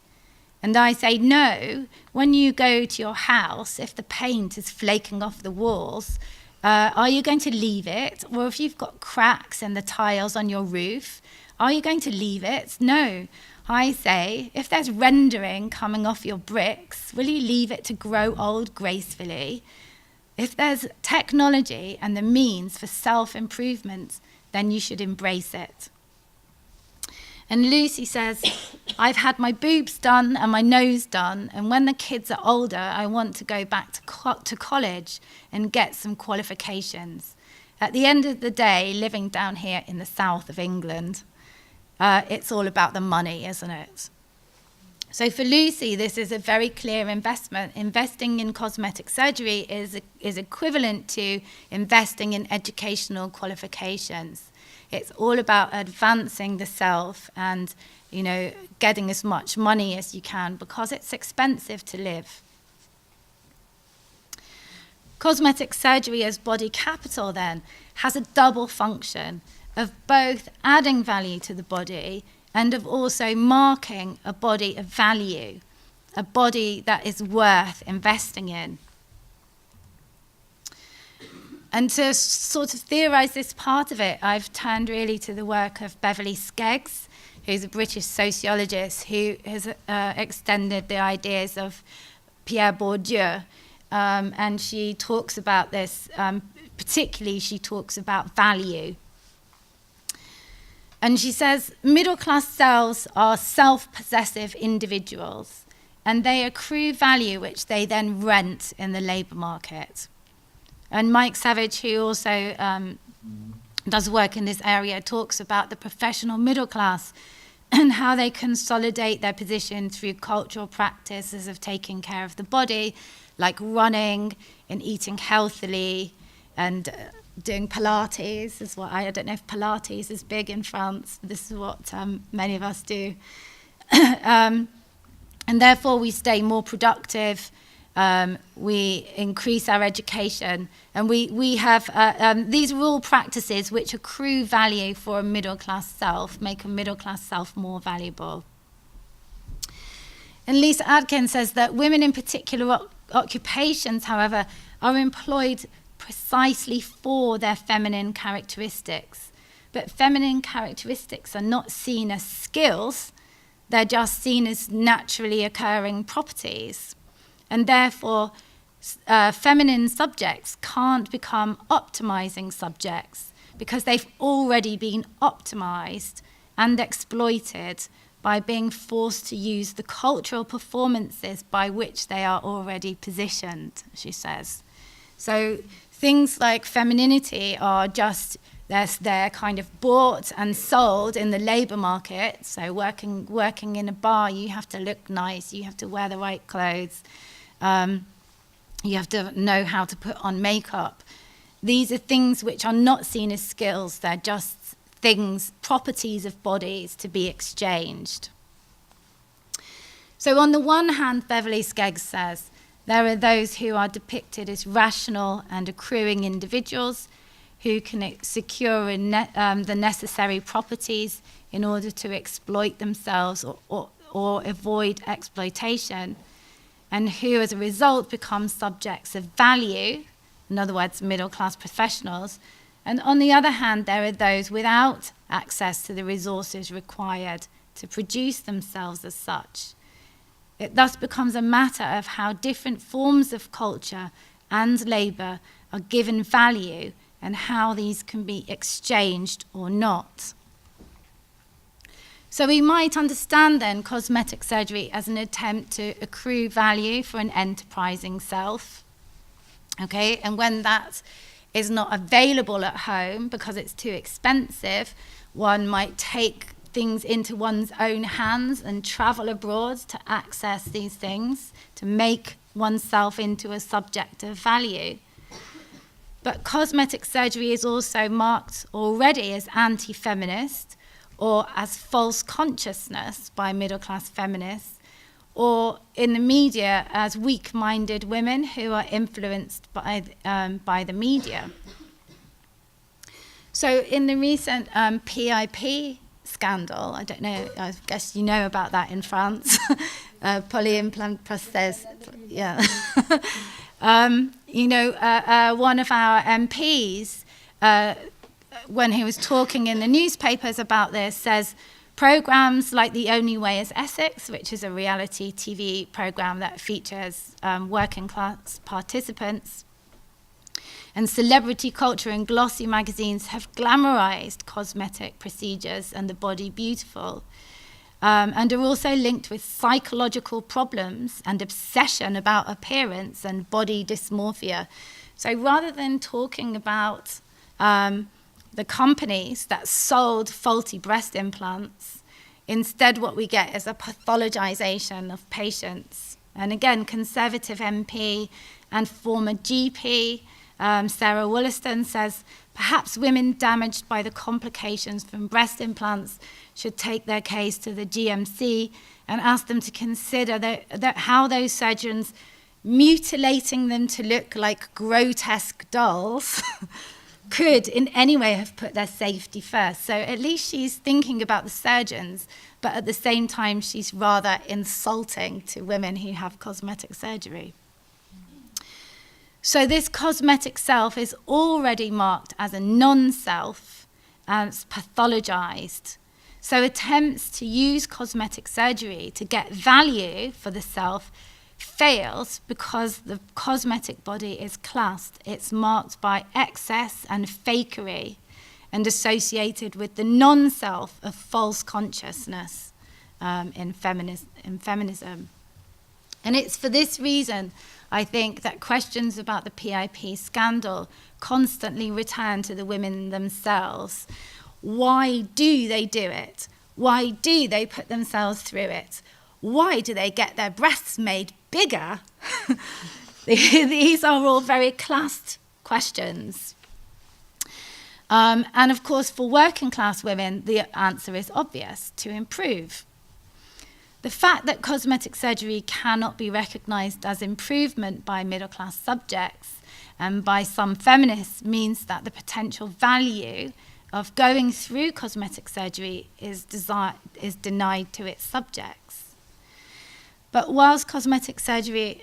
Speaker 7: And I say, no, when you go to your house, if the paint is flaking off the walls, are you going to leave it? Or if you've got cracks in the tiles on your roof, are you going to leave it? No. I say, if there's rendering coming off your bricks, will you leave it to grow old gracefully? If there's technology and the means for self-improvement, then you should embrace it. And Lucy says, I've had my boobs done and my nose done, and when the kids are older, I want to go back to college and get some qualifications. At the end of the day, living down here in the south of England, it's all about the money, isn't it? So for Lucy, this is a very clear investment. Investing in cosmetic surgery is equivalent to investing in educational qualifications. It's all about advancing the self and, you know, getting as much money as you can because it's expensive to live. Cosmetic surgery as body capital then has a double function of both adding value to the body and of also marking a body of value, a body that is worth investing in. And to sort of theorize this part of it, I've turned really to the work of Beverly Skeggs, who's a British sociologist who has extended the ideas of Pierre Bourdieu. And she talks about this, particularly she talks about value. And she says, middle-class selves are self-possessive individuals, and they accrue value which they then rent in the labour market. And Mike Savage, who also does work in this area, talks about the professional middle class and how they consolidate their position through cultural practices of taking care of the body, like running and eating healthily and doing Pilates is what I don't know if Pilates is big in France. This is what many of us do. And therefore we stay more productive. We increase our education, and we have these are all practices which accrue value for a middle-class self, make a middle-class self more valuable. And Lisa Adkins says that women in particular occupations, however, are employed precisely for their feminine characteristics. But feminine characteristics are not seen as skills, they're just seen as naturally occurring properties. And therefore, feminine subjects can't become optimizing subjects because they've already been optimized and exploited by being forced to use the cultural performances by which they are already positioned, she says. So things like femininity are just, they're kind of bought and sold in the labour market. So working in a bar, you have to look nice, you have to wear the right clothes. You have to know how to put on makeup. These are things which are not seen as skills. They're just things, properties of bodies to be exchanged. So on the one hand, Beverly Skeggs says, there are those who are depicted as rational and accruing individuals who can secure the necessary properties in order to exploit themselves or avoid exploitation, and who as a result become subjects of value, in other words, middle-class professionals. And on the other hand, there are those without access to the resources required to produce themselves as such. It thus becomes a matter of how different forms of culture and labour are given value and how these can be exchanged or not. So we might understand then cosmetic surgery as an attempt to accrue value for an enterprising self. Okay, and when that is not available at home because it's too expensive, one might take things into one's own hands and travel abroad to access these things, to make oneself into a subject of value. But cosmetic surgery is also marked already as anti-feminist or as false consciousness by middle-class feminists, or in the media as weak-minded women who are influenced by the media. So in the recent PIP scandal, I don't know, I guess you know about that in France, polyimplant prosthèse, yeah. One of our MPs, when he was talking in the newspapers about this, says, programs like The Only Way is Essex, which is a reality TV program that features working class participants, and celebrity culture and glossy magazines have glamorized cosmetic procedures and the body beautiful, and are also linked with psychological problems and obsession about appearance and body dysmorphia. So rather than talking about the companies that sold faulty breast implants, instead what we get is a pathologization of patients. And again, Conservative MP and former GP Sarah Wollaston says, perhaps women damaged by the complications from breast implants should take their case to the GMC and ask them to consider that how those surgeons mutilating them to look like grotesque dolls could in any way have put their safety first. So at least she's thinking about the surgeons, but at the same time she's rather insulting to women who have cosmetic surgery. So this cosmetic self is already marked as a non-self, as pathologized. So attempts to use cosmetic surgery to get value for the self fails because the cosmetic body is classed. It's marked by excess and fakery and associated with the non-self of false consciousness in feminism. And it's for this reason, I think, that questions about the PIP scandal constantly return to the women themselves. Why do they do it? Why do they put themselves through it? Why do they get their breasts made bigger? These are all very classed questions. And of course, for working class women, the answer is obvious: to improve. The fact that cosmetic surgery cannot be recognized as improvement by middle-class subjects and by some feminists means that the potential value of going through cosmetic surgery is denied to its subjects. But whilst cosmetic surgery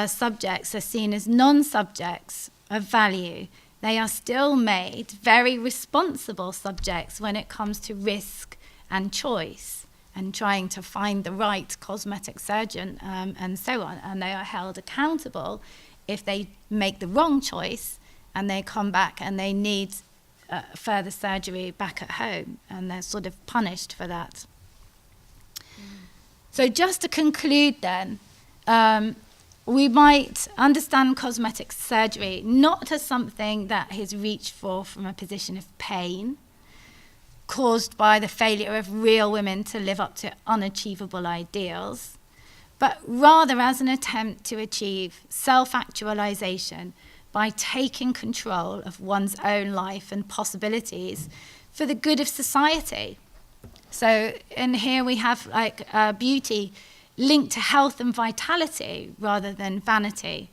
Speaker 7: subjects are seen as non-subjects of value, they are still made very responsible subjects when it comes to risk and choice, and trying to find the right cosmetic surgeon and so on. And they are held accountable if they make the wrong choice and they come back and they need further surgery back at home, and they're sort of punished for that. So just to conclude then, we might understand cosmetic surgery not as something that is reached for from a position of pain, caused by the failure of real women to live up to unachievable ideals, but rather as an attempt to achieve self-actualization by taking control of one's own life and possibilities for the good of society. So, and here we have like beauty linked to health and vitality rather than vanity.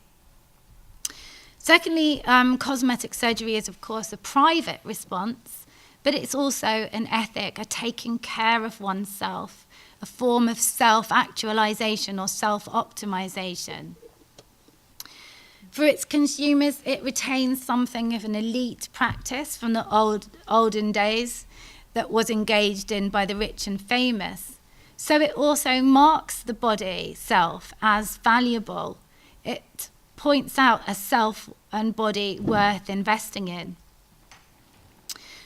Speaker 7: Secondly, cosmetic surgery is, of course, a private response, but it's also an ethic, a taking care of oneself, a form of self-actualization or self-optimization. For its consumers, it retains something of an elite practice from the olden days that was engaged in by the rich and famous. So it also marks the body self as valuable. It points out a self and body worth investing in.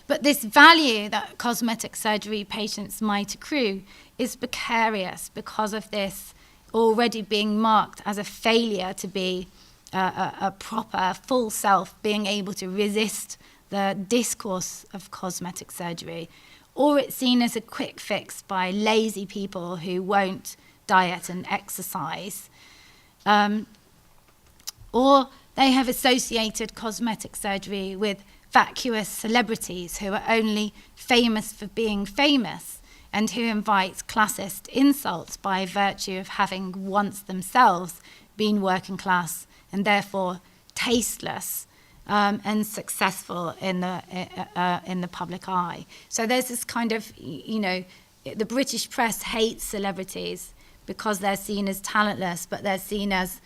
Speaker 7: But this value that cosmetic surgery patients might accrue is precarious because of this already being marked as a failure to be a proper full self, being able to resist the discourse of cosmetic surgery, or it's seen as a quick fix by lazy people who won't diet and exercise, or they have associated cosmetic surgery with vacuous celebrities who are only famous for being famous and who invite classist insults by virtue of having once themselves been working class and therefore tasteless and successful in the public eye. So there's this kind of, you know, the British press hates celebrities because they're seen as talentless, but they're seen as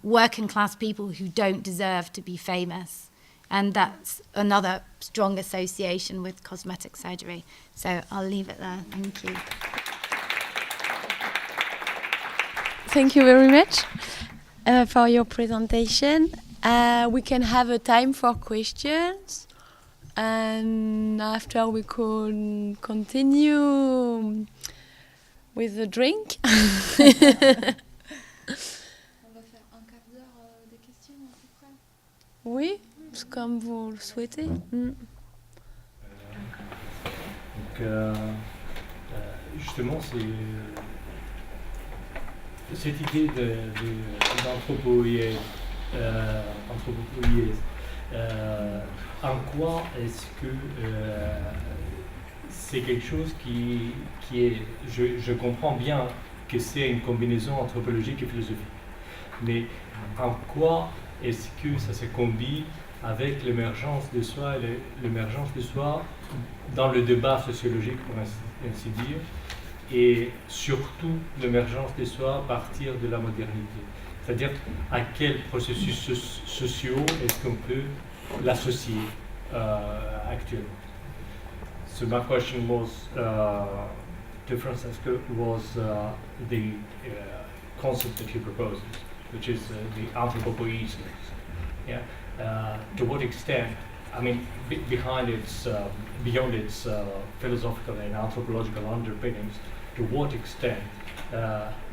Speaker 7: working class people who don't deserve to be famous. And that's another strong association with cosmetic surgery. So I'll leave it there. Thank you.
Speaker 1: Thank you very much for your presentation. We can have a time for questions, and after we can continue with the drink.
Speaker 4: On va faire un quart d'heure de questions à peu près.
Speaker 1: Oui, comme vous le souhaitez.
Speaker 8: Donc, justement, cette idée d'anthropo-poïesis, en quoi est-ce que c'est quelque chose qui est... Je comprends bien que c'est une combinaison anthropologique et philosophique, mais en quoi est-ce que ça se combine avec l'émergence de soi, dans le débat sociologique, pour ainsi dire, et surtout l'émergence de soi à partir de la modernité. C'est-à-dire à quels processus sociaux est-ce qu'on peut l'associer actuellement. So my question was to Francesco was the concept that he proposes, which is the anthropo-poïesis. Yeah. To what extent, I mean, behind its, beyond its philosophical and anthropological underpinnings, to what extent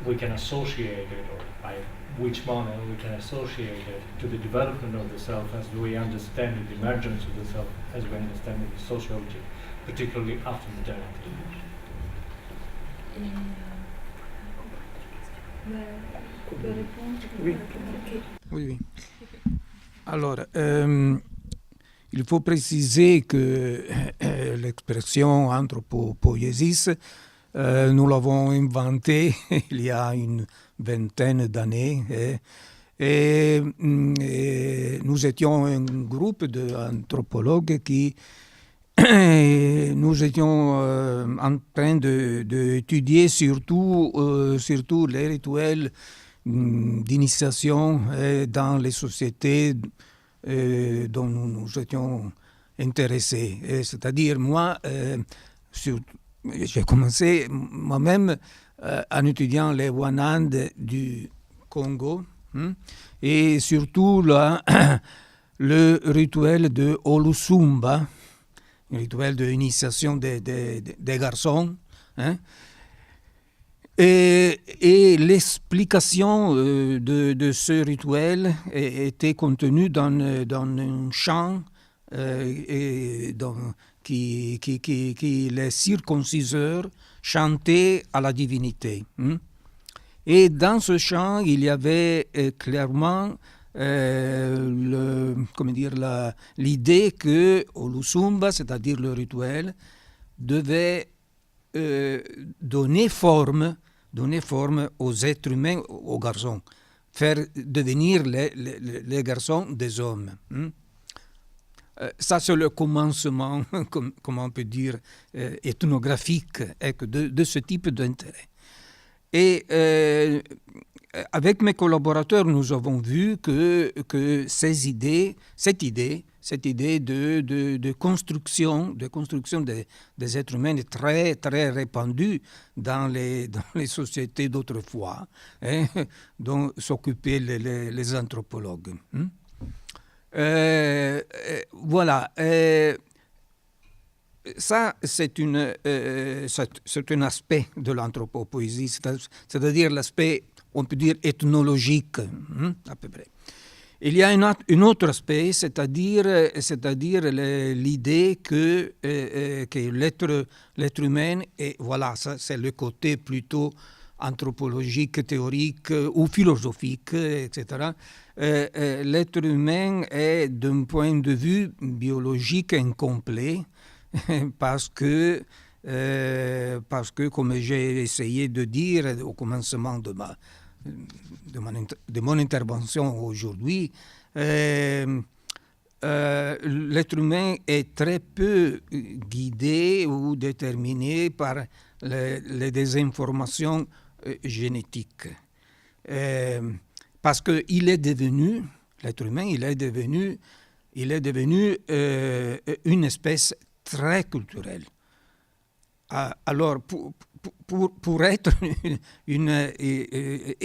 Speaker 8: we can associate it, or by which manner we can associate it to the development of the self as we understand it, the emergence of the self as we understand it in sociology, particularly after modernity.
Speaker 6: Oui. Oui. Alors, il faut préciser que l'expression anthropo-poïesis, nous l'avons inventée il y a une vingtaine d'années. Et nous étions un groupe d'anthropologues qui nous étions en train d'étudier surtout les rituels d'initiation dans les sociétés dont nous étions intéressés. C'est-à-dire, moi, j'ai commencé moi-même en étudiant les Wanand du Congo et surtout le rituel de Olusumba, un rituel d'initiation des garçons. Et l'explication de ce rituel était contenue dans un chant qui les circonciseurs chantaient à la divinité. Et dans ce champ, il y avait clairement l'idée que Olusumba, c'est-à-dire le rituel, devait donner forme aux êtres humains, aux garçons, faire devenir les garçons des hommes. Ça, c'est le commencement, comment on peut dire, ethnographique de ce type d'intérêt. Et avec mes collaborateurs, nous avons vu que cette idée de construction des êtres humains est très, très répandue dans les sociétés d'autrefois, dont s'occupaient les anthropologues. Voilà. Ça, c'est un aspect de l'anthropo-poïesie, c'est-à-dire l'aspect, on peut dire, ethnologique, à peu près. Il y a un autre aspect, c'est-à-dire l'idée que l'être humain, et voilà, ça c'est le côté plutôt anthropologique, théorique ou philosophique, etc. L'être humain est, d'un point de vue biologique, incomplet, parce que, comme j'ai essayé de dire au commencement de mon intervention aujourd'hui, l'être humain est très peu guidé ou déterminé par les désinformations génétiques. Parce qu'il est devenu, l'être humain, il est devenu une espèce très culturelle. Alors, pour être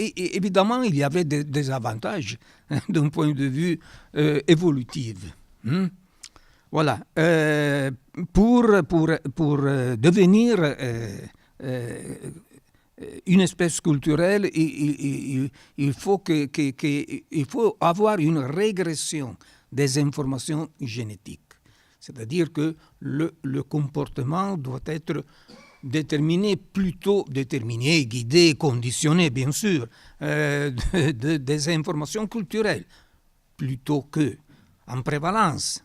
Speaker 6: évidemment, il y avait des avantages d'un point de vue évolutif. Voilà. Pour devenir une espèce culturelle, il faut avoir une régression des informations génétiques. C'est-à-dire que le comportement doit être déterminé, guidé, conditionné, bien sûr, des informations culturelles, plutôt que en prévalence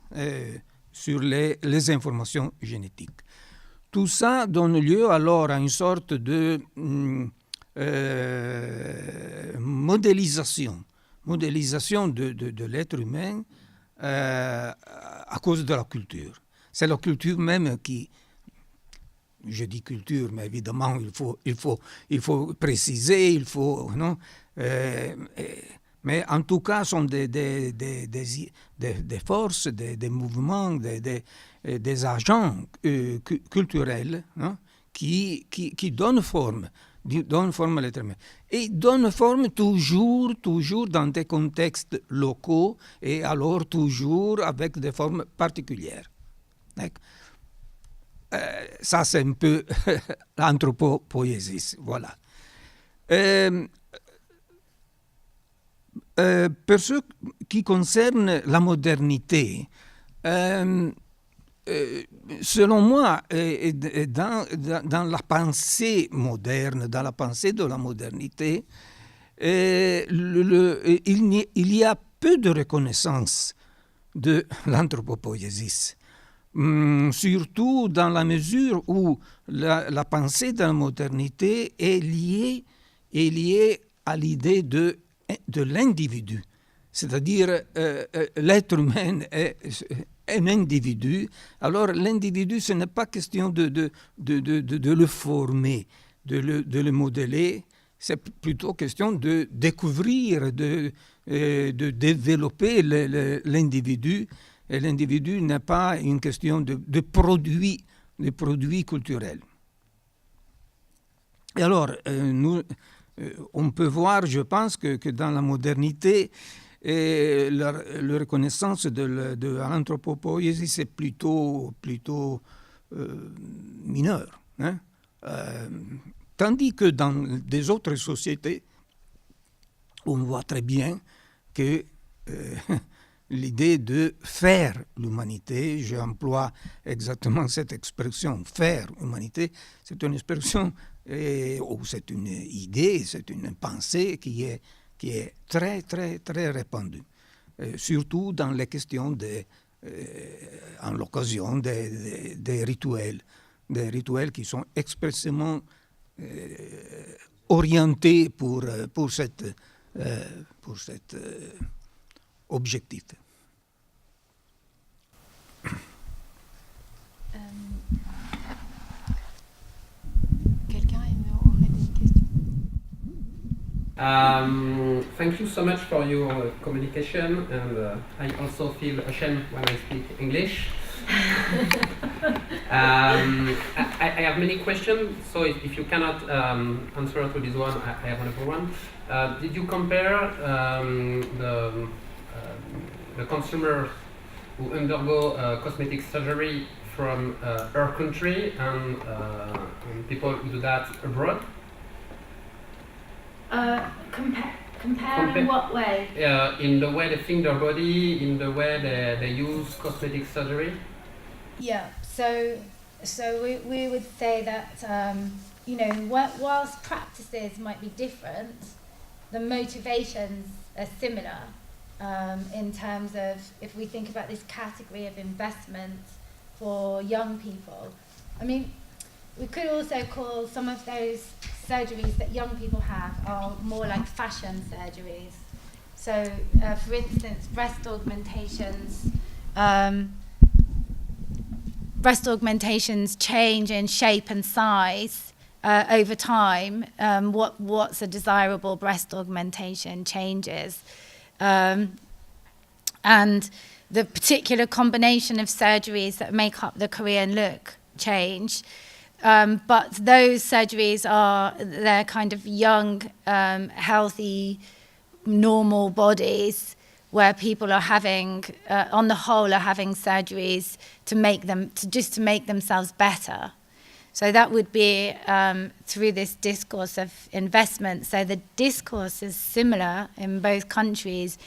Speaker 6: sur les informations génétiques. Tout ça donne lieu alors à une sorte de modélisation de l'être humain à cause de la culture. C'est la culture même qui, je dis culture, mais évidemment il faut préciser, non? Mais en tout cas, sont des forces, des mouvements, des agents culturels, hein, qui donnent forme à l'être humain. Et donnent forme toujours dans des contextes locaux et alors toujours avec des formes particulières. Ça, c'est un peu l'anthropo-poïesis. Voilà. Pour ce qui concerne la modernité, selon moi, dans la pensée moderne, dans la pensée de la modernité, il y a peu de reconnaissance de l'anthropo-poïesis. Surtout dans la mesure où la pensée de la modernité est liée à l'idée de l'individu. C'est-à-dire, l'être humain est un individu. Alors, l'individu, ce n'est pas question de le former, de le modeler. C'est plutôt question de découvrir, de développer l'individu. Et l'individu n'est pas une question de produits culturels. Et alors, on peut voir, je pense, que dans la modernité, la reconnaissance de l'anthropo-poïesis est plutôt mineure. Hein? Tandis que dans des autres sociétés, on voit très bien que l'idée de faire l'humanité, j'emploie exactement cette expression, faire l'humanité, c'est une expression c'est une idée, c'est une pensée qui est très, très, très répandue. Surtout dans les questions en l'occasion des rituels qui sont expressément orientés pour cet objectif.
Speaker 1: Quelqu'un aurait des questions?
Speaker 9: Thank you so much for your communication, and I also feel ashamed when I speak English. I have many questions, so if you cannot answer to this one, I have another one. Did you compare the consumers who undergo cosmetic surgery from our country and people who do that abroad?
Speaker 7: Compare in what way?
Speaker 9: In the way they think their body, in the way they use cosmetic surgery.
Speaker 7: Yeah, so we would say that, whilst practices might be different, the motivations are similar in terms of, if we think about this category of investment for young people. I mean, we could also call some of those surgeries that young people have are more like fashion surgeries. So, for instance, breast augmentations change in shape and size over time. What's a desirable breast augmentation changes. And the particular combination of surgeries that make up the Korean look change. But those surgeries they're kind of young, healthy, normal bodies where people are having, on the whole, are having surgeries to make themselves better. So that would be through this discourse of investment. So the discourse is similar in both countries,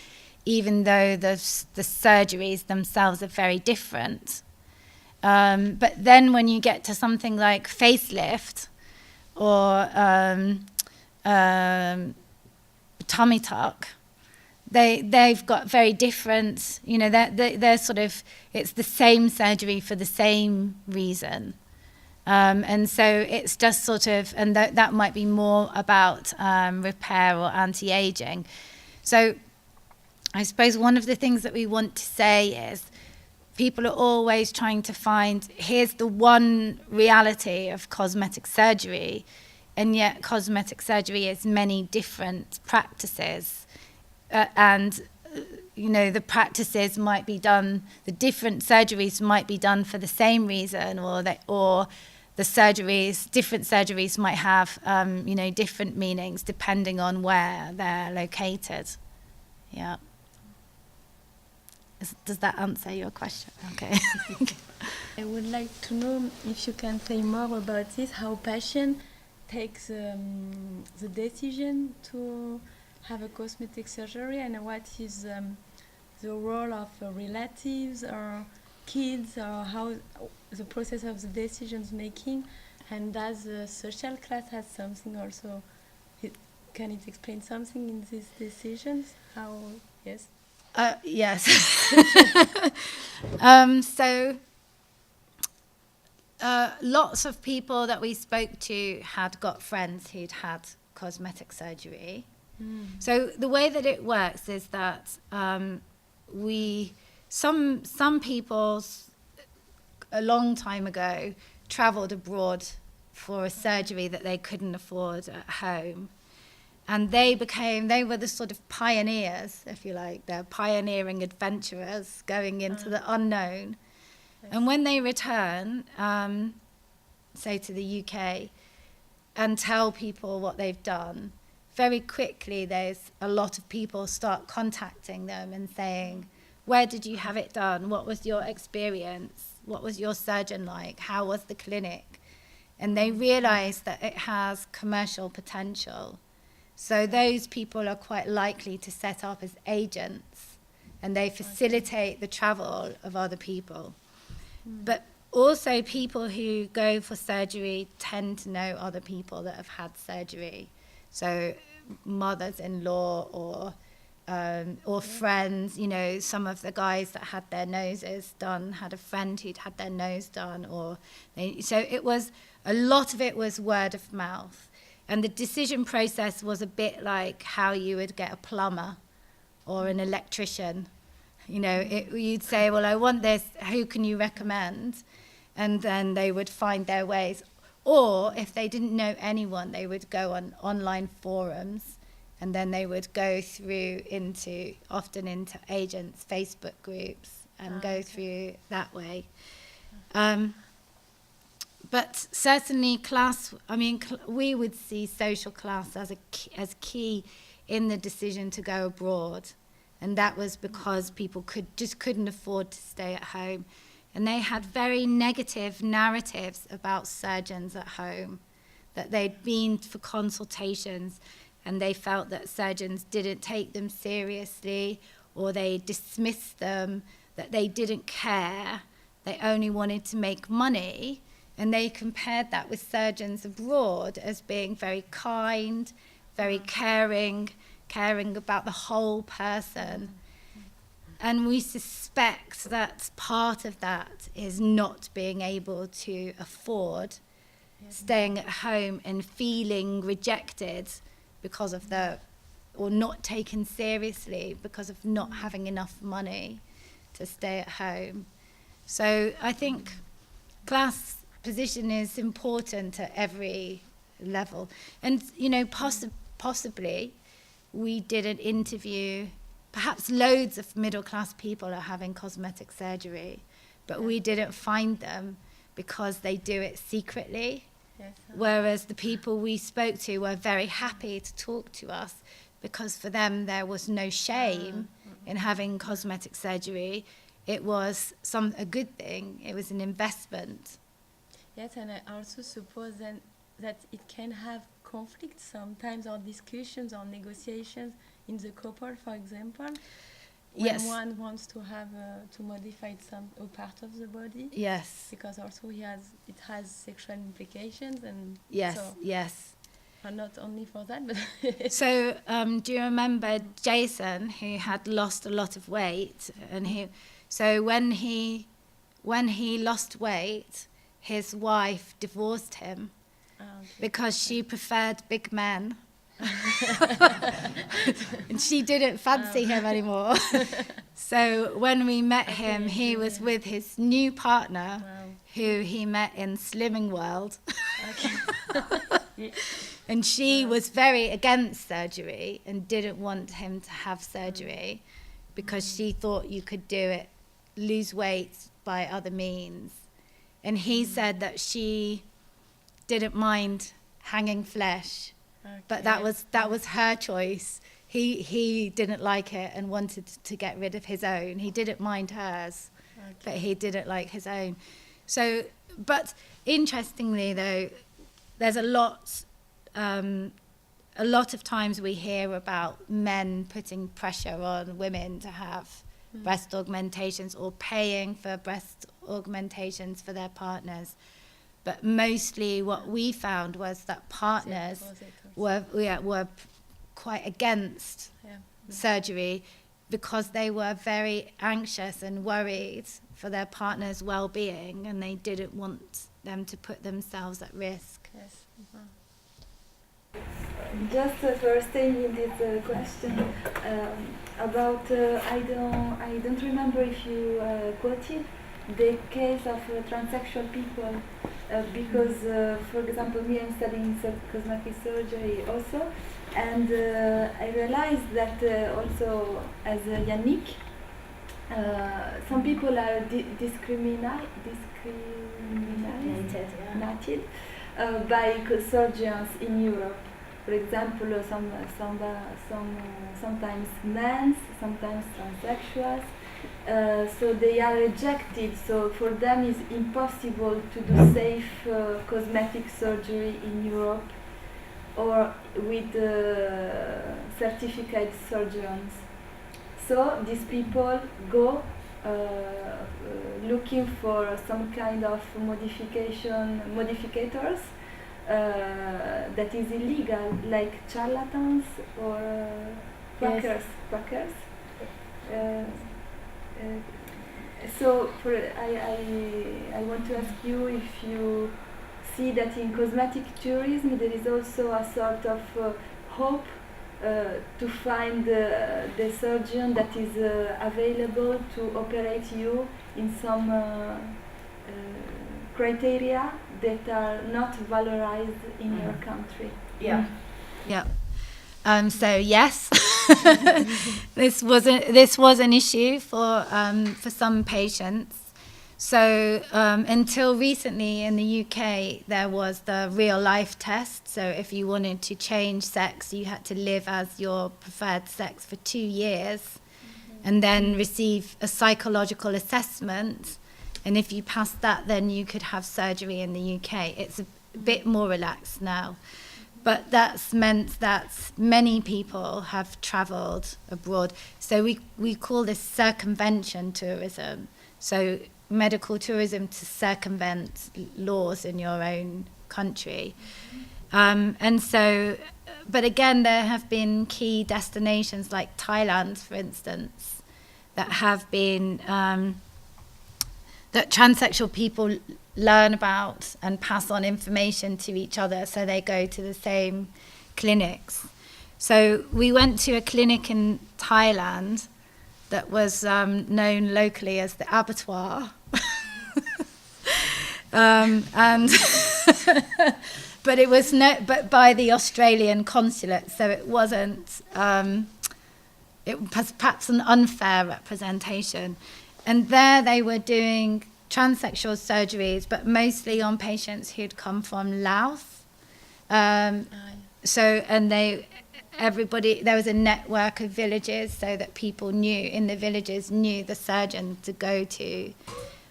Speaker 7: even though the surgeries themselves are very different. But then when you get to something like facelift or tummy tuck, they've got very different, they're sort of, it's the same surgery for the same reason. And so it's just sort of, and that might be more about repair or anti-aging. So I suppose one of the things that we want to say is people are always trying to find, here's the one reality of cosmetic surgery, and yet cosmetic surgery is many different practices. The practices might be done, the different surgeries might be done for the same reason, or the surgeries, different surgeries might have, different meanings depending on where they're located. Yeah. Does that answer your question? Okay.
Speaker 1: I would like to know if you can say more about this, how patient takes the decision to have a cosmetic surgery, and what is the role of relatives or kids, or how the process of the decisions making, and does the social class have something also? Can it explain something in these decisions? How? Yes.
Speaker 7: Yes. Lots of people that we spoke to had got friends who'd had cosmetic surgery. So the way that it works is that some people a long time ago travelled abroad for a surgery that they couldn't afford at home. And they were the sort of pioneers, if you like. They're pioneering adventurers going into the unknown. Yes. And when they return, say to the UK, and tell people what they've done, very quickly there's a lot of people start contacting them and saying, where did you have it done? What was your experience? What was your surgeon like? How was the clinic? And they realize that it has commercial potential. So those people are quite likely to set up as agents, and they facilitate the travel of other people. But also people who go for surgery tend to know other people that have had surgery. So mothers-in-law or friends, you know, some of the guys that had their noses done had a friend who'd had their nose done, so it was, a lot of it was word of mouth. And the decision process was a bit like how you would get a plumber or an electrician. You know, you'd say, well, I want this, who can you recommend? And then they would find their ways. Or if they didn't know anyone, they would go on online forums, and then they would go through often into agents' Facebook groups and go through that way. But certainly class, I mean, we would see social class as key in the decision to go abroad. And that was because people couldn't afford to stay at home. And they had very negative narratives about surgeons at home, that they'd been for consultations and they felt that surgeons didn't take them seriously, or they dismissed them, that they didn't care, they only wanted to make money. And they compared that with surgeons abroad as being very kind, very caring about the whole person. And we suspect that part of that is not being able to afford staying at home and feeling rejected because of or not taken seriously because of not having enough money to stay at home. So I think class position is important at every level. And, you know, possibly we did an interview, perhaps loads of middle-class people are having cosmetic surgery, but we didn't find them because they do it secretly. Yes. Whereas the people we spoke to were very happy to talk to us because for them there was no shame in having cosmetic surgery. It was a good thing. It was an investment.
Speaker 1: Yes, and I also suppose then that it can have conflicts sometimes, or discussions or negotiations in the couple, for example, when one wants to have to modify a part of the body.
Speaker 7: Yes.
Speaker 1: Because also it has sexual implications, and
Speaker 7: yes.
Speaker 1: And not only for that, but
Speaker 7: so do you remember Jason, who had lost a lot of weight, and when he lost weight, his wife divorced him because she preferred big men. And she didn't fancy him anymore. So when we met him, he was with his new partner, who he met in Slimming World. And she was very against surgery and didn't want him to have surgery because she thought you could lose weight by other means. And he said that she didn't mind hanging flesh, but that was her choice. He didn't like it and wanted to get rid of his own. He didn't mind hers, but he didn't like his own. So, but interestingly though, there's a lot of times we hear about men putting pressure on women to have breast augmentations or paying for breast augmentations for their partners. But mostly what we found was that partners were quite against surgery because they were very anxious and worried for their partner's well-being, and they didn't want them to put themselves at risk.
Speaker 1: Yes.
Speaker 4: Just for staying in this question about I don't remember if you quoted the case of transsexual people because for example me, I'm studying cosmetic surgery also, and I realized that also as Yannick, some people are discriminated by surgeons in Europe. For example, sometimes men, sometimes transsexuals. So they are rejected. So for them, it's impossible to do safe cosmetic surgery in Europe or with certificate surgeons. So these people go looking for some kind of modificators that is illegal, like charlatans or crackers. So I want to ask you if you see that in cosmetic tourism there is also a sort of hope to find the surgeon that is available to operate you in some criteria that are not valorized in your country.
Speaker 7: Yeah. So yes, this was an issue for some patients. So until recently in the UK, there was the real life test. So if you wanted to change sex, you had to live as your preferred sex for 2 years, and then receive a psychological assessment. And if you passed that, then you could have surgery in the UK. It's a bit more relaxed now. But that's meant that many people have travelled abroad. So we call this circumvention tourism. So medical tourism to circumvent laws in your own country. And so, but again, there have been key destinations like Thailand, for instance, that have been, that transsexual people learn about and pass on information to each other, so they go to the same clinics. So we went to a clinic in Thailand that was known locally as the abattoir. And but it was but by the Australian consulate, so it wasn't, it was perhaps an unfair representation. And there they were doing transsexual surgeries, but mostly on patients who'd come from Laos. So, and there was a network of villages, so that people in the villages knew the surgeon to go to.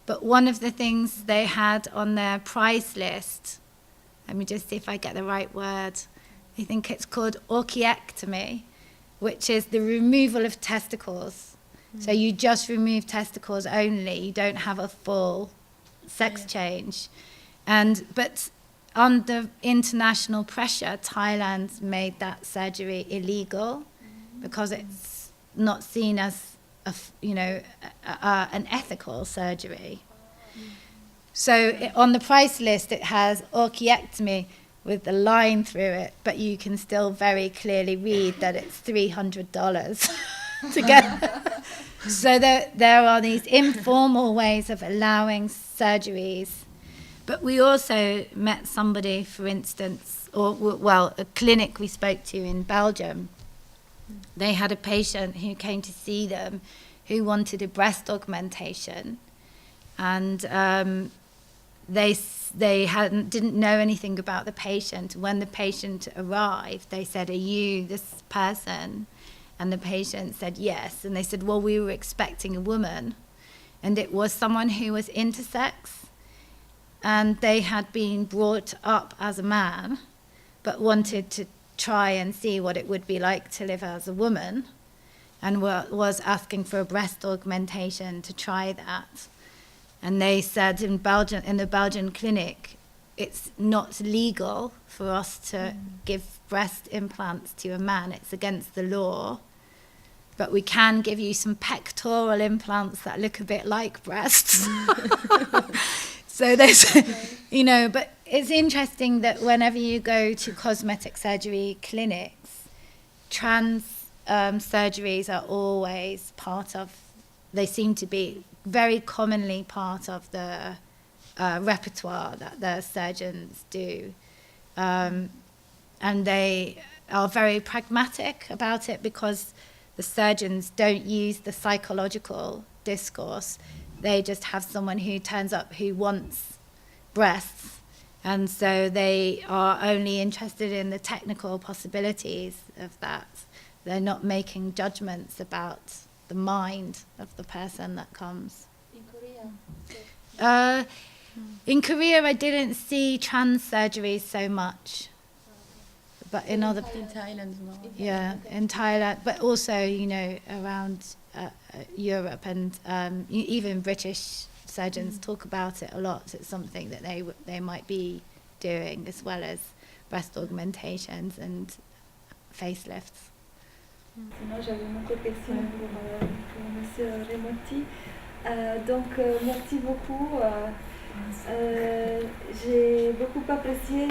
Speaker 7: But one of the things they had on their price list, let me just see if I get the right word, I think it's called orchiectomy, which is the removal of testicles. So you just remove testicles only, you don't have a full sex change. But under international pressure, Thailand made that surgery illegal because it's not seen as an ethical surgery. So on the price list, it has orchiectomy with the line through it, but you can still very clearly read that it's $300 to get. So there are these informal ways of allowing surgeries. But we also met somebody, for instance, a clinic we spoke to in Belgium. They had a patient who came to see them who wanted a breast augmentation, and they didn't know anything about the patient. When the patient arrived, they said, "Are you this person?" And the patient said yes. And they said, "Well, we were expecting a woman." And it was someone who was intersex. And they had been brought up as a man, but wanted to try and see what it would be like to live as a woman, and was asking for a breast augmentation to try that. And they said in the Belgian clinic, it's not legal for us to give breast implants to a man. It's against the law. But we can give you some pectoral implants that look a bit like breasts. So there's, but it's interesting that whenever you go to cosmetic surgery clinics, trans surgeries are always they seem to be very commonly part of the repertoire that the surgeons do. And they are very pragmatic about it because the surgeons don't use the psychological discourse. They just have someone who turns up who wants breasts. And so they are only interested in the technical possibilities of that. They're not making judgments about the mind of the person that comes. In Korea? In Korea, I didn't see trans surgeries so much. But in
Speaker 1: Thailand more.
Speaker 7: Yeah, in Thailand, but also, around Europe and even British surgeons talk about it a lot. So it's something that they might be doing, as well as breast augmentations and facelifts.
Speaker 10: Sinon, j'avais une autre question pour Monsieur Remotti. Merci beaucoup. J'ai beaucoup apprécié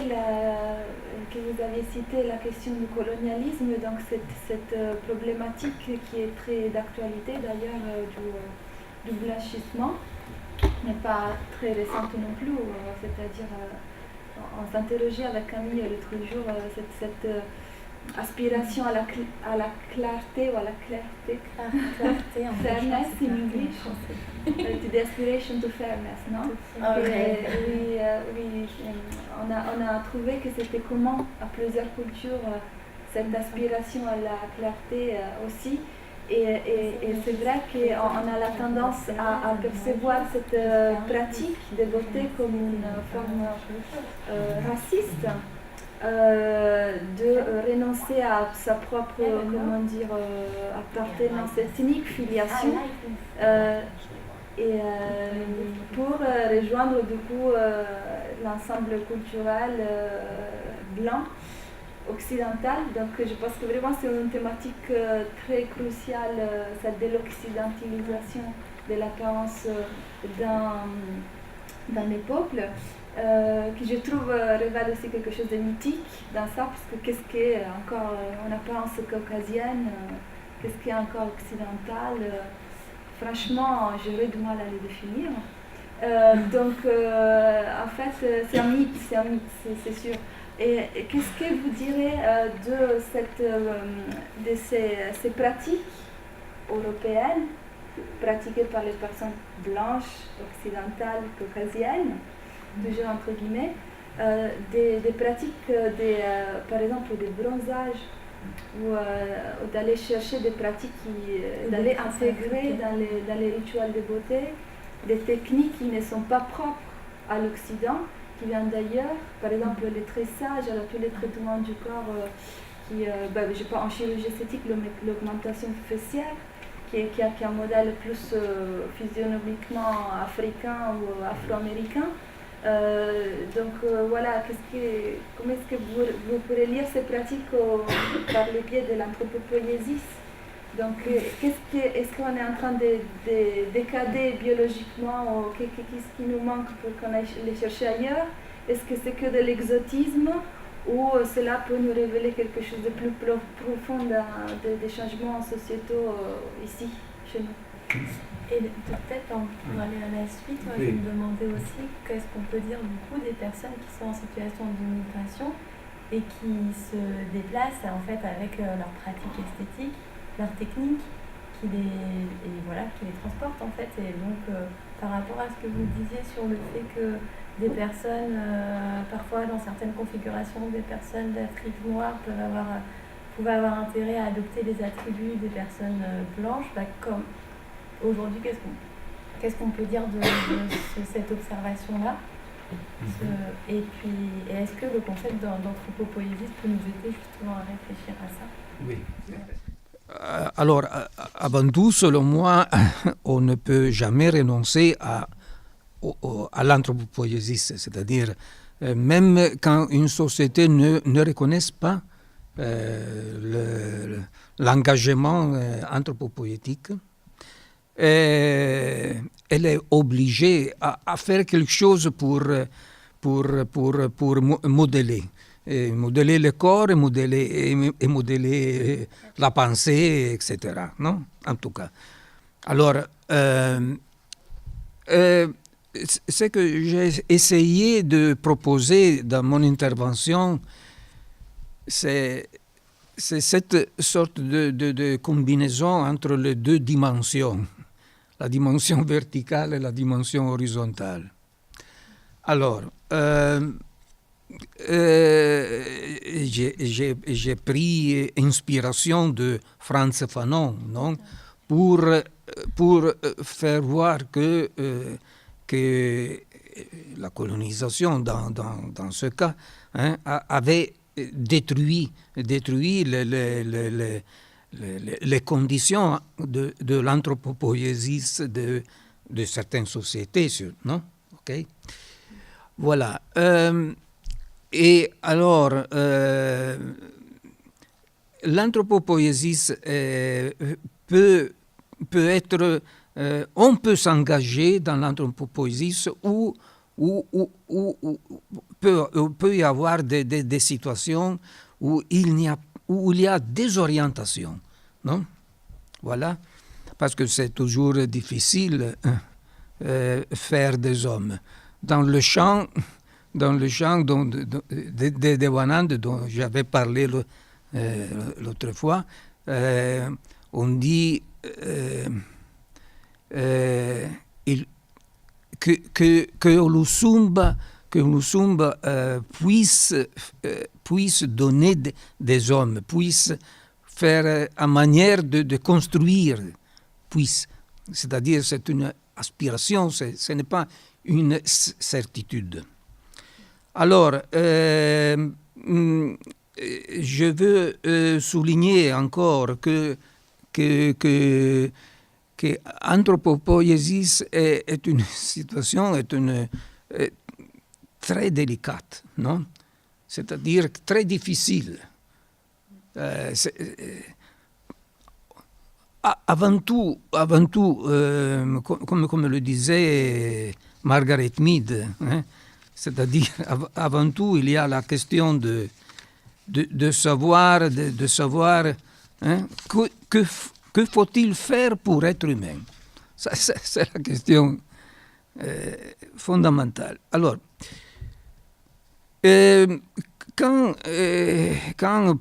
Speaker 10: que vous avez cité la question du colonialisme, donc cette problématique qui est très d'actualité d'ailleurs du blanchissement n'est pas très récente non plus, c'est-à-dire on s'interrogeait avec Camille l'autre jour cette aspiration à la clarté ou à la clarté fairness in English, the aspiration to fairness, non? On a trouvé que c'était commun à plusieurs cultures cette aspiration à la clarté aussi, et c'est vrai qu'on a la tendance à percevoir cette pratique de beauté comme une forme raciste. De renoncer à sa propre, appartenance ethnique, filiation, et pour rejoindre du coup l'ensemble culturel blanc, occidental. Donc je pense que vraiment c'est une thématique très cruciale, cette déloccidentalisation de l'apparence dans les peuples. Qui je trouve révèle aussi quelque chose de mythique dans ça, parce que qu'est-ce qu'est encore une apparence caucasienne, qu'est-ce qui est encore occidental, franchement j'aurais du mal à le définir. En fait c'est un mythe, c'est sûr. Et qu'est-ce que vous direz de ces pratiques européennes pratiquées par les personnes blanches, occidentales, caucasiennes, toujours entre guillemets, des pratiques, par exemple des bronzages, ou d'aller chercher des pratiques, d'aller intégrer dans les rituels de beauté des techniques qui ne sont pas propres à l'Occident, qui viennent d'ailleurs, par exemple le tressage, alors tous les traitements du corps, je sais pas, en chirurgie esthétique, l'augmentation faciale, qui est un modèle plus physionomiquement africain ou afro-américain. Voilà, comment est-ce que vous pourrez lire ces pratiques par le biais de l'anthropo-poïesis? Donc, est-ce qu'on est en train de décader biologiquement, ou qu'est-ce qui nous manque pour qu'on aille les chercher ailleurs? Est-ce que c'est que de l'exotisme, ou cela peut nous révéler quelque chose de plus profond des changements sociétaux ici, chez nous?
Speaker 1: Et peut-être pour aller à la suite, moi, je me demandais aussi qu'est-ce qu'on peut dire du coup des personnes qui sont en situation d'immigration et qui se déplacent en fait avec leurs pratiques esthétiques, leurs techniques, qui les transportent en fait. Et donc par rapport à ce que vous disiez sur le fait que des personnes, parfois dans certaines configurations, des personnes d'Afrique noire pouvaient avoir intérêt à adopter les attributs des personnes blanches, comme aujourd'hui, qu'est-ce qu'on peut dire de cette observation-là? Et est-ce que le concept d'anthropo-poïesis peut nous aider justement à réfléchir à ça?
Speaker 6: Oui. Alors, avant tout, selon moi, on ne peut jamais renoncer à l'anthropo-poïesis, c'est-à-dire même quand une société ne reconnaisse pas l'engagement anthropo-poétique, elle est obligée à faire quelque chose pour modeler. Modeler le corps et modeler la pensée, etc. Non? En tout cas. Alors, ce que j'ai essayé de proposer dans mon intervention, c'est cette sorte de combinaison entre les deux dimensions, la dimension verticale et la dimension horizontale. Alors, j'ai pris inspiration de Frantz Fanon, non? pour faire voir que la colonisation, dans ce cas, avait détruit les conditions de l'anthropo-poïesis, de certaines sociétés, non? Okay. Voilà. Et alors, l'anthropo-poïesis peut être... on peut s'engager dans l'anthropo-poïesis où peut y avoir des situations où il y a des orientations, non? Voilà, parce que c'est toujours difficile faire des hommes. Dans le champ des Wanand dont j'avais parlé l'autre fois, on dit que l'Usumba puisse donner des hommes, puisse faire une manière de construire, c'est-à-dire c'est une aspiration, ce n'est pas une certitude. Alors, je veux souligner encore que anthropo-poïesis est une situation très délicate, non? C'est-à-dire très difficile. Avant tout, comme le disait Margaret Mead, hein, c'est-à-dire avant tout, il y a la question de savoir, hein, que faut-il faire pour être humain? Ça, c'est la question fondamentale. Alors, quand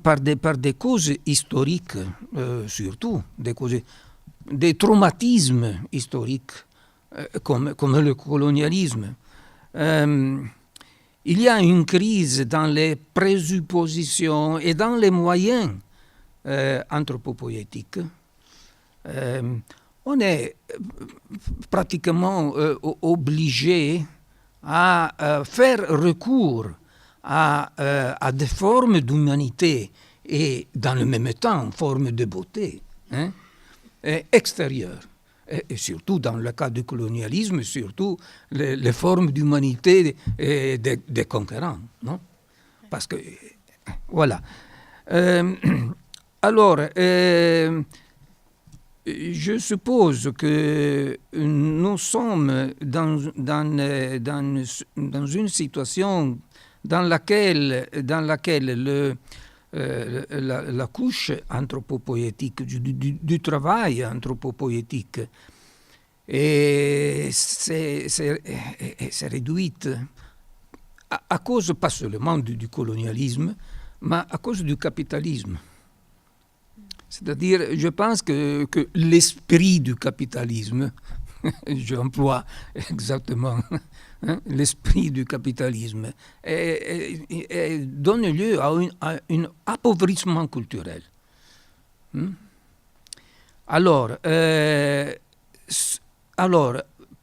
Speaker 6: par des causes historiques, surtout des traumatismes historiques, comme le colonialisme, il y a une crise dans les présuppositions et dans les moyens anthropo-poïétiques. On est pratiquement obligé à faire recours à des formes d'humanité et dans le même temps formes de beauté, hein, extérieures. Et surtout dans le cas du colonialisme, surtout les formes d'humanité des conquérants, non? Parce que, voilà. Alors, je suppose que nous sommes dans une situation dans laquelle la couche anthropo-poïétique, du travail anthropo-poïétique, c'est réduite à cause pas seulement du colonialisme, mais à cause du capitalisme. C'est-à-dire, je pense que l'esprit du capitalisme, j'emploie exactement l'esprit du capitalisme, donne lieu à un appauvrissement culturel. Alors,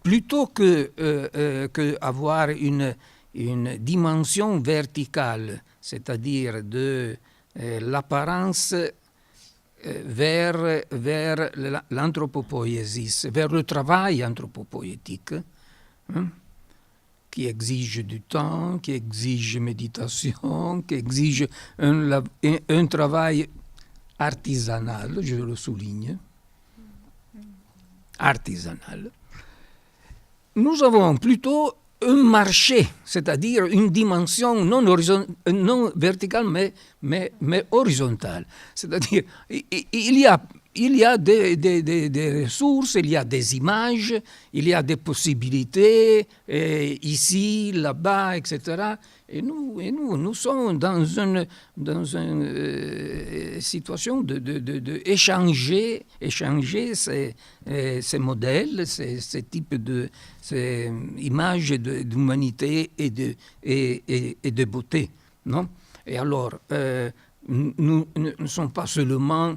Speaker 6: plutôt que avoir une dimension verticale, c'est-à-dire de l'apparence vers l'anthropo-poïesis, vers le travail anthropo-poïétique, qui exige du temps, qui exige méditation, qui exige un travail artisanal, je le souligne, artisanal. Nous avons plutôt un marché, c'est-à-dire une dimension non verticale, mais horizontale. C'est-à-dire, il y a des ressources, il y a des images, il y a des possibilités, ici, là-bas, etc. Et nous sommes dans une situation d'échanger ces modèles, ces types ces images d'humanité et de beauté, non? Et alors, nous ne sommes pas seulement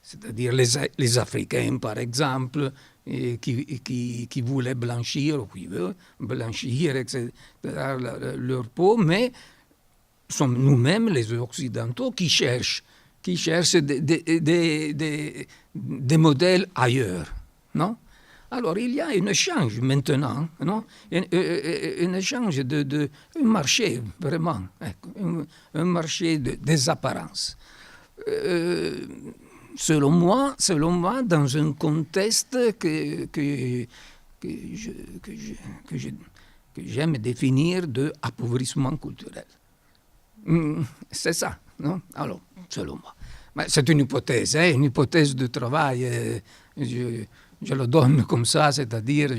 Speaker 6: c'est-à-dire les Africains, par exemple, qui voulaient blanchir, ou qui veulent blanchir, etc., leur peau, mais sommes nous-mêmes, les Occidentaux, qui cherchent qui cherchent des modèles ailleurs, non? Alors, il y a un échange maintenant, non? Un échange un marché, vraiment, un marché des apparences. Selon moi, dans un contexte que j'aime définir de appauvrissement culturel. C'est ça, non? Alors, selon moi. Mais c'est une hypothèse de travail. Je le donne comme ça, c'est-à-dire...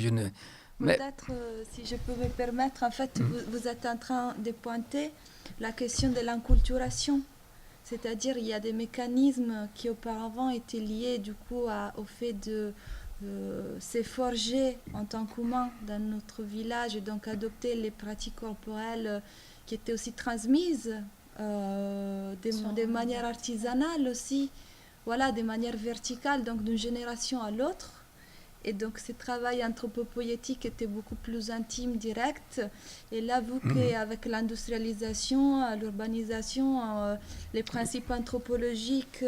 Speaker 4: Peut-être, si je peux me permettre, en fait, vous êtes en train de pointer la question de l'inculturation. C'est-à-dire, il y a des mécanismes qui auparavant étaient liés, du coup, au fait de se forger en tant qu'humain dans notre village et donc adopter les pratiques corporelles qui étaient aussi transmises de manière artisanale aussi, voilà, de manière verticale, donc d'une génération à l'autre. Et donc ce travail anthropo-poïétique était beaucoup plus intime, direct. Et là, vu qu'avec l'industrialisation, l'urbanisation, les principes anthropologiques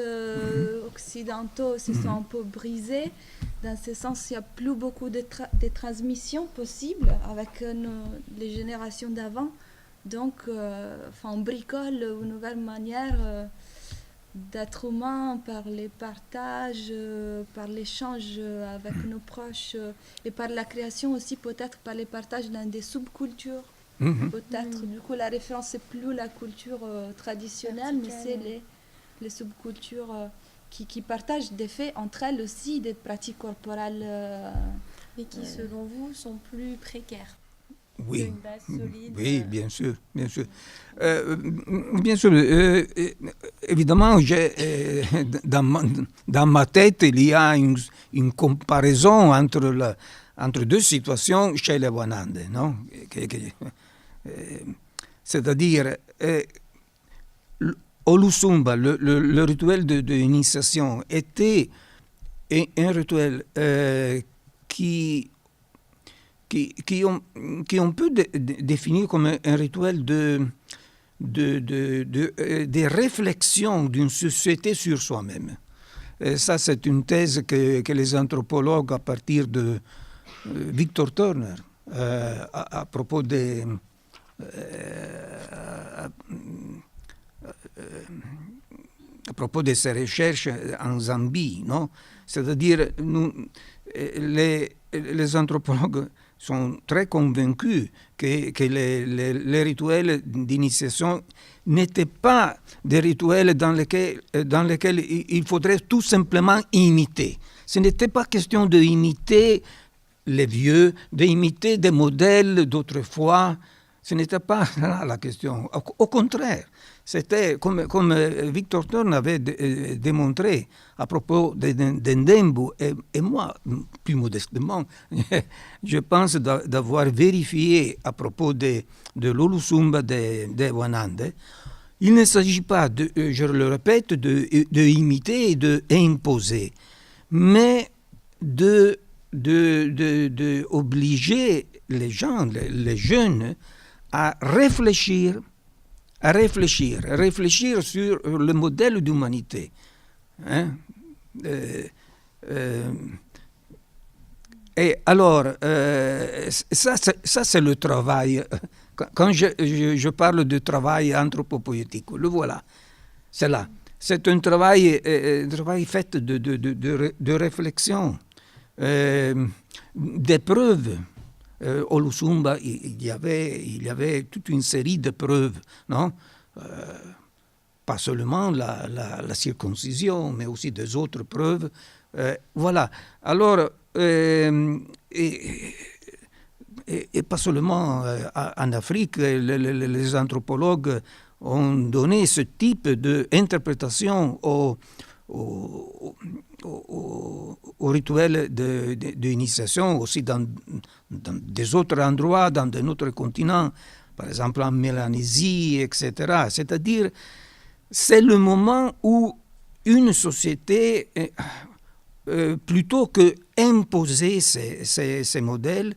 Speaker 4: occidentaux se sont un peu brisés. Dans ce sens, il n'y a plus beaucoup de transmissions possibles avec les générations d'avant. Donc, on bricole une nouvelle manière d'être humain par les partages, par l'échange avec nos proches et par la création aussi, peut-être par les partages dans des subcultures. Peut-être, du coup, la référence, c'est plus la culture traditionnelle, mais c'est les subcultures qui partagent des faits entre elles aussi, des pratiques corporelles.
Speaker 1: Et qui, selon vous, sont plus précaires.
Speaker 6: Oui,
Speaker 1: une base solide.
Speaker 6: Oui, bien sûr, bien sûr. Bien sûr, évidemment, dans ma tête, il y a une comparaison entre deux situations chez les Wanande, non? C'est-à-dire, au Lusumba, le rituel d'initiation était un rituel qu'on peut définir comme un rituel de réflexion d'une société sur soi-même. Et ça, c'est une thèse que les anthropologues, à partir de Victor Turner, à propos de ses recherches en Zambie, non? C'est-à-dire, les anthropologues sont très convaincus que les rituels d'initiation n'étaient pas des rituels dans lesquels il faudrait tout simplement imiter. Ce n'était pas question d'imiter les vieux, d'imiter des modèles d'autrefois. Ce n'était pas là la question. Au contraire, c'était comme Victor Turner avait démontré à propos d'Ndembu, et moi, plus modestement, je pense d'avoir vérifié à propos de l'Olusumba de Wanande. Il ne s'agit pas, je le répète, de imiter et d'imposer, mais d'obliger les gens, les jeunes, à réfléchir sur le modèle d'humanité. Hein? Et alors, ça c'est le travail. Quand je parle de travail anthropo-poïétique, le voilà. C'est là. C'est un travail fait de réflexion, d'épreuves. Au Lusumba, il y avait toute une série de preuves, non? Pas seulement la circoncision, mais aussi des autres preuves. Voilà. Alors, et pas seulement en Afrique, les anthropologues ont donné ce type d'interprétation au rituel d'initiation aussi dans des autres endroits, dans de notre continent, par exemple en Mélanésie, etc. C'est-à-dire, c'est le moment où une société, plutôt que imposer ces modèles,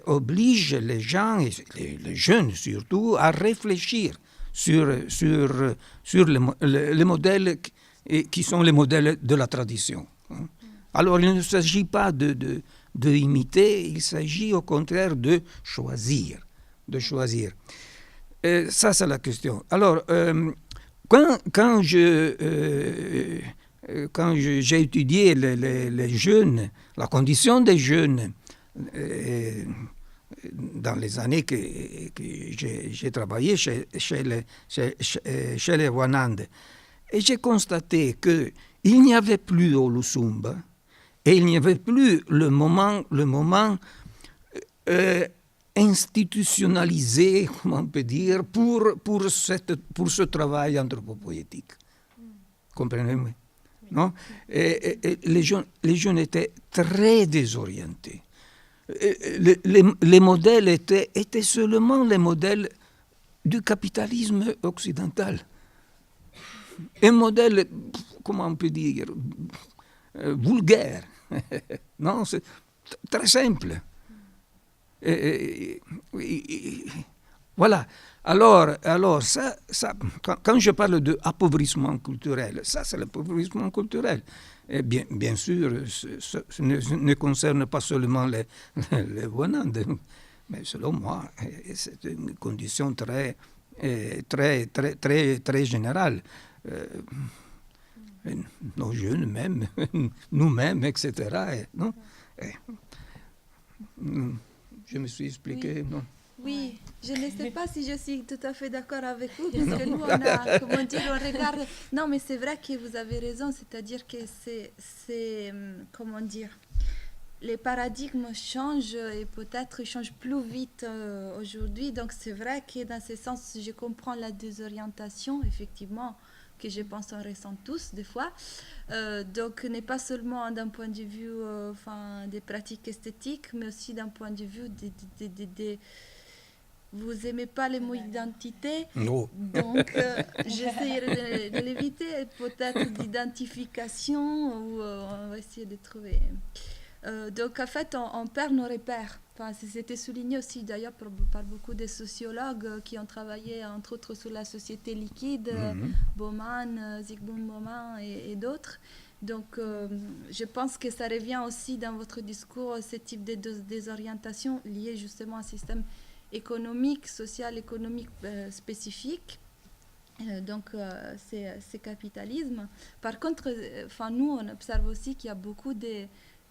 Speaker 6: oblige les gens, et les jeunes surtout, à réfléchir sur les modèles qui sont les modèles de la tradition. Alors, il ne s'agit pas de imiter, il s'agit au contraire de choisir. Ça, c'est la question. Alors, quand j'ai étudié les jeunes, la condition des jeunes, dans les années que j'ai travaillé chez les Rwandais, et j'ai constaté qu'il n'y avait plus au Lusumba, et il n'y avait plus le moment institutionnalisé, comment on peut dire, pour ce travail anthropo-poïétique. Comprenez-vous? Non? Et les jeunes étaient très désorientés. Les modèles étaient seulement les modèles du capitalisme occidental. Un modèle, comment on peut dire, vulgaire. Non, c'est très simple. Voilà. Alors ça, quand je parle d'appauvrissement culturel, ça c'est l'appauvrissement culturel. Et bien sûr, ce ne concerne pas seulement les Rwandais, mais selon moi, c'est une condition très générale. Nos jeunes même, nous-mêmes, etc. Non? Je me suis expliqué, non?
Speaker 4: Oui, je ne sais pas si je suis tout à fait d'accord avec vous, parce que nous, on a, comment dire, on regarde... Non, mais c'est vrai que vous avez raison, c'est-à-dire que c'est comment dire, les paradigmes changent et peut-être changent plus vite aujourd'hui. Donc c'est vrai que dans ce sens, je comprends la désorientation, effectivement, que je pense on ressent tous des fois. Donc n'est pas seulement d'un point de vue des pratiques esthétiques, mais aussi d'un point de vue des vous n'aimez pas les mots identité,
Speaker 6: non.
Speaker 4: Donc j'essaierai de l'éviter, peut-être d'identification, ou on va essayer de trouver. Donc en fait, on perd nos repères. Enfin, c'était souligné aussi d'ailleurs par beaucoup de sociologues qui ont travaillé entre autres sur la société liquide, Bauman, Zygmunt Bauman et d'autres. Donc je pense que ça revient aussi dans votre discours, ce type de désorientation liée justement à un système économique, social, économique spécifique. Donc c'est capitalisme. Par contre, nous on observe aussi qu'il y a beaucoup de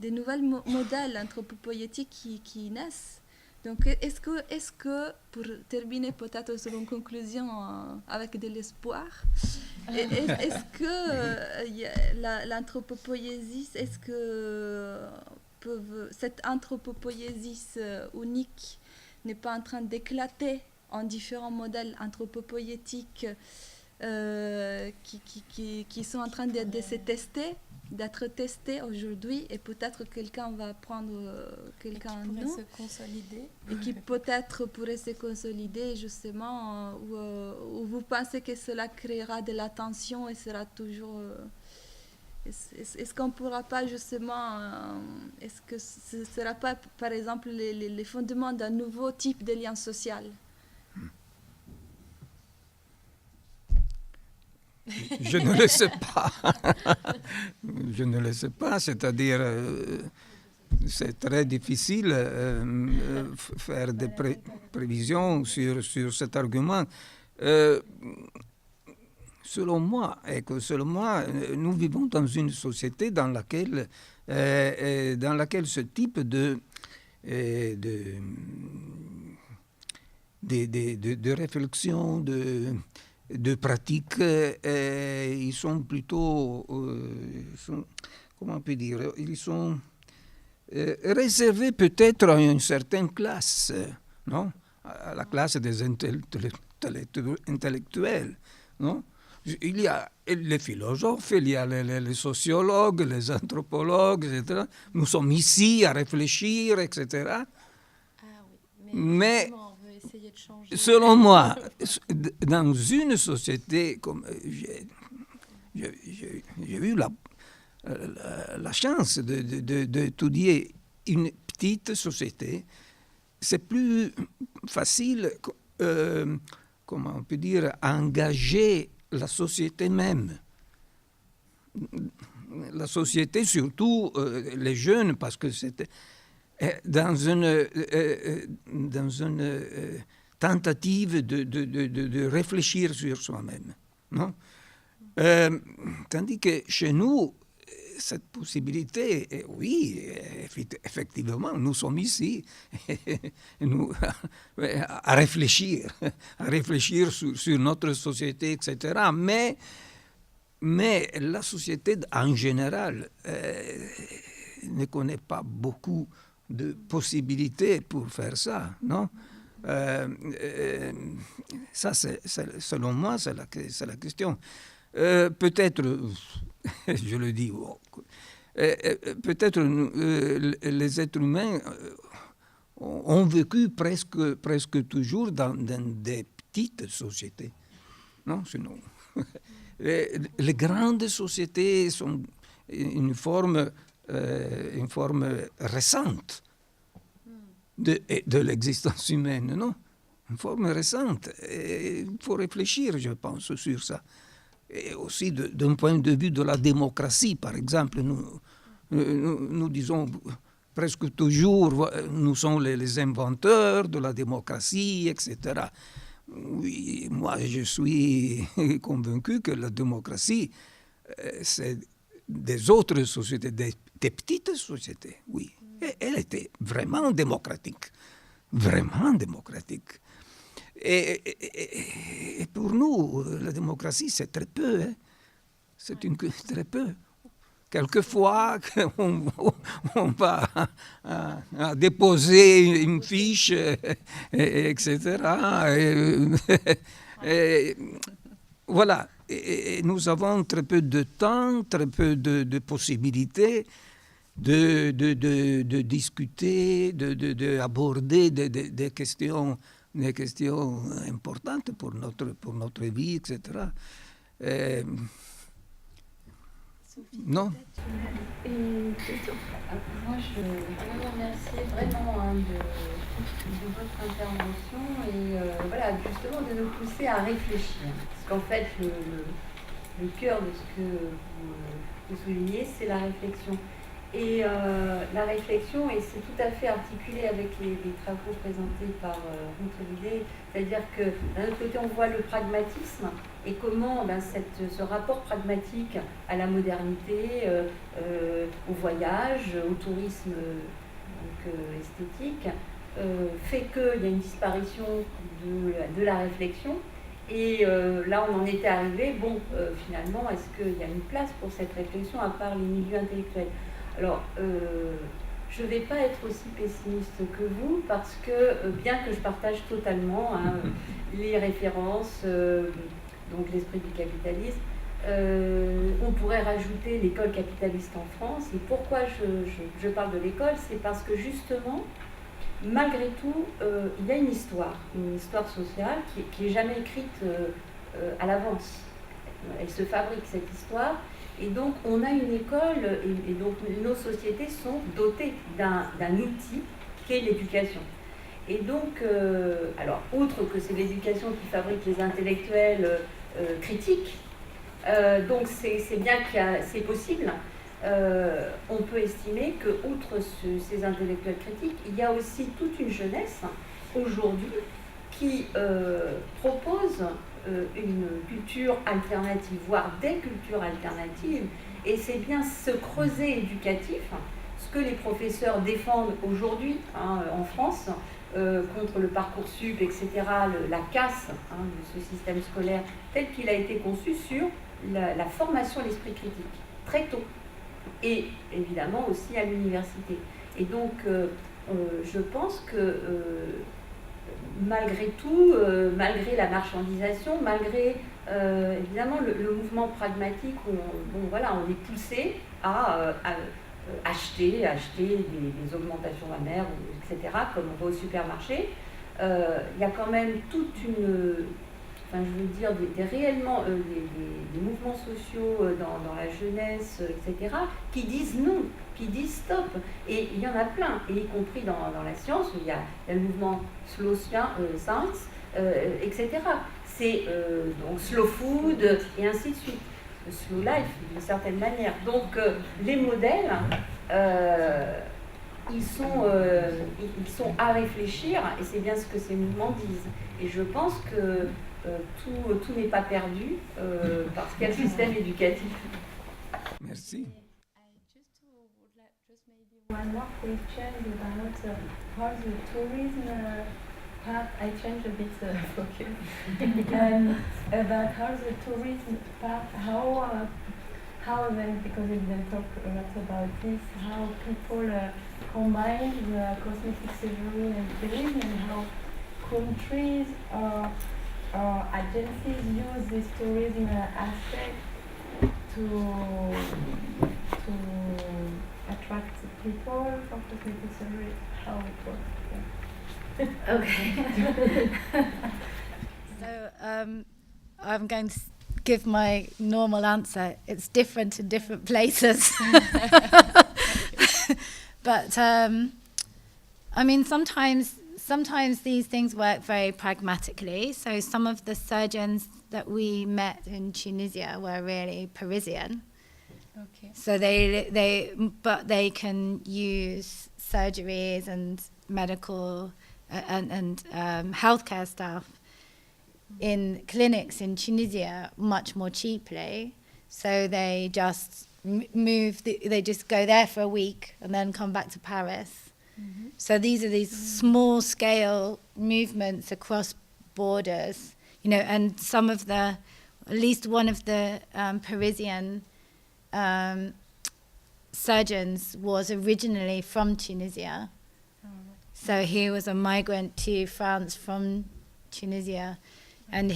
Speaker 4: nouvelles modèles anthropo-poïétiques qui naissent. Donc est-ce que pour terminer peut-être sur une conclusion avec de l'espoir, est-ce que l'anthropo-poïésis, est-ce que cette anthropo-poïésis unique n'est pas en train d'éclater en différents modèles anthropo-poïétiques qui sont en train de se tester, d'être testés aujourd'hui, et peut-être quelqu'un va prendre quelqu'un en nous
Speaker 1: se consolider.
Speaker 4: Et qui peut-être pourrait se consolider justement, où vous pensez que cela créera de la tension et sera toujours... Est-ce qu'on ne pourra pas justement... est-ce que ce ne sera pas, par exemple, les fondements d'un nouveau type de lien social?
Speaker 6: Je ne le sais pas. Je ne le sais pas, c'est-à-dire c'est très difficile faire des prévisions sur cet argument. Selon moi, nous vivons dans une société dans laquelle ce type de réflexion, de pratiques, ils sont plutôt, comment on peut dire, ils sont réservés peut-être à une certaine classe, non? À la classe des intellectuels, non? Il y a les philosophes, il y a les sociologues, les anthropologues, etc. Nous sommes ici à réfléchir, etc. Mais selon moi, dans une société comme j'ai eu la chance d'étudier une petite société, c'est plus facile comment on peut dire, engager la société même. La société, surtout les jeunes, parce que c'était dans une tentative de réfléchir sur soi-même. Non? Tandis que chez nous, cette possibilité, oui, effectivement, nous sommes ici à réfléchir sur notre société, etc. Mais la société en général ne connaît pas beaucoup de possibilités pour faire ça, non? Ça, selon moi, c'est la question. Peut-être, je le dis, peut-être les êtres humains ont vécu presque toujours dans des petites sociétés, non? Sinon, les grandes sociétés sont une forme récente de l'existence humaine, non? Une forme récente. Et il faut réfléchir, je pense, sur ça. Et aussi d'un point de vue de la démocratie, par exemple, nous disons presque toujours, nous sommes les inventeurs de la démocratie, etc. Oui, moi je suis convaincu que la démocratie, c'est des autres sociétés, des petites sociétés, oui. Et elle était vraiment démocratique, vraiment démocratique. Et pour nous, la démocratie, c'est très peu. Hein? C'est très peu. Quelquefois, on va déposer une fiche, etc. Voilà. Et nous avons très peu de temps, très peu de possibilités de discuter, d'aborder des questions importantes pour notre vie, etc. Non?
Speaker 11: Une question. Moi, je voudrais vous remercier vraiment de votre intervention et voilà, justement de nous pousser à réfléchir. Parce qu'en fait, le cœur de ce que vous soulignez, c'est la réflexion. Et la réflexion, et c'est tout à fait articulé avec les travaux présentés par Ruth Holliday, c'est-à-dire que d'un autre côté, on voit le pragmatisme et comment ce rapport pragmatique à la modernité, au voyage, au tourisme esthétique, fait qu'il y a une disparition de la réflexion. Et là, on en était arrivé, finalement, est-ce qu'il y a une place pour cette réflexion à part les milieux intellectuels ? Alors, je ne vais pas être aussi pessimiste que vous, parce que, bien que je partage totalement les références, donc l'esprit du capitalisme, on pourrait rajouter l'école capitaliste en France. Et pourquoi je parle de l'école ? C'est parce que justement, malgré tout, il y a une histoire sociale qui n'est jamais écrite à l'avance. Elle se fabrique, cette histoire. Et donc, on a une école, et donc nos sociétés sont dotées d'un outil qui est l'éducation. Et donc, alors, outre que c'est l'éducation qui fabrique les intellectuels critiques, donc c'est bien c'est possible, on peut estimer que, outre ces intellectuels critiques, il y a aussi toute une jeunesse, aujourd'hui, qui propose une culture alternative, voire des cultures alternatives, et c'est bien ce creuset éducatif, ce que les professeurs défendent aujourd'hui en France, contre le Parcoursup, etc., la casse de ce système scolaire tel qu'il a été conçu sur la formation à l'esprit critique, très tôt, et évidemment aussi à l'université. Et donc, je pense que malgré tout, malgré la marchandisation, malgré évidemment le mouvement pragmatique où on est poussé à acheter des augmentations mammaires, etc., comme on va au supermarché, il y a quand même toute une... réellement des mouvements sociaux dans la jeunesse, etc., qui disent non, qui disent stop. Et il y en a plein, et y compris dans la science, il y a le mouvement Slow Science, etc. c'est donc slow food et ainsi de suite. Slow life d'une certaine manière. Donc les modèles, ils sont à réfléchir et c'est bien ce que ces mouvements disent. Et je pense que tout n'est pas perdu parce qu'il y a le système éducatif.
Speaker 6: Merci.
Speaker 10: One more question about how the tourism part. I changed a bit focus. About how the tourism part, how then, because we didn't talk a lot about this, how people combine the cosmetic surgery and tourism, and how countries or agencies use this tourism aspect to attract people for cosmetic surgery, how it works. Yeah.
Speaker 7: Okay. So I'm going to give my normal answer. It's different in different places. But I mean, sometimes these things work very pragmatically. So some of the surgeons that we met in Tunisia were really Parisian.
Speaker 1: Okay.
Speaker 7: So but they can use surgeries and medical and healthcare staff in clinics in Tunisia much more cheaply. So they just they just go there for a week and then come back to Paris. Mm-hmm. So these are these small scale movements across borders, you know, and some of at least one of the Parisian surgeons was originally from Tunisia. So he was a migrant to France from Tunisia, and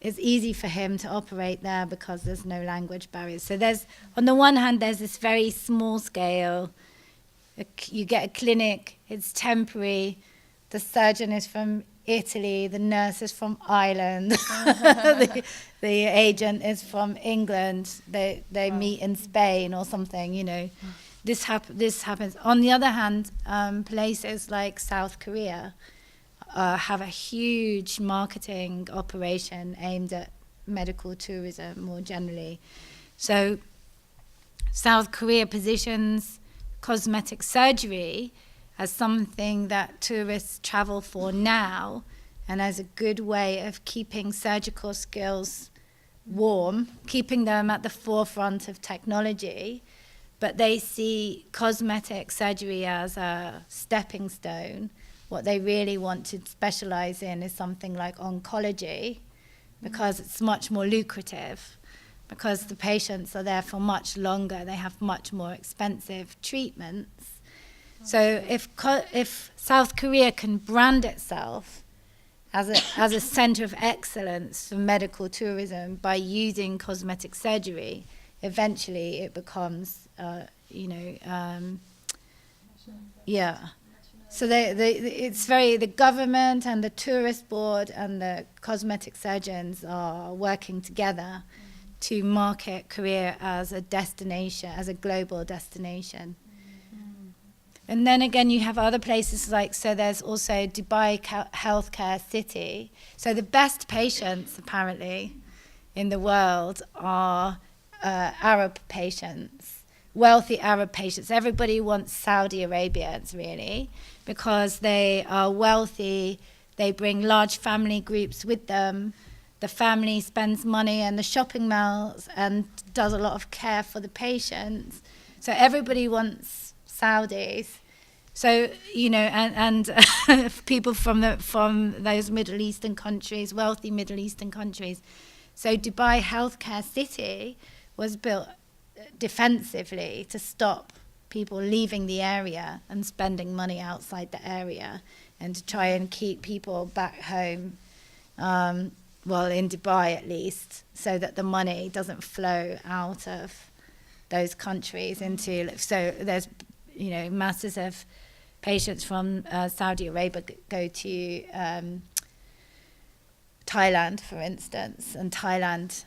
Speaker 7: it's easy for him to operate there because there's no language barriers. So on the one hand, there's this very small scale. You get a clinic, it's temporary. The surgeon is from Italy, the nurse is from Ireland, the agent is from England. They meet in Spain or something, you know. This happens. On the other hand, places like South Korea have a huge marketing operation aimed at medical tourism more generally. So South Korea positions cosmetic surgery as something that tourists travel for now and as a good way of keeping surgical skills warm, keeping them at the forefront of technology. But they see cosmetic surgery as a stepping stone. What they really want to specialize in is something like oncology, because it's much more lucrative, because the patients are there for much longer, they have much more expensive treatments. So if South Korea can brand itself as a center of excellence for medical tourism by using cosmetic surgery, eventually it becomes, So the government and the tourist board and the cosmetic surgeons are working together to market Korea as a destination, as a global destination. And then again, you have other places so there's also Dubai Healthcare City. So the best patients, apparently, in the world are Arab patients, wealthy Arab patients. Everybody wants Saudi Arabians, really, because they are wealthy, they bring large family groups with them, the family spends money in the shopping malls and does a lot of care for the patients. So everybody wants Saudis. So, and people from those Middle Eastern countries, wealthy Middle Eastern countries. So Dubai Healthcare City was built defensively to stop people leaving the area and spending money outside the area, and to try and keep people back home, in Dubai at least, so that the money doesn't flow out of those countries into. So there's, masses of patients from Saudi Arabia go to Thailand, for instance, and Thailand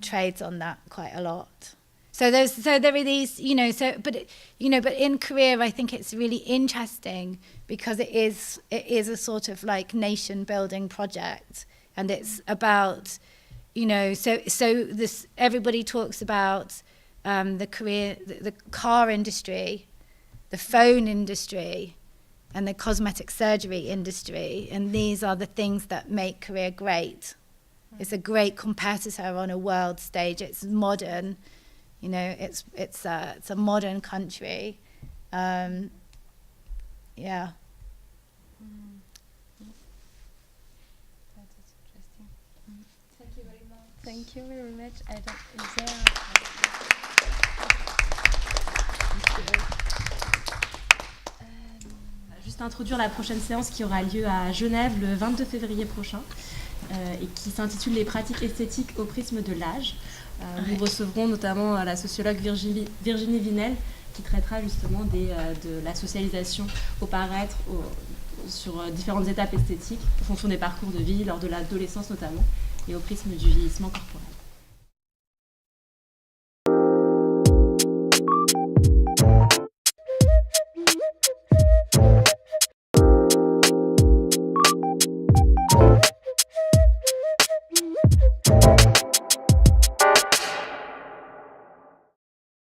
Speaker 7: trades on that quite a lot. So there are these, but in Korea, I think it's really interesting because it is a sort of like nation building project, and it's about, so this everybody talks about the car industry, the phone industry, and the cosmetic surgery industry, and these are the things that make Korea great. It's a great competitor on a world stage. It's modern, it's a modern country. Yeah.
Speaker 1: That is interesting. Thank you very much. Thank you very much.
Speaker 5: Juste introduire la prochaine séance qui aura lieu à Genève le 22 février prochain et qui s'intitule « Les pratiques esthétiques au prisme de l'âge ». Nous recevrons notamment la sociologue Virginie Vinel qui traitera justement de la socialisation au paraître sur différentes étapes esthétiques en fonction des parcours de vie, lors de l'adolescence notamment, et au prisme du vieillissement corporel.